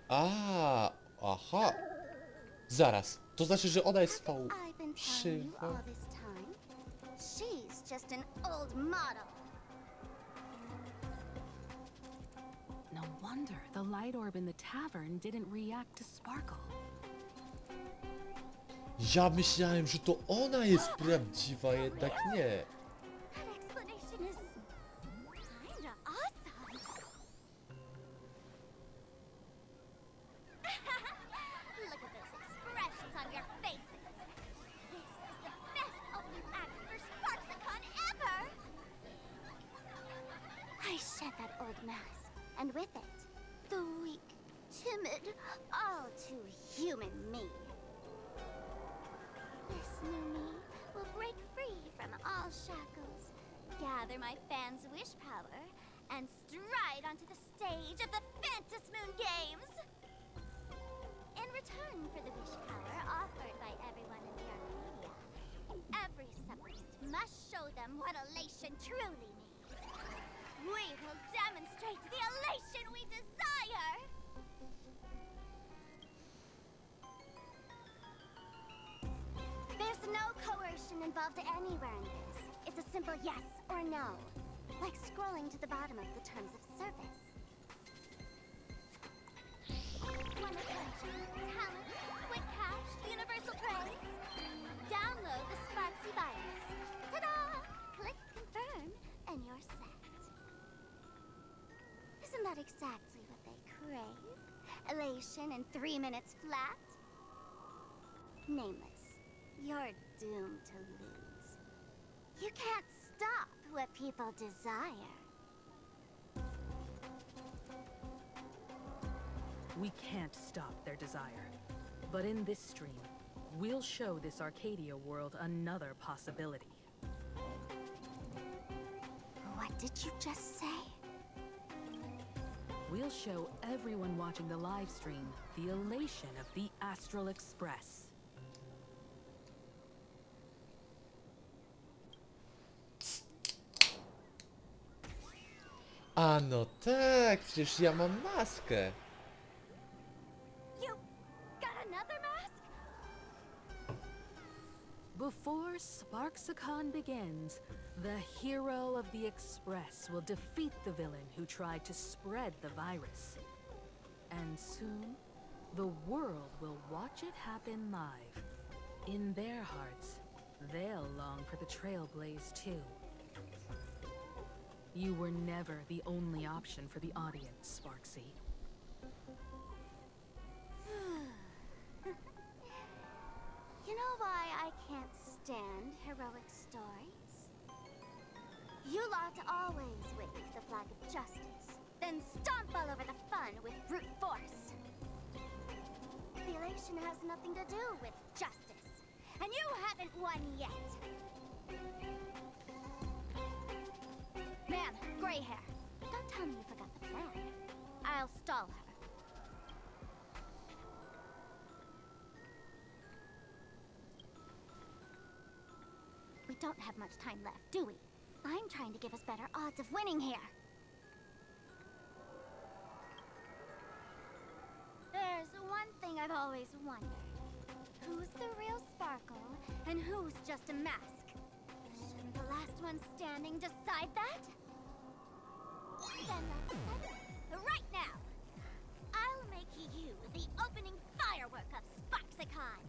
Aha. Zaraz. To znaczy, że ona jest I've been telling you all this time. She's just an old model. No wonder the light orb in the tavern didn't react to sparkle. Ja myślałem, że to ona jest prawdziwa, jednak nie. That explanation is kinda awesome. Look at those expressions on your faces. This is the best opening act for Sparksicon ever. I shed that old mask, and with it, the weak, timid, all too human me. This new me will break free from all shackles, gather my fans' wish power, and stride onto the stage of the Phantom Moon Games! In return for the wish power offered by everyone in the Arcadia, every supplicant must show them what elation truly means. We will demonstrate the elation we desire! There's no coercion involved anywhere in this. It's a simple yes or no. Like scrolling to the bottom of the terms of service. Want attention, talent, quick cash, universal praise? Download the Sparksy virus. Ta-da! Click confirm, and you're set. Isn't that exactly what they crave? Elation in 3 minutes flat? Nameless. You're doomed to lose. You can't stop what people desire. We can't stop their desire. But in this stream, we'll show this Arcadia world another possibility. What did you just say? We'll show everyone watching the live stream the elation of the Astral Express. A no tak, przecież ja mam maskę. You got another mask? Before Sparksicon begins, the hero of the Express will defeat the villain who tried to spread the virus. And soon, the world will watch it happen live. In their hearts, they'll long for the Trailblaze too. You were never the only option for the audience, Sparksy. You know why I can't stand heroic stories? You lot always wave the flag of justice, then stomp all over the fun with brute force. The elation has nothing to do with justice, and you haven't won yet. Ma'am, gray hair. Don't tell me you forgot the plan. I'll stall her. We don't have much time left, do we? I'm trying to give us better odds of winning here. There's one thing I've always wondered. Who's the real Sparkle, and who's just a mask? Shouldn't the last one standing decide that? Then let's settle it right now. I'll make you the opening firework of Sparksicon.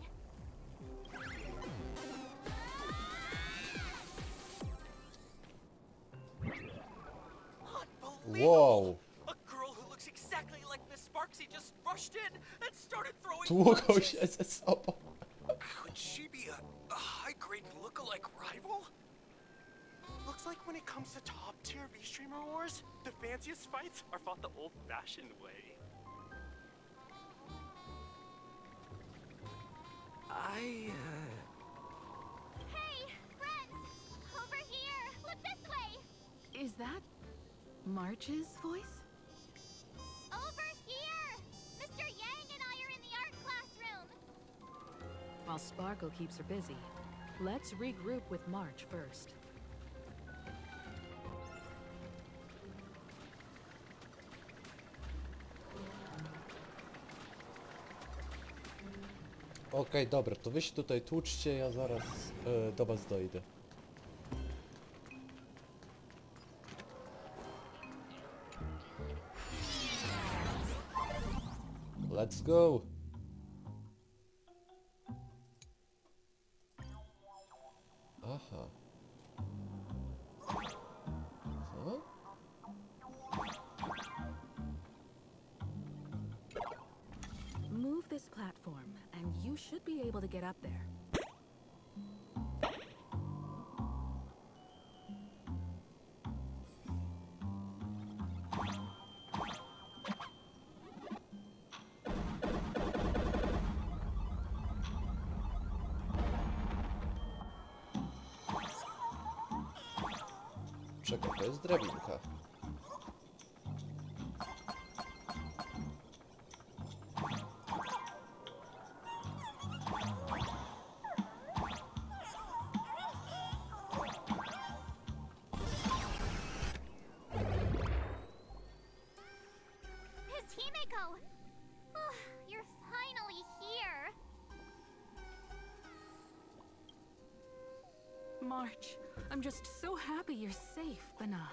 Wow. A girl who looks exactly like Miss Sparksy just rushed in and started throwing Tłukał punches. się ze sobą. Could she be a high-grade look-alike rival? Looks like when it comes to top-tier V-Streamer wars, the fanciest fights are fought the old-fashioned way. Hey, friends! Over here! Look this way! Is that March's voice? Over here! Mr. Yang and I are in the art classroom! While Sparkle keeps her busy, let's regroup with March first. Okej, dobra, to wy się tutaj tłuczcie, ja zaraz do was dojdę. Let's go! Aha. Co? Move this platform, and you should be able to get up there. Czekaj, to jest drabinka. It's Himeko! Oh, you're finally here! March, I'm just so happy you're safe, Bana.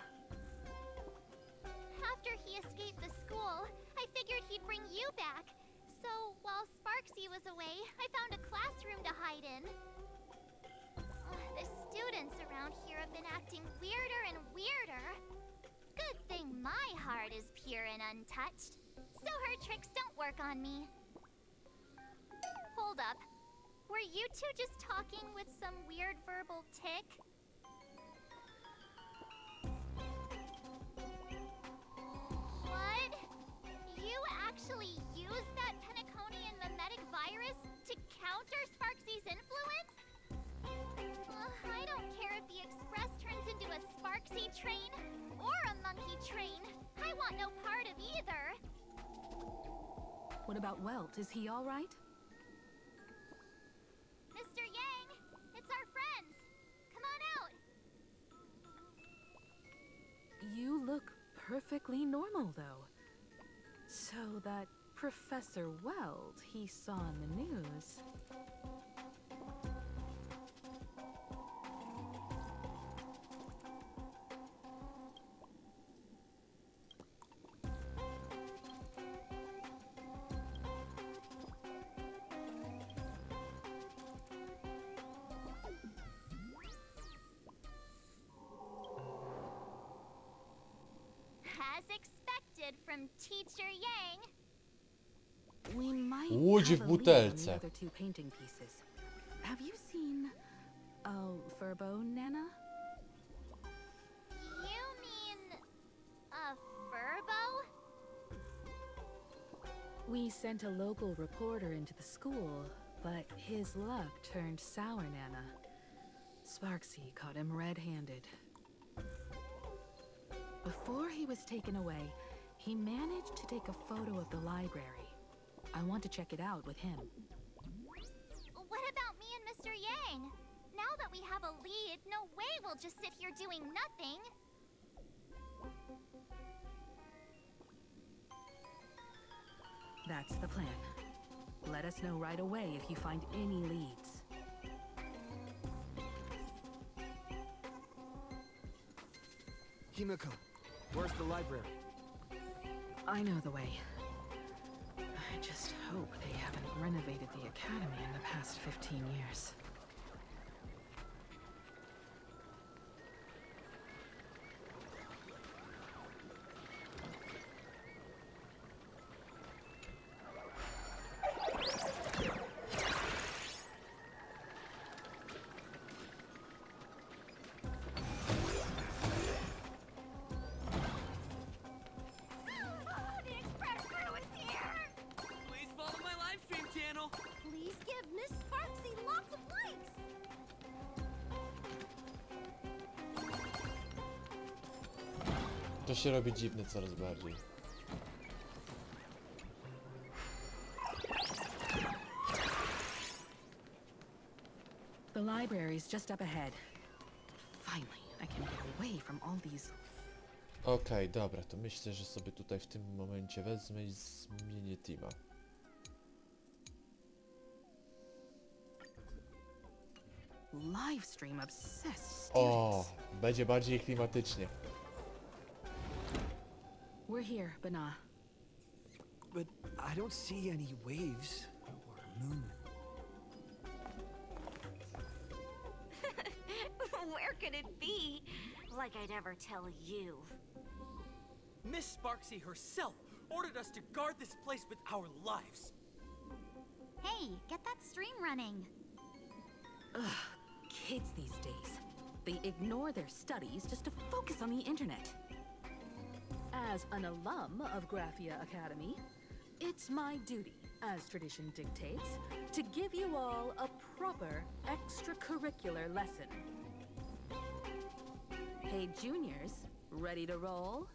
After he escaped the school, I figured he'd bring you back. So, while Sparksy was away, I found a classroom to hide in. The students around here have been acting weirder and weirder. Good thing my heart is pure and untouched, so her tricks don't work on me. Hold up. Were you two just talking with some weird verbal tick? What? You actually used train or a monkey train. I want no part of either. What about Welt? Is he all right? Mr. Yang, it's our friends. Come on out. You look perfectly normal, though. So that Professor Welt he saw in the news. As expected from Teacher Yang. We might Łódź have w a lead on the butelce. other two painting pieces. Have you seen Furbo, Nana? You mean a furbo? We sent a local reporter into the school, but his luck turned sour, Nana. Sparksy caught him red-handed. Before he was taken away, he managed to take a photo of the library. I want to check it out with him. What about me and Mr. Yang? Now that we have a lead, no way we'll just sit here doing nothing. That's the plan. Let us know right away if you find any leads. Himeko, where's the library? I know the way. I just hope they haven't renovated the academy in the past 15 years. The express crew is here! Please follow my live stream channel. Please give Miss Sparksy lots of likes! To się robi dziwne coraz bardziej. The library's just up ahead. Finally, I can get away from all these. Okej, dobra, to myślę, że sobie tutaj w tym momencie wezmę i zmienię teama. Livestream obsessed O, students. będzie bardziej klimatycznie. We're here, Bana. But I don't see any waves or a moon. Where could it be? Like I'd ever tell you. Miss Sparksy herself ordered us to guard this place with our lives. Hey, get that stream running. Ugh, kids these days. They ignore their studies just to focus on the internet. As an alum of Graphia Academy, it's my duty, as tradition dictates, to give you all a proper extracurricular lesson. Hey, juniors, ready to roll?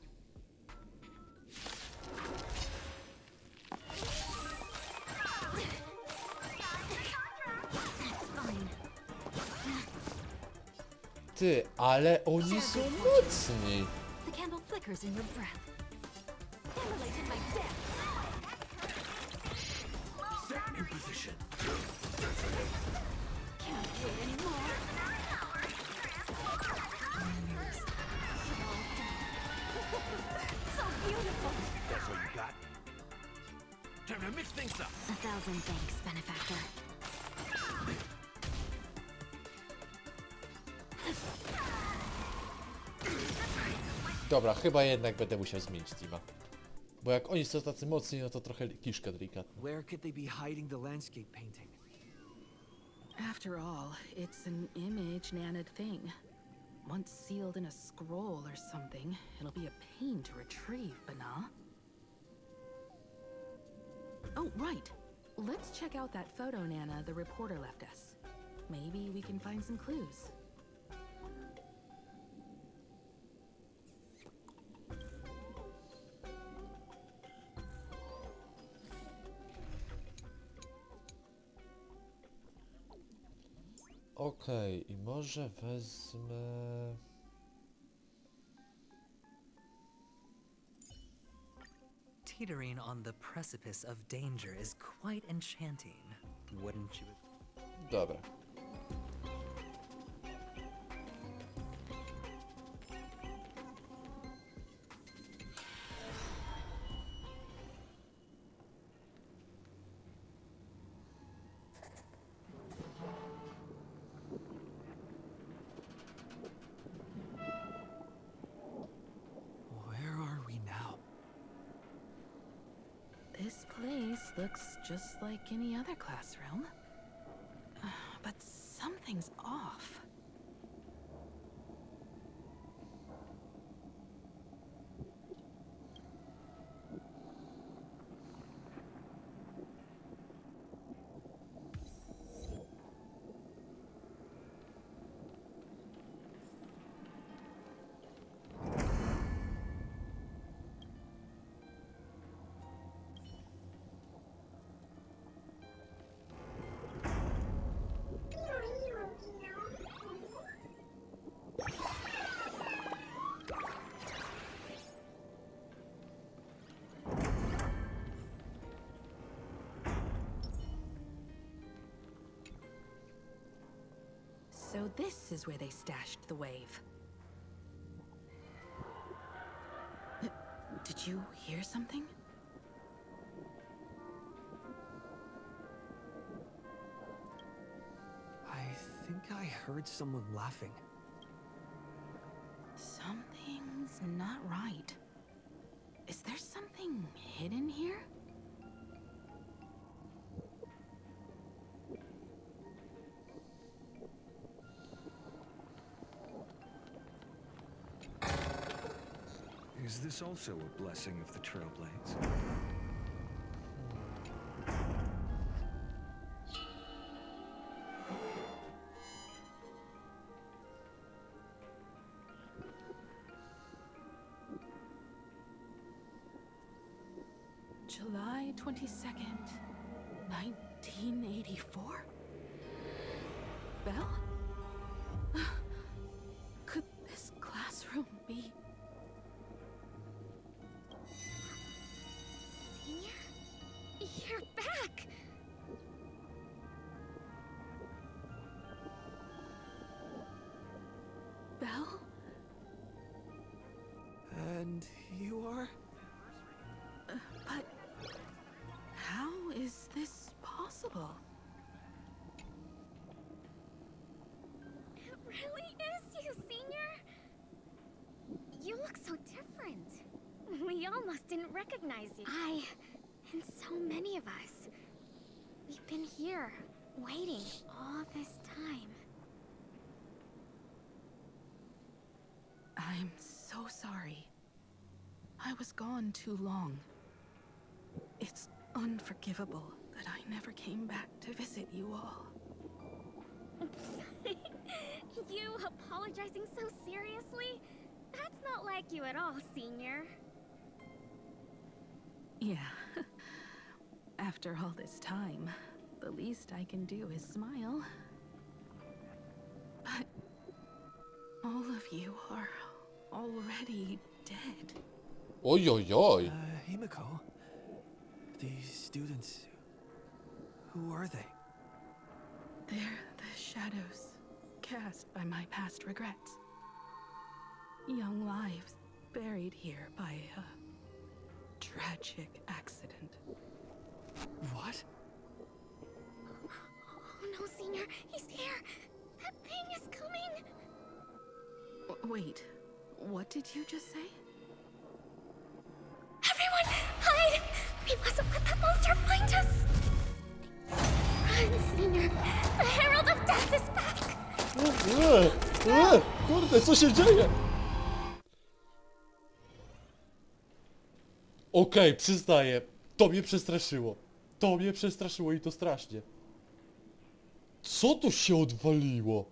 Ty, ale oni są mocni. The candle flickers in your breath. Emulated my death. Set in position. Can't wait anymore. So beautiful. That's all you got? Time to mix things up. 1,000 thanks, benefactor. Dobra, chyba jednak będę musiał zmienić teama. Bo jak oni są tacy mocni, no to trochę kiszka delikatna. Where could they be hiding the landscape painting? After all, it's an image Nanad thing. Once sealed in a scroll or something, it'll be a pain to retrieve, Bana. Oh, right. Let's check out that photo Nana the reporter left us. Maybe we can find some clues. Okej, i może wezmę... Teetering on the precipice of danger is quite enchanting, wouldn't you? Dobra. Where are we now? This place looks just like any other classroom. But something's off. So this is where they stashed the wave. Did you hear something? I think I heard someone laughing. Something's not right. Is there something hidden here? Is this also a blessing of the Trailblaze? July 22nd, 1984? Belle? Could this classroom be... You're back! Belle? And you are? But... how is this possible? It really is you, Senior! You look so different. We almost didn't recognize you. And so many of us. We've been here, waiting all this time. I'm so sorry. I was gone too long. It's unforgivable that I never came back to visit you all. You apologizing so seriously? That's not like you at all, Senior. Yeah. After all this time, the least I can do is smile. But all of you are already dead. Oi, oi, oi. Himeko? These students... who are they? They're the shadows cast by my past regrets. Young lives buried here by a tragic accident. What? Oh no, Senior, he's here! That thing is coming! Wait, what did you just say? Everyone, hide! We mustn't let that monster find us! Run, Senior! The Herald of Death is back! Kurde, co się dzieje? Okej, przyznaję. To mnie przestraszyło. To mnie przestraszyło i to strasznie. Co tu się odwaliło?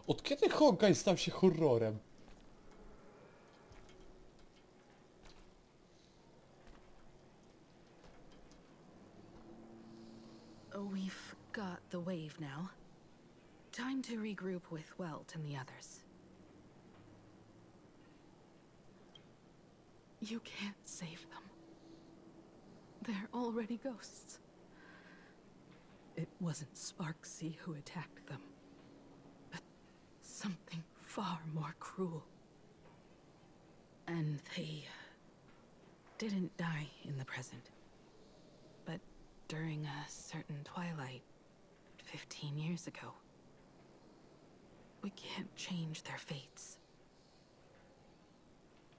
Od kiedy Honkai stał się horrorem? We've got the wave now. Time to regroup with Welt and the others. You can't save them. They're already ghosts. It wasn't Sparksy who attacked them, but something far more cruel. And they didn't die in the present, but during a certain twilight 15 years ago. We can't change their fates.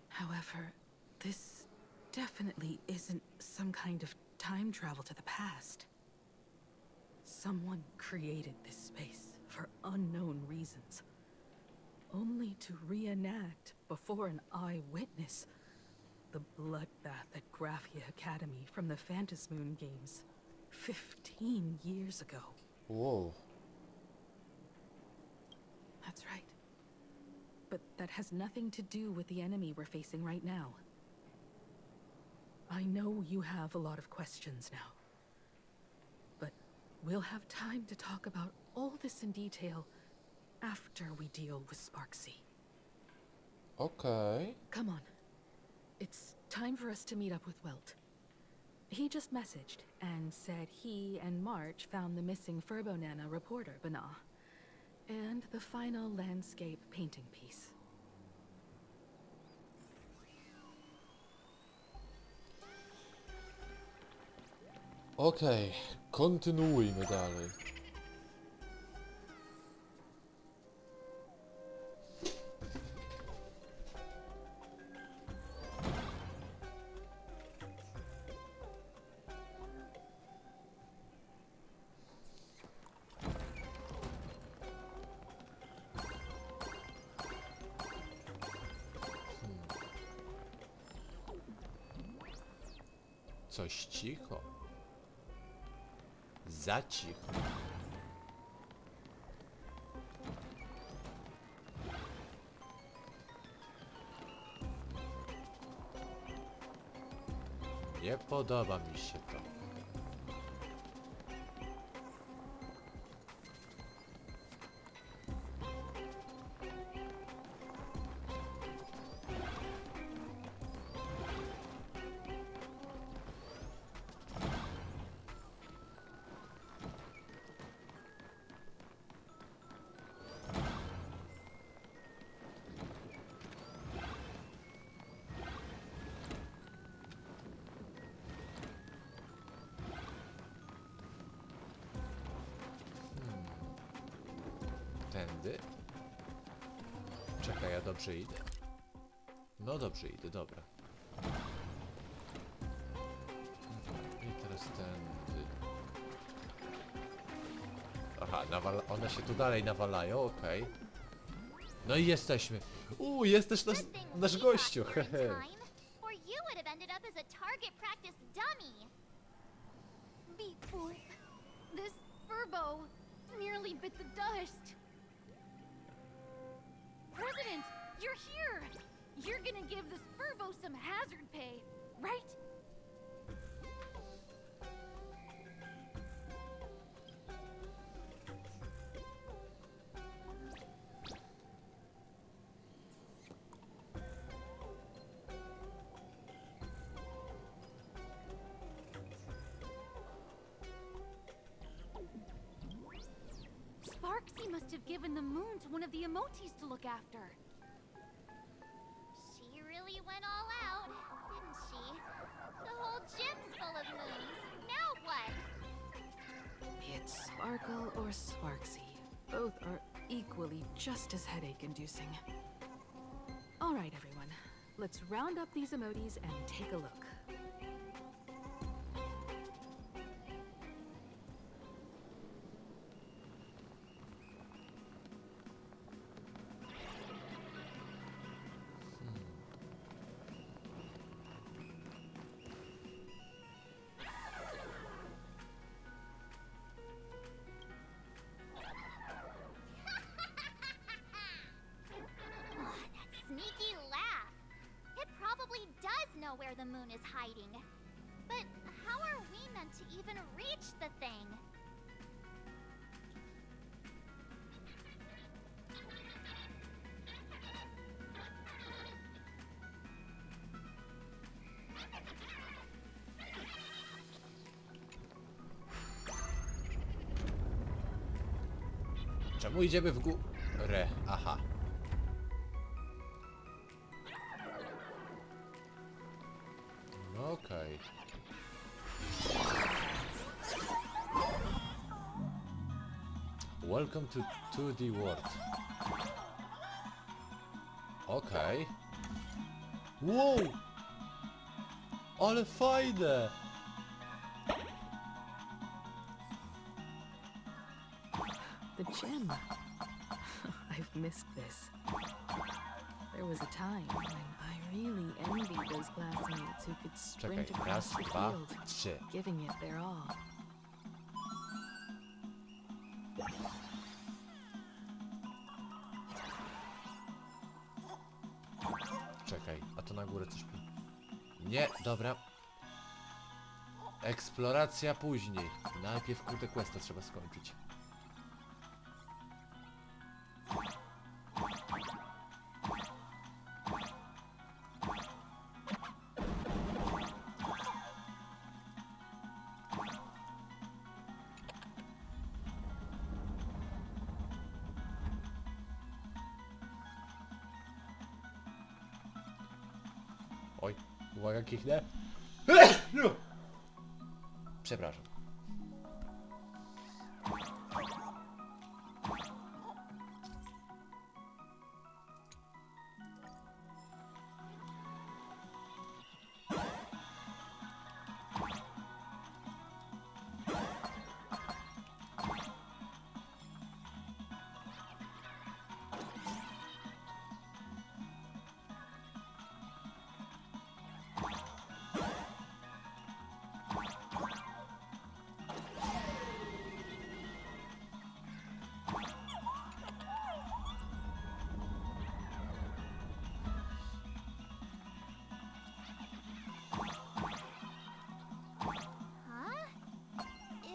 However, this definitely isn't some kind of time travel to the past. Someone created this space for unknown reasons, only to reenact before an eyewitness the bloodbath at Graphia Academy from the Phantasmoon games 15 years ago. Whoa. That's right. But that has nothing to do with the enemy we're facing right now. I know you have a lot of questions now, but we'll have time to talk about all this in detail after we deal with Sparksy. Okay. Come on. It's time for us to meet up with Welt. He just messaged and said he and March found the missing Furbonana reporter, Bana, and the final landscape painting piece. Okej, kontynuujmy dalej. Coś cicho. Za cicho. Nie podoba mi się to. Tędy? Czekaj, ja dobrze idę? No dobrze idę, dobra. I teraz tędy. Aha, one się tu dalej nawalają, okej. No i jesteśmy. Jest też nasz gościu, hehe. Or you would have ended up as a target practice dummy. Beep boop. This Furbo nearly bit the dust. President, you're here! You're gonna give this Furbo some hazard pay, right? Sparksy must have given the moon to one of the emotes to look after. She really went all out, didn't she? The whole gym's full of moons. Now what? Be it Sparkle or Sparksy, both are equally just as headache-inducing. All right, everyone. Let's round up these emotes and take a look. fighting. But how are we meant to even reach the thing? Czemu idziemy w górę? Aha. No okej. Welcome to 2D World. Okej. Wow! Ale fajne! The gym. I've missed this. There was a time when I really envied those classmates who could sprint Czekaj, across raz, the dwa, field, trzy. giving it their all. Czekaj, a to na górę coś pi... Nie, dobra. Eksploracja później. Najpierw kurde questa trzeba skończyć. Oj, uwaga, kichnę. Przepraszam.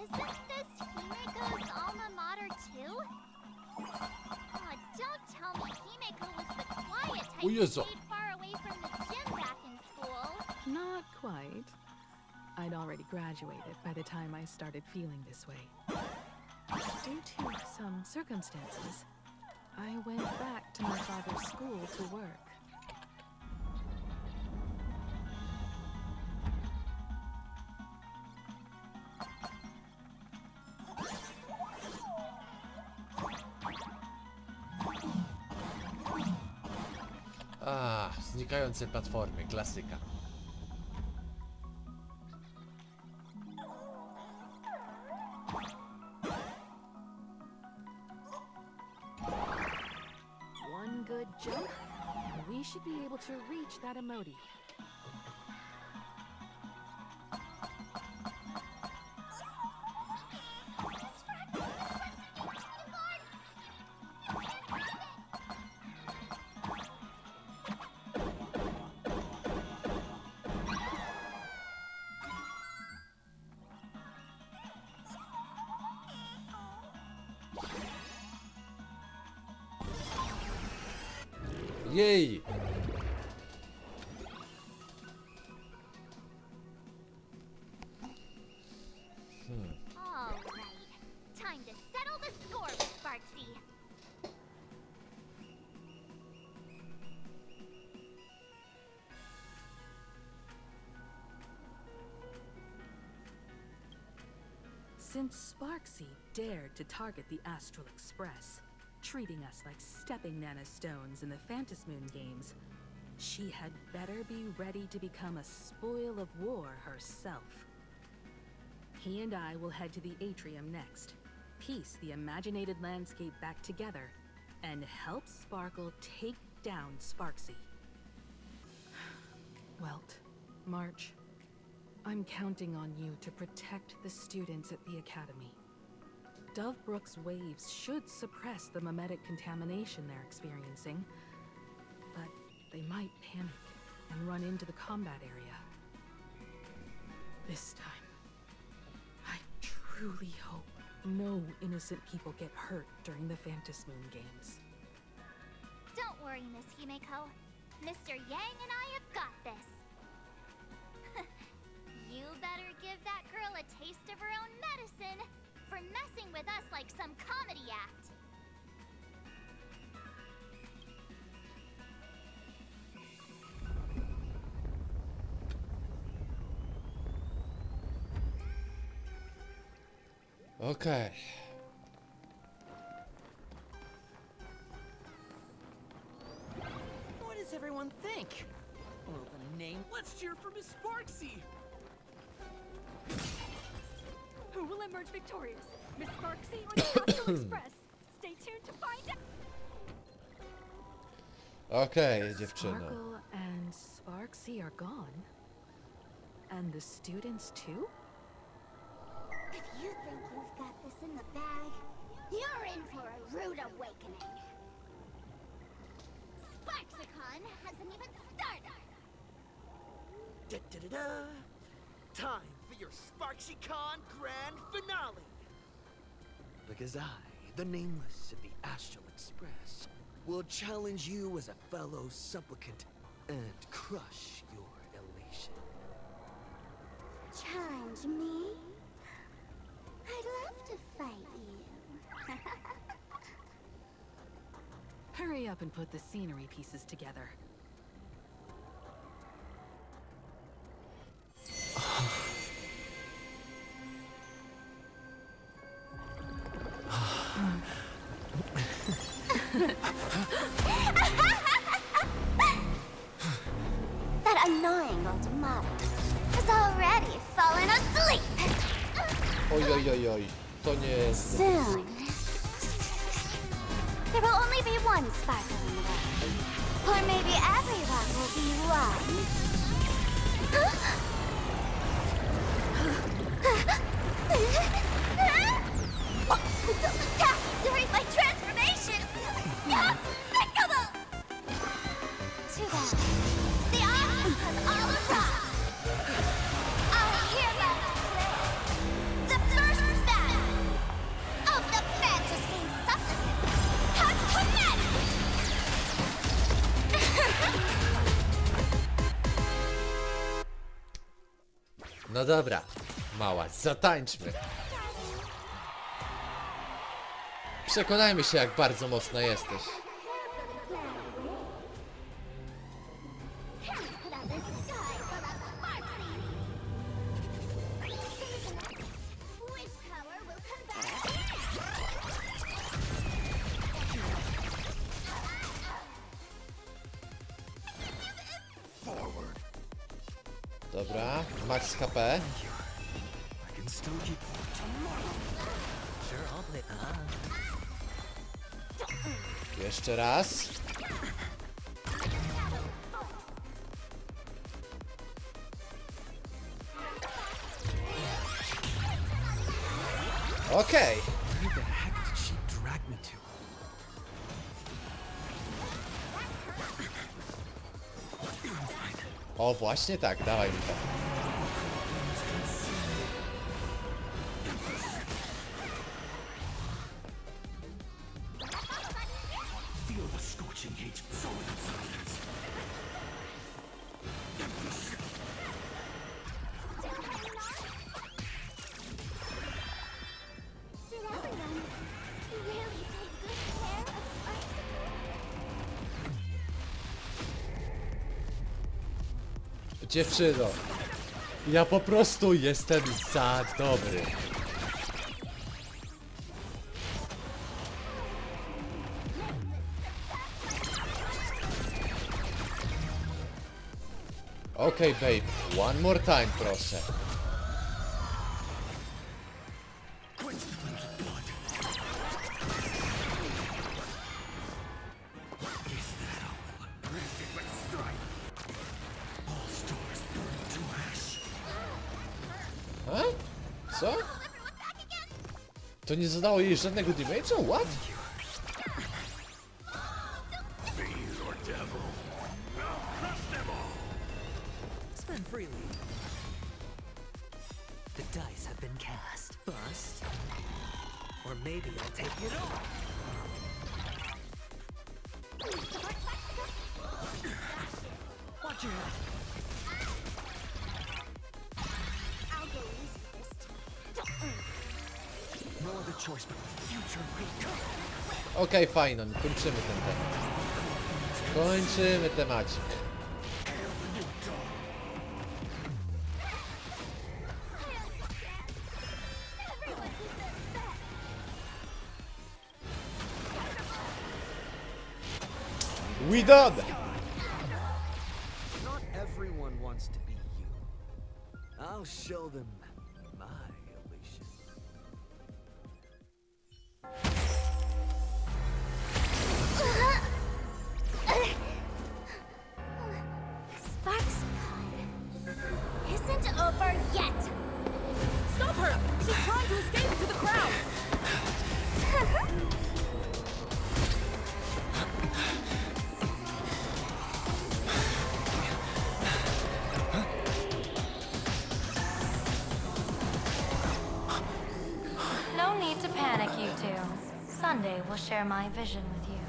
Isn't this Himeko's alma mater too? Oh, don't tell me Himeko was the quiet type who stayed far away from the gym back in school. Not quite. I'd already graduated by the time I started feeling this way. Due to some circumstances, I went back to my father's school to work. Znikające platformy, klasyka. One good jump, and we should be able to reach that emoji. Jej! All right. Time to settle the score, Sparksy. Since Sparksy dared to target the Astral Express, treating us like stepping nanostones in the Phantasmoon games, she had better be ready to become a spoil of war herself. He and I will head to the atrium next, piece the imaginated landscape back together, and help Sparkle take down Sparksy. Welt, March, I'm counting on you to protect the students at the Academy. Dovebrook's waves should suppress the mimetic contamination they're experiencing, but they might panic and run into the combat area. This time, I truly hope no innocent people get hurt during the Phantom Moon games. Don't worry, Miss Himeko. Mr. Yang and I have got this. You better give that girl a taste of her own medicine for messing with us like some comedy act. Okej. What does everyone think? Well, the name. Let's cheer for Miss Sparksy. Who will emerge victorious? Miss Sparksy or the Coastal Express? Stay tuned to find out. Okej, dziewczyno. Sparkle and Sparksy are gone. And the students too? If you think you've got this in the bag, you're in for a rude awakening. Sparksicon hasn't even started! Da-da-da-da! Time for your SparksyCon grand finale! Because I, the nameless of the Astral Express, will challenge you as a fellow supplicant and crush your elation. Challenge me? I'd love to fight you. Hurry up and put the scenery pieces together. That annoying old model has already fallen asleep. Oj, oj, oj, oj. To nie jest... Soon, there will only be one sparkle in the world. Or maybe everyone will be one. Don't attack during my transformation! Despicable! Too bad. The audience has all arrived. I hereby declare the first battle of the Fantasy Supplicants has commenced! No dobra, mała, zatańczmy. Przekonajmy się, jak bardzo mocna jesteś. Dobra, max HP. Jeszcze raz. Okej. Where the heck did she drag me to? O, właśnie tak, dawaj mi to. Feel the scorching heat soar in silence. Did everyone really take good care of Sparksy? Dziewczyno, ja po prostu jestem za dobry. Okej, babe, one more time, proszę. A? Co? To nie zadało jej żadnego damage'a? What? Spend freely. The dice have been cast. Bust. Or maybe I'll take it all. Watch your head. I'll go easy this time. No other choice but future recall. Okej, fajno, kończymy ten temat. Kończymy temacik. We done! Not everyone wants to be you. I'll show them my elation. SparksCon isn't over yet. Stop her! She's trying to escape to the crowd! No need to panic, you two. Sunday will share my vision with you.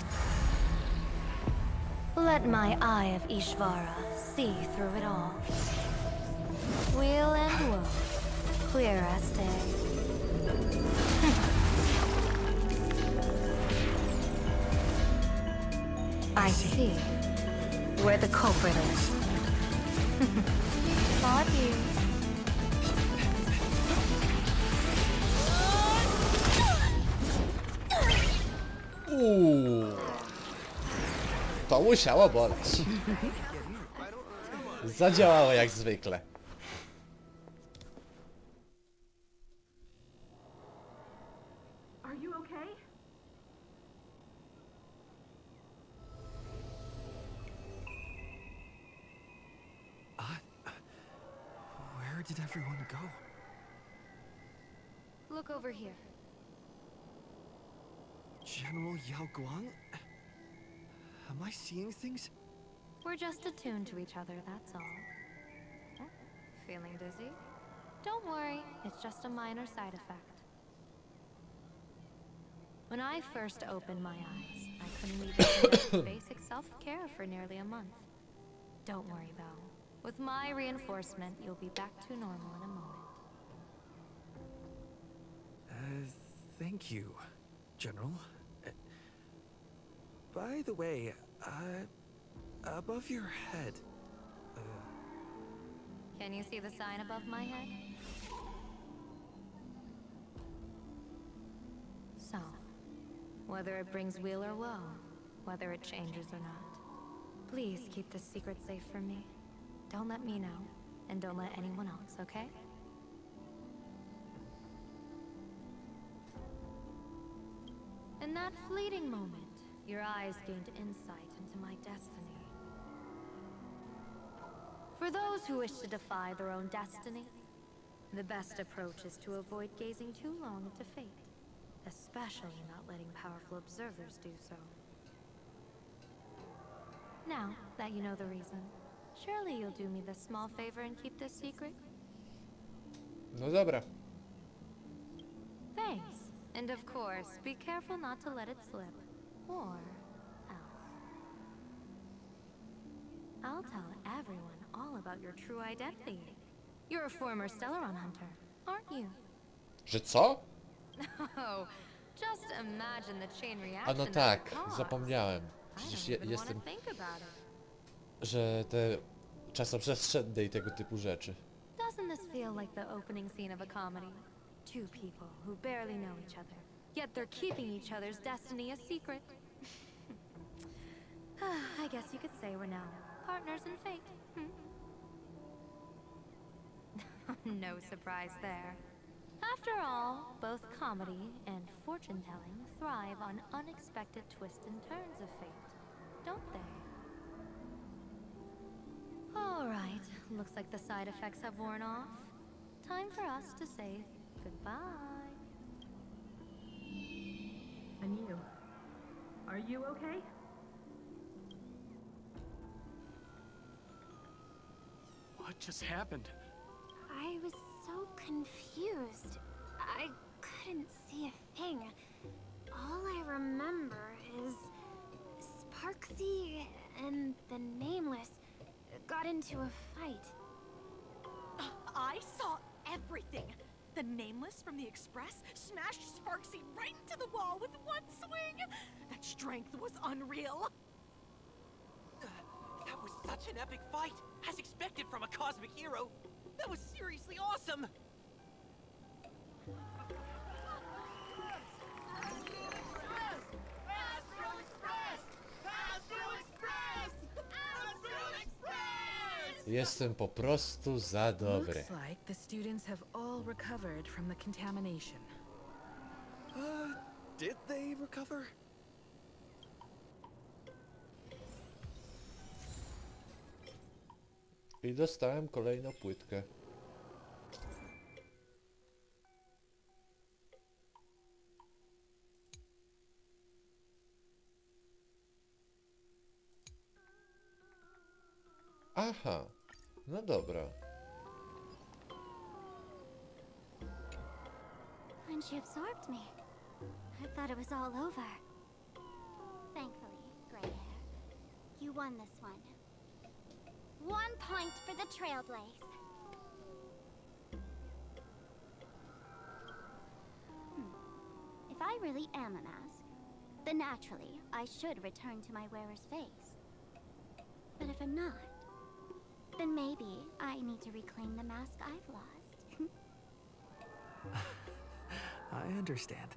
Let my eye of Ishvara see through it all. Weal and woe, clear as day. I see where the culprit is. Not you. To musiało boleć. Zadziałało jak zwykle. Are you okay? Where did everyone go? Look over here. General Yao Guang? Am I seeing things? We're just attuned to each other, that's all. Oh, feeling dizzy? Don't worry, it's just a minor side effect. When I first opened my eyes, I couldn't even conduct basic self-care for nearly a month. Don't worry though. With my reinforcement, you'll be back to normal in a moment. Thank you, General. By the way, above your head, Can you see the sign above my head? So, whether it brings weal or woe, whether it changes or not, please keep this secret safe from me. Don't let me know, and don't let anyone else, okay? In that fleeting moment, your eyes gained insight into my destiny. For those who wish to defy their own destiny, the best approach is to avoid gazing too long into fate, especially not letting powerful observers do so. Now that you know the reason, surely you'll do me this small favor and keep this secret? No dobra. Thanks. And of course, be careful not to let it slip. Or else. I'll tell everyone all about your true identity. You're a former Stellaron hunter, aren't you? Że co? Oh, just imagine the chain A reaction no that tak, would cause. zapomniałem. I Przecież don't even jestem... wanna think about it. Że te czasoprzestrzenne i tego typu rzeczy. Doesn't this feel like the opening scene of a comedy? Two people who barely know each other, yet they're keeping each other's destiny a secret. I guess you could say we're now partners in fate. No surprise there. After all, both comedy and fortune-telling thrive on unexpected twists and turns of fate, don't they? All right, looks like the side effects have worn off. Time for us to say goodbye. And you? Are you okay? What just happened? I was so confused. I couldn't see a thing. All I remember is Sparksy and the Nameless got into a fight. I saw everything. The Nameless from the Express smashed Sparksy right into the wall with one swing. That strength was unreal. That was such an epic fight, as expected from a cosmic hero. That was seriously awesome. Jestem po prostu za dobry. Looks like the students have all recovered from the contamination. Did they recover? I dostałem kolejną płytkę. Aha, no dobra. When she absorbed me, I thought it was all over. Thankfully, gray hair, you won this one. 1 point for the Trailblaze. If I really am a mask, then naturally I should return to my wearer's face. But if I'm not, then maybe I need to reclaim the mask I've lost. I understand.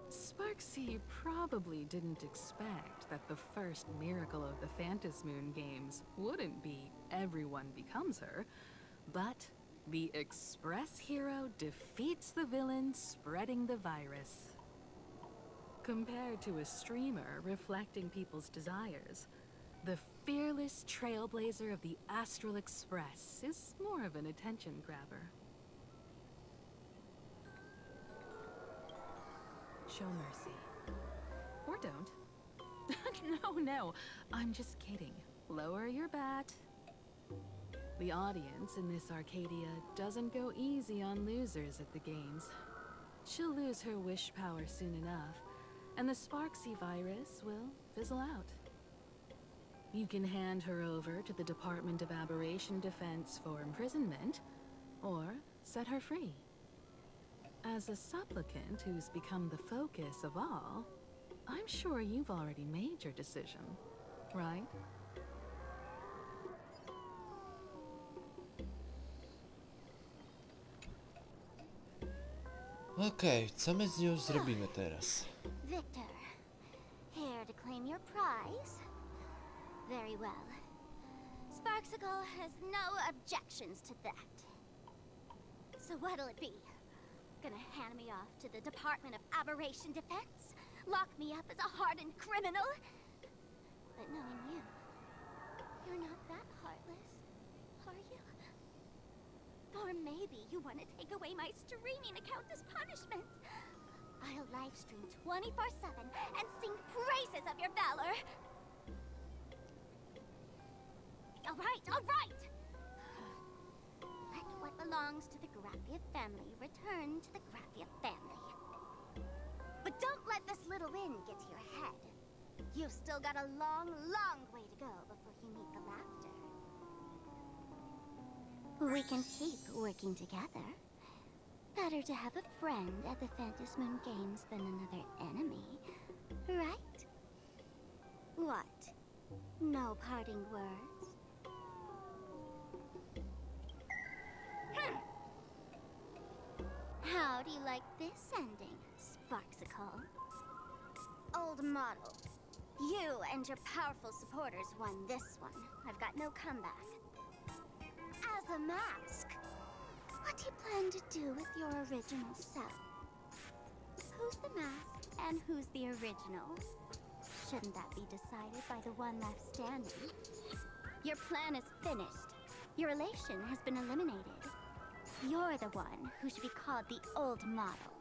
Sparksy probably didn't expect that the first miracle of the Phantasmoon games wouldn't be everyone becomes her, but the Express hero defeats the villain spreading the virus. Compared to a streamer reflecting people's desires, the fearless trailblazer of the Astral Express is more of an attention grabber. Show mercy. Or don't. No, I'm just kidding. Lower your bat. The audience in this Arcadia doesn't go easy on losers at the games. She'll lose her wish power soon enough, and the Sparksy virus will fizzle out. You can hand her over to the Department of Aberration Defense for imprisonment, or set her free. As a supplicant who's become the focus of all, I'm sure you've already made your decision, right? Okej, co my z nią zrobimy teraz? Victor, here to claim your prize? Very well. Sparksicle has no objections to that. So what'll it be? Gonna hand me off to the Department of Aberration Defense? Lock me up as a hardened criminal? But knowing you, you're not that heartless, are you? Or maybe you want to take away my streaming account as punishment. I'll live stream 24/7 and sing praises of your valor. All right, all right! Let what belongs to the Graphia family return to the Graphia family. But don't let this little win get to your head. You've still got a long, long way to go before you meet the laughter. We can keep working together. Better to have a friend at the Phantasmoon Games than another enemy, right? What? No parting words? How do you like this ending, Sparksicle? Old model. You and your powerful supporters won this one. I've got no comeback. As a mask, what do you plan to do with your original self? Who's the mask and who's the original? Shouldn't that be decided by the one left standing? Your plan is finished. Your relation has been eliminated. You're the one who should be called the old model.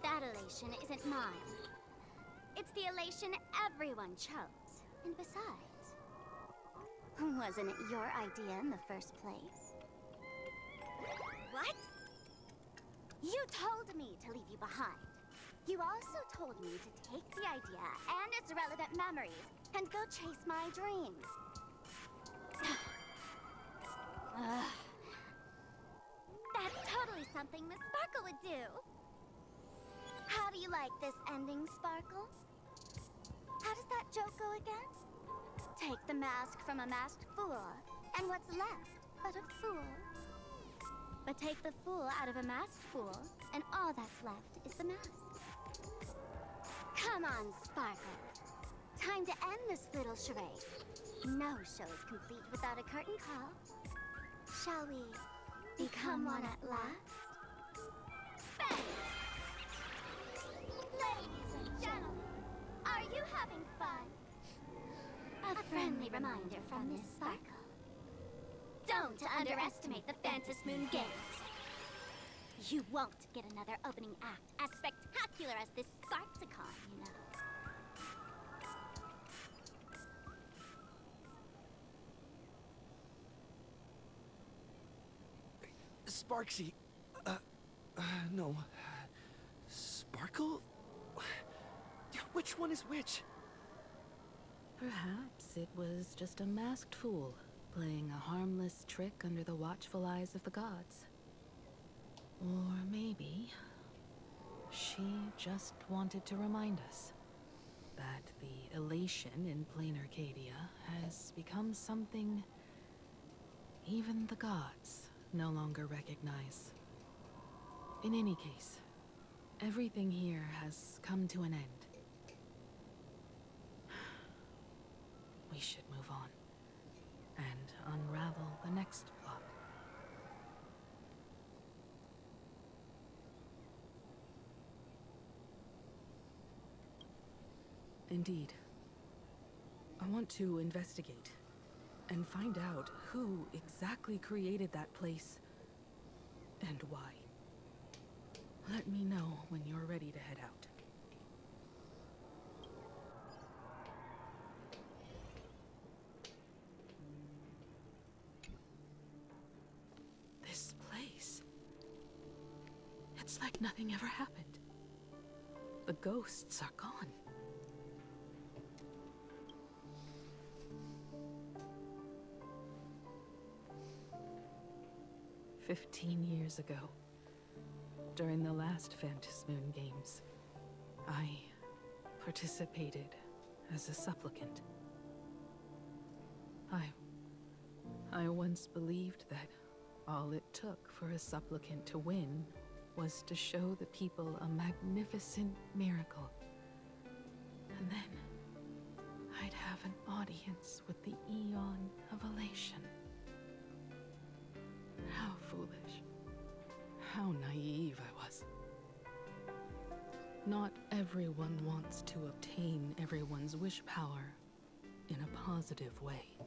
That elation isn't mine. It's the elation everyone chose. And besides, wasn't it your idea in the first place? What? You told me to leave you behind. You also told me to take the idea and its relevant memories and go chase my dreams. Ugh. That's totally something Miss Sparkle would do. How do you like this ending, Sparkle? How does that joke go again? Take the mask from a masked fool, and what's left but a fool? But take the fool out of a masked fool, and all that's left is the mask. Come on, Sparkle. Time to end this little charade. No show is complete without a curtain call. Shall we become one at last? Bang! Ladies and gentlemen, are you having fun? A friendly reminder from Miss Sparkle. Don't underestimate the Phantom Moon Games. You won't get another opening act as spectacular as this Sparksicon, you know. Sparksy. No. Sparkle? Which one is which? Perhaps it was just a masked fool, playing a harmless trick under the watchful eyes of the gods. Or maybe she just wanted to remind us that the elation in Planarcadia has become something even the gods no longer recognize. In any case, everything here has come to an end. We should move on and unravel the next plot. Indeed. I want to investigate and find out who exactly created that place and why. Let me know when you're ready to head out. This place. It's like nothing ever happened. The ghosts are gone. "15 years ago, during the last Phantom Moon Games, I participated as a supplicant. I once believed that all it took for a supplicant to win was to show the people a magnificent miracle. And then I'd have an audience with the Eon of Elation. How foolish. How naive I was. Not everyone wants to obtain everyone's wish power in a positive way.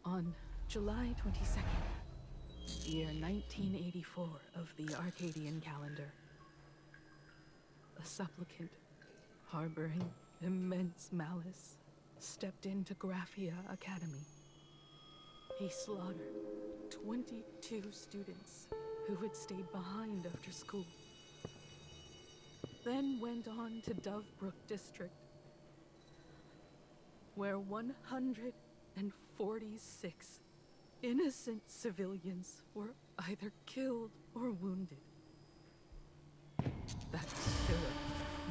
On July 22nd, year 1984 of the Arcadian calendar, a supplicant harboring immense malice stepped into Graphia Academy. He slaughtered 22 students who had stayed behind after school. Then went on to Dovebrook District, where 146 innocent civilians were either killed or wounded. That killer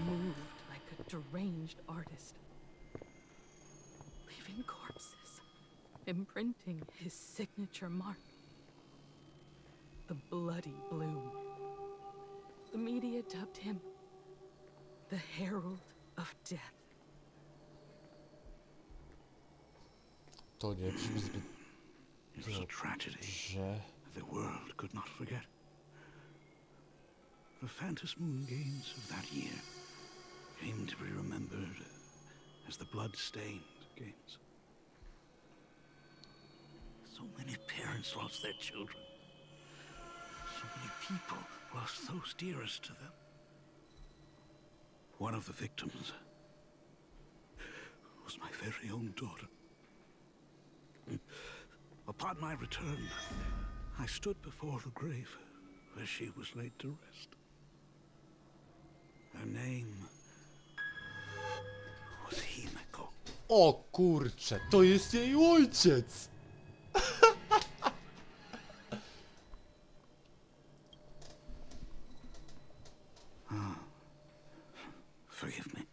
moved like a deranged artist, leaving corpses, imprinting his signature mark. The Bloody Bloom. The media dubbed him the Herald of Death. To nie brzmi zbyt... It was a tragedy the world could not forget. The Phantom Moon Games of that year came to be remembered as the Blood-Stained Games. So many parents lost their children. So many people lost those dearest to them. One of the victims was my very own daughter. Upon my return, I stood before the grave where she was laid to rest. Her name was Himeko. O kurcze, to jest jej ojciec! Forgive me.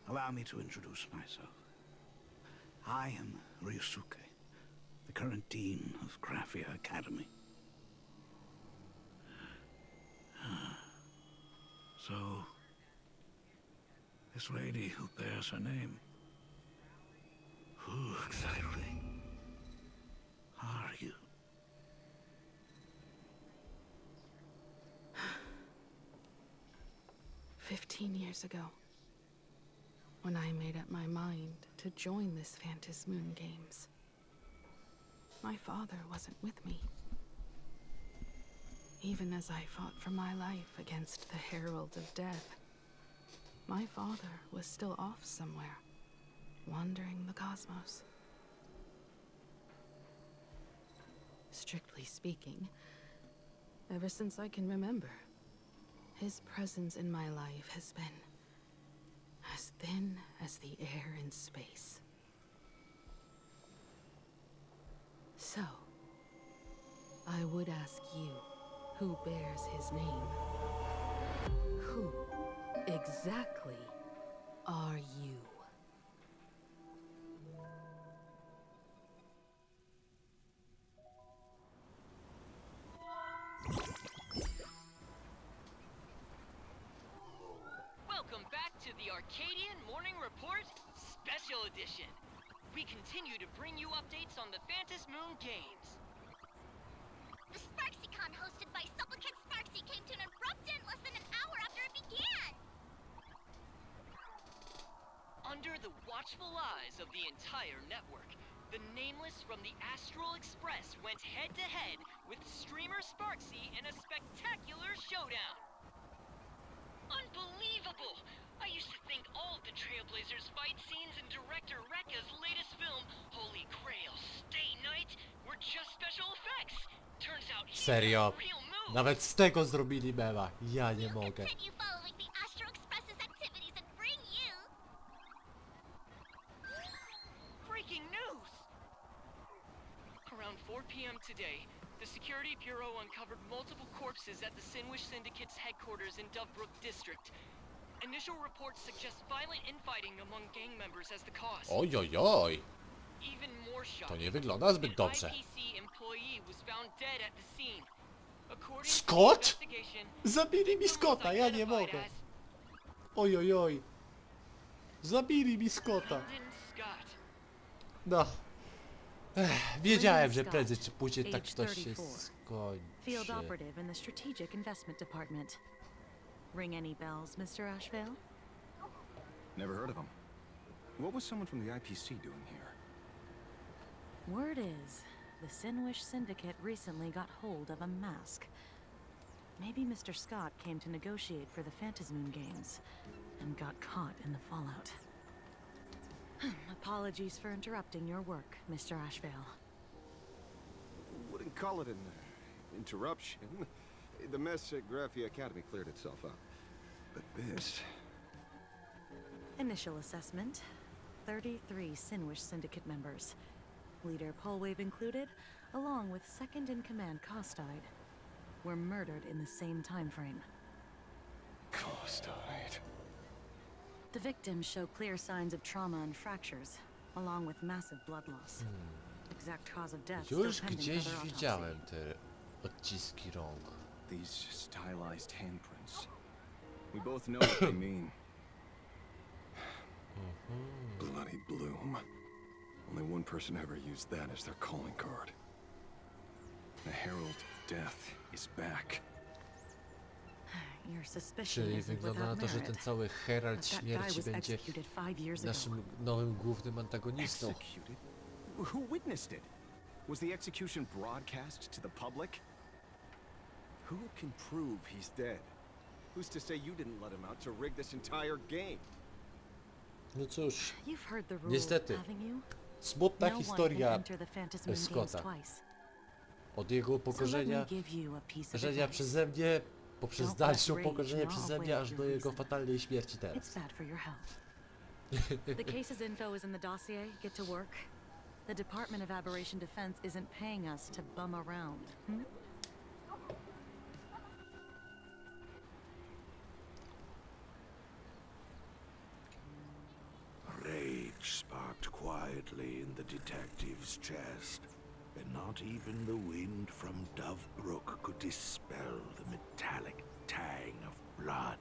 Allow me to introduce myself. I am Ryusuke, the current dean of Graphia Academy. So, this lady who bears her name, who exactly are you? 15 years ago, when I made up my mind to join this Phantom Moon Games, my father wasn't with me. Even as I fought for my life against the Herald of Death, my father was still off somewhere, wandering the cosmos. Strictly speaking, ever since I can remember, his presence in my life has been as thin as the air in space. So, I would ask you, who bears his name? Who exactly are you? Welcome back to the Arcadian Morning Report Special Edition. We continue to bring you updates on the Phantom Moon Games. The SparksyCon hosted by Supplicant Sparksy came to an abrupt end less than an hour after it began! Under the watchful eyes of the entire network, the Nameless from the Astral Express went head-to-head with streamer Sparksy in a spectacular showdown. Unbelievable! I used to think all of the Trailblazers fight scenes in director Rekka's latest film, Holy Grail Stay Night, were just special effects. Turns out he's Serio? got a real move. Nawet z tego zrobili mema. Ja nie mogę. Continue following the Astral Express's activities and bring you... Breaking news! Around 4 p.m. today, the Security Bureau uncovered multiple corpses at the Sinwish Syndicate's headquarters in Dovebrook District. Initial reports suggest violent infighting among gang members as the cause. Oj, oj, oj. Even more To shocking, nie wygląda zbyt an dobrze. IPC employee was found dead at the scene. According to the Scott? investigation, Zabili mi Scotta, ja nie mogę. Oj, oj, oj. Zabili mi Scotta. No. Wiedziałem, że prędzej czy później tak to się skończy. Field operative in the Strategic Investment Department. Ring any bells, Mr. Ashvale? Never heard of him. What was someone from the IPC doing here? Word is, the Sinwish Syndicate recently got hold of a mask. Maybe Mr. Scott came to negotiate for the Phantom Moon Games and got caught in the fallout. Apologies for interrupting your work, Mr. Ashvale. Wouldn't call it an interruption. The mess at Graphia Academy cleared itself up. But this... Initial assessment. 33 Sinwish Syndicate members. Leader Polwave included, along with second-in-command Costide, were murdered in the same time frame. Costide. The victims show clear signs of trauma and fractures, along with massive blood loss. Exact cause of death still Już pending gdzieś further autopsy. widziałem te odciski rąk. These stylized handprints. We both know what they mean. Bloody Bloom. Only one person ever used that as their calling card. The Herald of Death is back. Your suspicion Czyli isn't wygląda na without to, że ten merit. cały Herald But that guy Śmierci was będzie executed 5 years ago. naszym nowym głównym antagonistą. Executed? Who witnessed it? Was the execution broadcast to the public? Who can prove he's dead? Who's to say you didn't let him out to rig this entire game? No cóż, You've heard the rules, niestety, haven't you? smutna No one can historia enter the Phantasm Games Scotta. twice. Od jego So let upokorzenia, me give you a piece of upokorzenia advice. przeze mnie, poprzez Don't dalsze let rage upokorzenie gnaw przeze away mnie, at aż your do jego reason. fatalnej śmierci It's teraz. bad for your health. The case's info is in the dossier. Get to work. The Department of Aberration Defense isn't paying us to bum around. Hmm? Rage sparked quietly in the detective's chest, and not even the wind from Dove Brook could dispel the metallic tang of blood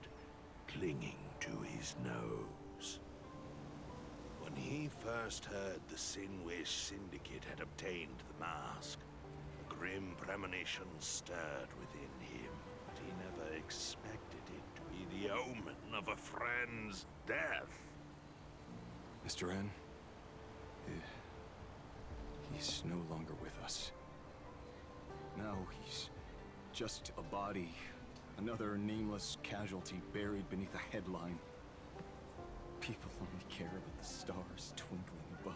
clinging to his nose. When he first heard the Sinwish Syndicate had obtained the mask, a grim premonition stirred within him, but he never expected it to be the omen of a friend's death. Mr. N, he's no longer with us. Now he's just a body, another nameless casualty buried beneath a headline. People only care about the stars twinkling above,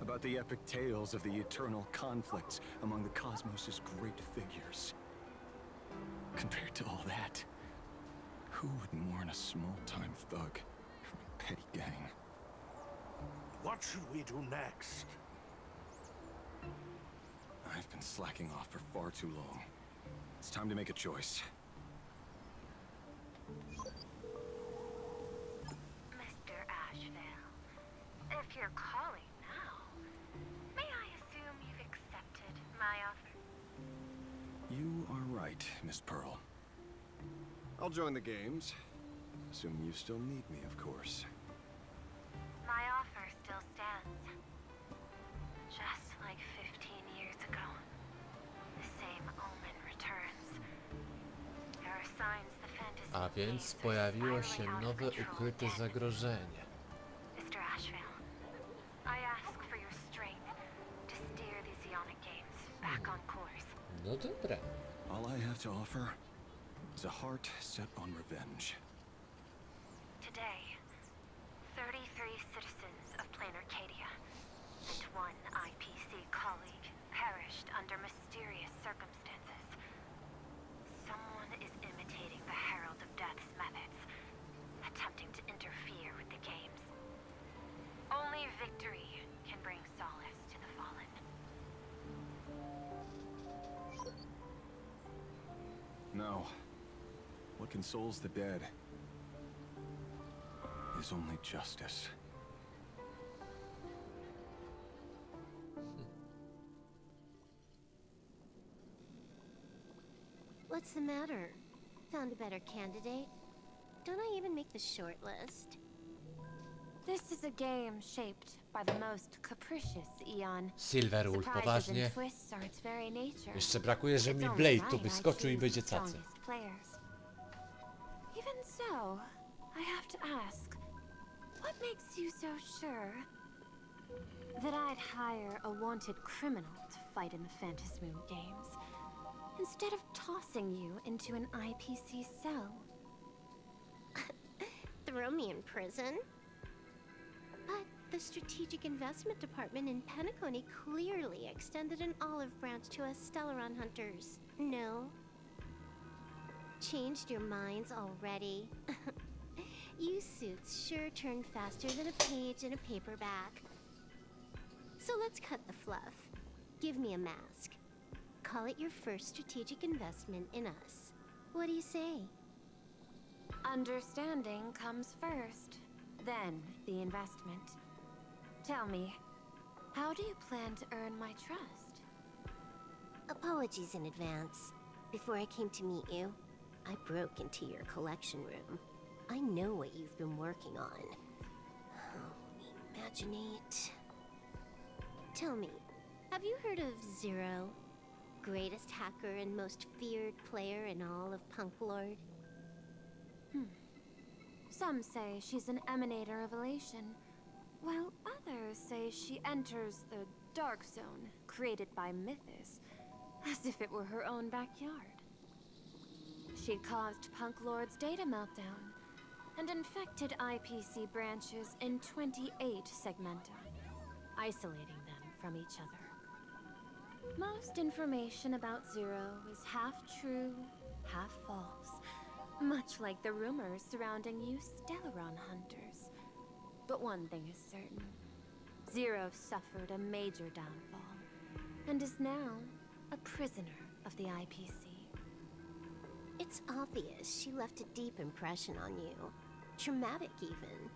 about the epic tales of the eternal conflicts among the cosmos' great figures. Compared to all that, who would mourn a small-time thug from a petty gang? What should we do next? I've been slacking off for far too long. It's time to make a choice. Mr. Ashville, if you're calling now, may I assume you've accepted my offer? You are right, Miss Pearl. I'll join the games. Assuming you still need me, of course. My offer still stands. Just like 15 years ago, the same omen returns. There are signs the fantasy A więc pojawiło się nowe ukryte zagrożenie. Mr. Ashville, I ask for your strength to steer these Ionic games back on course. No dobra. All I have to offer is a heart set on revenge. Today, 33 citizens of Planarcadia and one IPC colleague perished under mysterious circumstances. Someone is imitating the Herald of Death's methods, attempting to interfere with the games. Only victory can bring solace to the fallen. No. What consoles the dead is only justice. What's the matter? Found a better candidate? Don't I even make the short list? This is a game shaped by the most capricious Eon. Silverwood, Surprises poważnie. and twists are its very nature. Jeszcze brakuje, że mi It's only Blade tu right I wyskoczył i choose będzie the cacy. strongest players. Even so, I have to ask, what makes you so sure that I'd hire a wanted criminal to fight in the Phantasmoon games, instead of tossing you into an IPC cell? Throw me in prison? But the Strategic Investment Department in Penacony clearly extended an olive branch to us Stellaron hunters. No? Changed your minds already? You suits sure turn faster than a page in a paperback. So let's cut the fluff. Give me a mask. Call it your first strategic investment in us. What do you say? Understanding comes first, then the investment. Tell me, how do you plan to earn my trust? Apologies in advance. Before I came to meet you, I broke into your collection room. I know what you've been working on. Imaginate. Tell me, have you heard of Zero? Greatest hacker and most feared player in all of Punk Lord? Some say she's an emanator of elation, while others say she enters the dark zone created by Mythos, as if it were her own backyard. she'd caused Punk Lord's data meltdown and infected IPC branches in 28 segmenta, isolating them from each other. Most information about Zero is half true, half false, much like the rumors surrounding you Stellaron hunters. But one thing is certain. Zero suffered a major downfall, and is now a prisoner of the IPC. It's obvious she left a deep impression on you. Traumatic, even.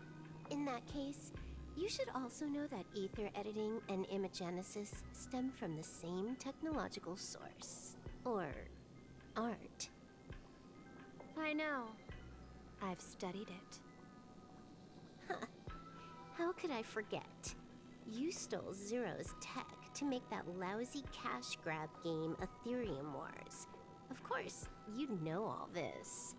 In that case, you should also know that ether editing and imagenesis stem from the same technological source. Or art. I know. I've studied it. Huh. How could I forget? You stole Zero's tech to make that lousy cash grab game Ethereum Wars. Of course, you'd know all this.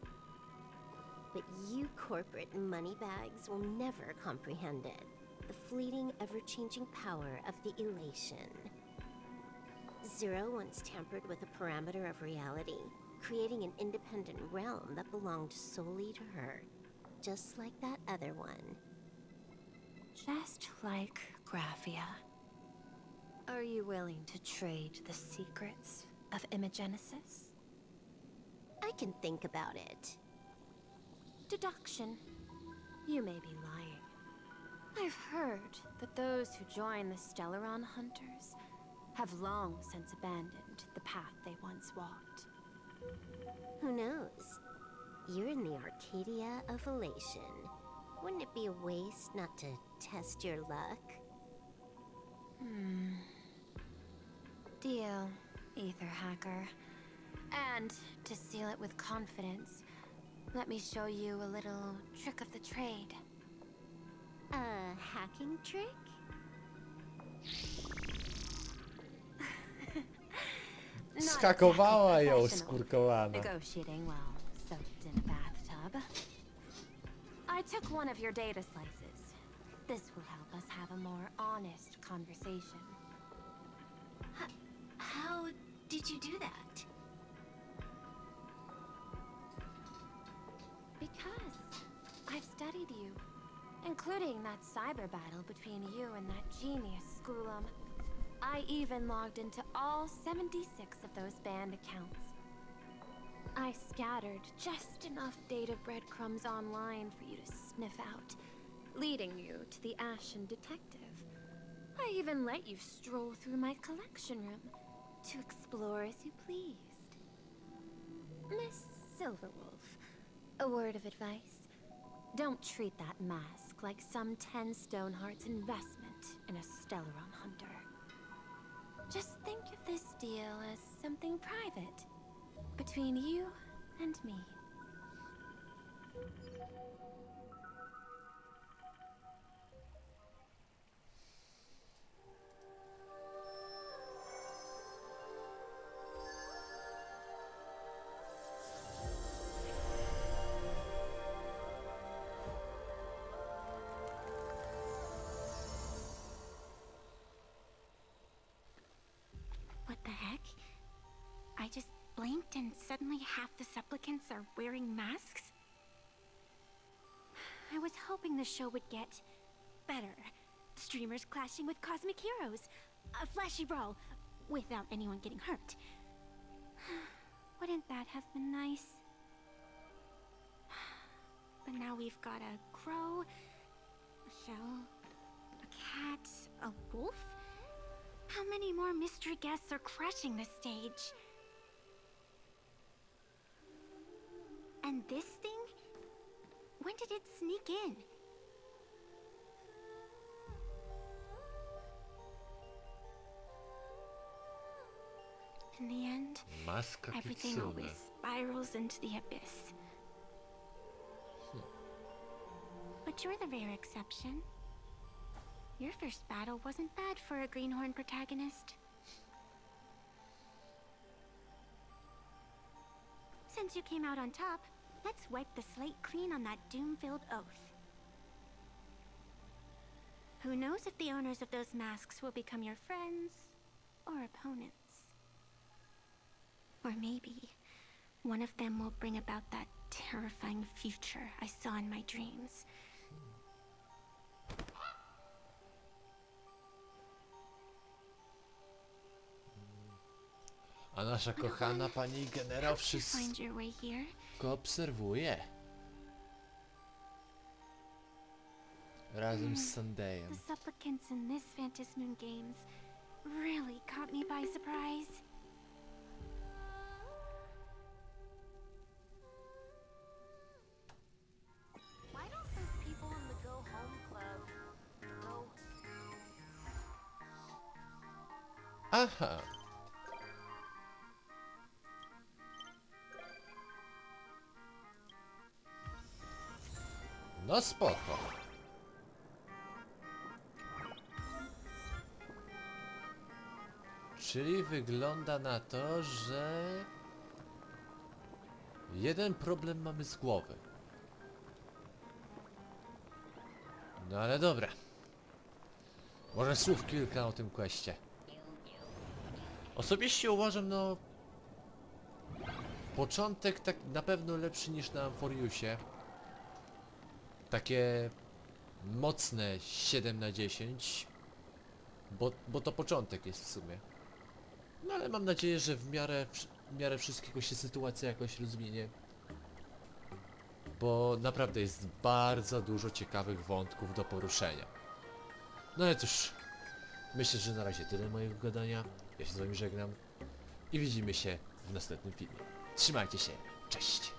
But you corporate moneybags will never comprehend it. The fleeting, ever-changing power of the elation. Zero once tampered with a parameter of reality, creating an independent realm that belonged solely to her. Just like that other one. Just like Graphia. Are you willing to trade the secrets of imagenesis? I can think about it. Deduction. You may be lying. I've heard that those who join the Stellaron hunters have long since abandoned the path they once walked. Who knows? You're in the Arcadia of Elation. Wouldn't it be a waste not to test your luck? Deal, Ether Hacker. And to seal it with confidence, let me show you a little trick of the trade. A hacking trick? Skakowała ją skurkowana. Negotiating while soaked in a bathtub. I took one of your data slices. This will help us have a more honest conversation. How did you do that? Because I've studied you, including that cyber battle between you and that genius Schoolum. I even logged into all 76 of those banned accounts. I scattered just enough data breadcrumbs online for you to sniff out, leading you to the Ashen Detective. I even let you stroll through my collection room to explore as you pleased. Miss Silverwolf, a word of advice. Don't treat that mask like some 10 Stonehearts investment in a Stellaron hunter. Just think of this deal as something private, between you and me. What the heck? I just blinked and suddenly half the supplicants are wearing masks? I was hoping the show would get better. Streamers clashing with cosmic heroes. A flashy brawl without anyone getting hurt. Wouldn't that have been nice? But now we've got a crow, a shell, a cat, a wolf? How many more mystery guests are crashing the stage? And this thing? When did it sneak in? In the end, Maska everything Kitsune. always spirals into the abyss. But you're the rare exception. Your first battle wasn't bad for a greenhorn protagonist. Since you came out on top, let's wipe the slate clean on that doom-filled oath. Who knows if the owners of those masks will become your friends or opponents? Or maybe One of them will bring about that terrifying future I saw in my dreams. A nasza kochana pani generał wszystko obserwuje. Razem z Sundayem. The supplicants in this Phantasmoon Games really caught me by surprise. Why don't those people in the Go Home Club go... Aha. No spoko. Czyli wygląda na to, że jeden problem mamy z głowy. No ale dobra. Może słów kilka o tym questie. Osobiście uważam, no... Początek tak na pewno lepszy niż na Amphoriusie. Takie... mocne 7 na 10. Bo to początek jest w sumie. No ale mam nadzieję, że w miarę wszystkiego się sytuacja jakoś rozwinie. Bo naprawdę jest bardzo dużo ciekawych wątków do poruszenia. No ale cóż, myślę, że na razie tyle mojego gadania. Ja się z wami żegnam i widzimy się w następnym filmie. Trzymajcie się, cześć!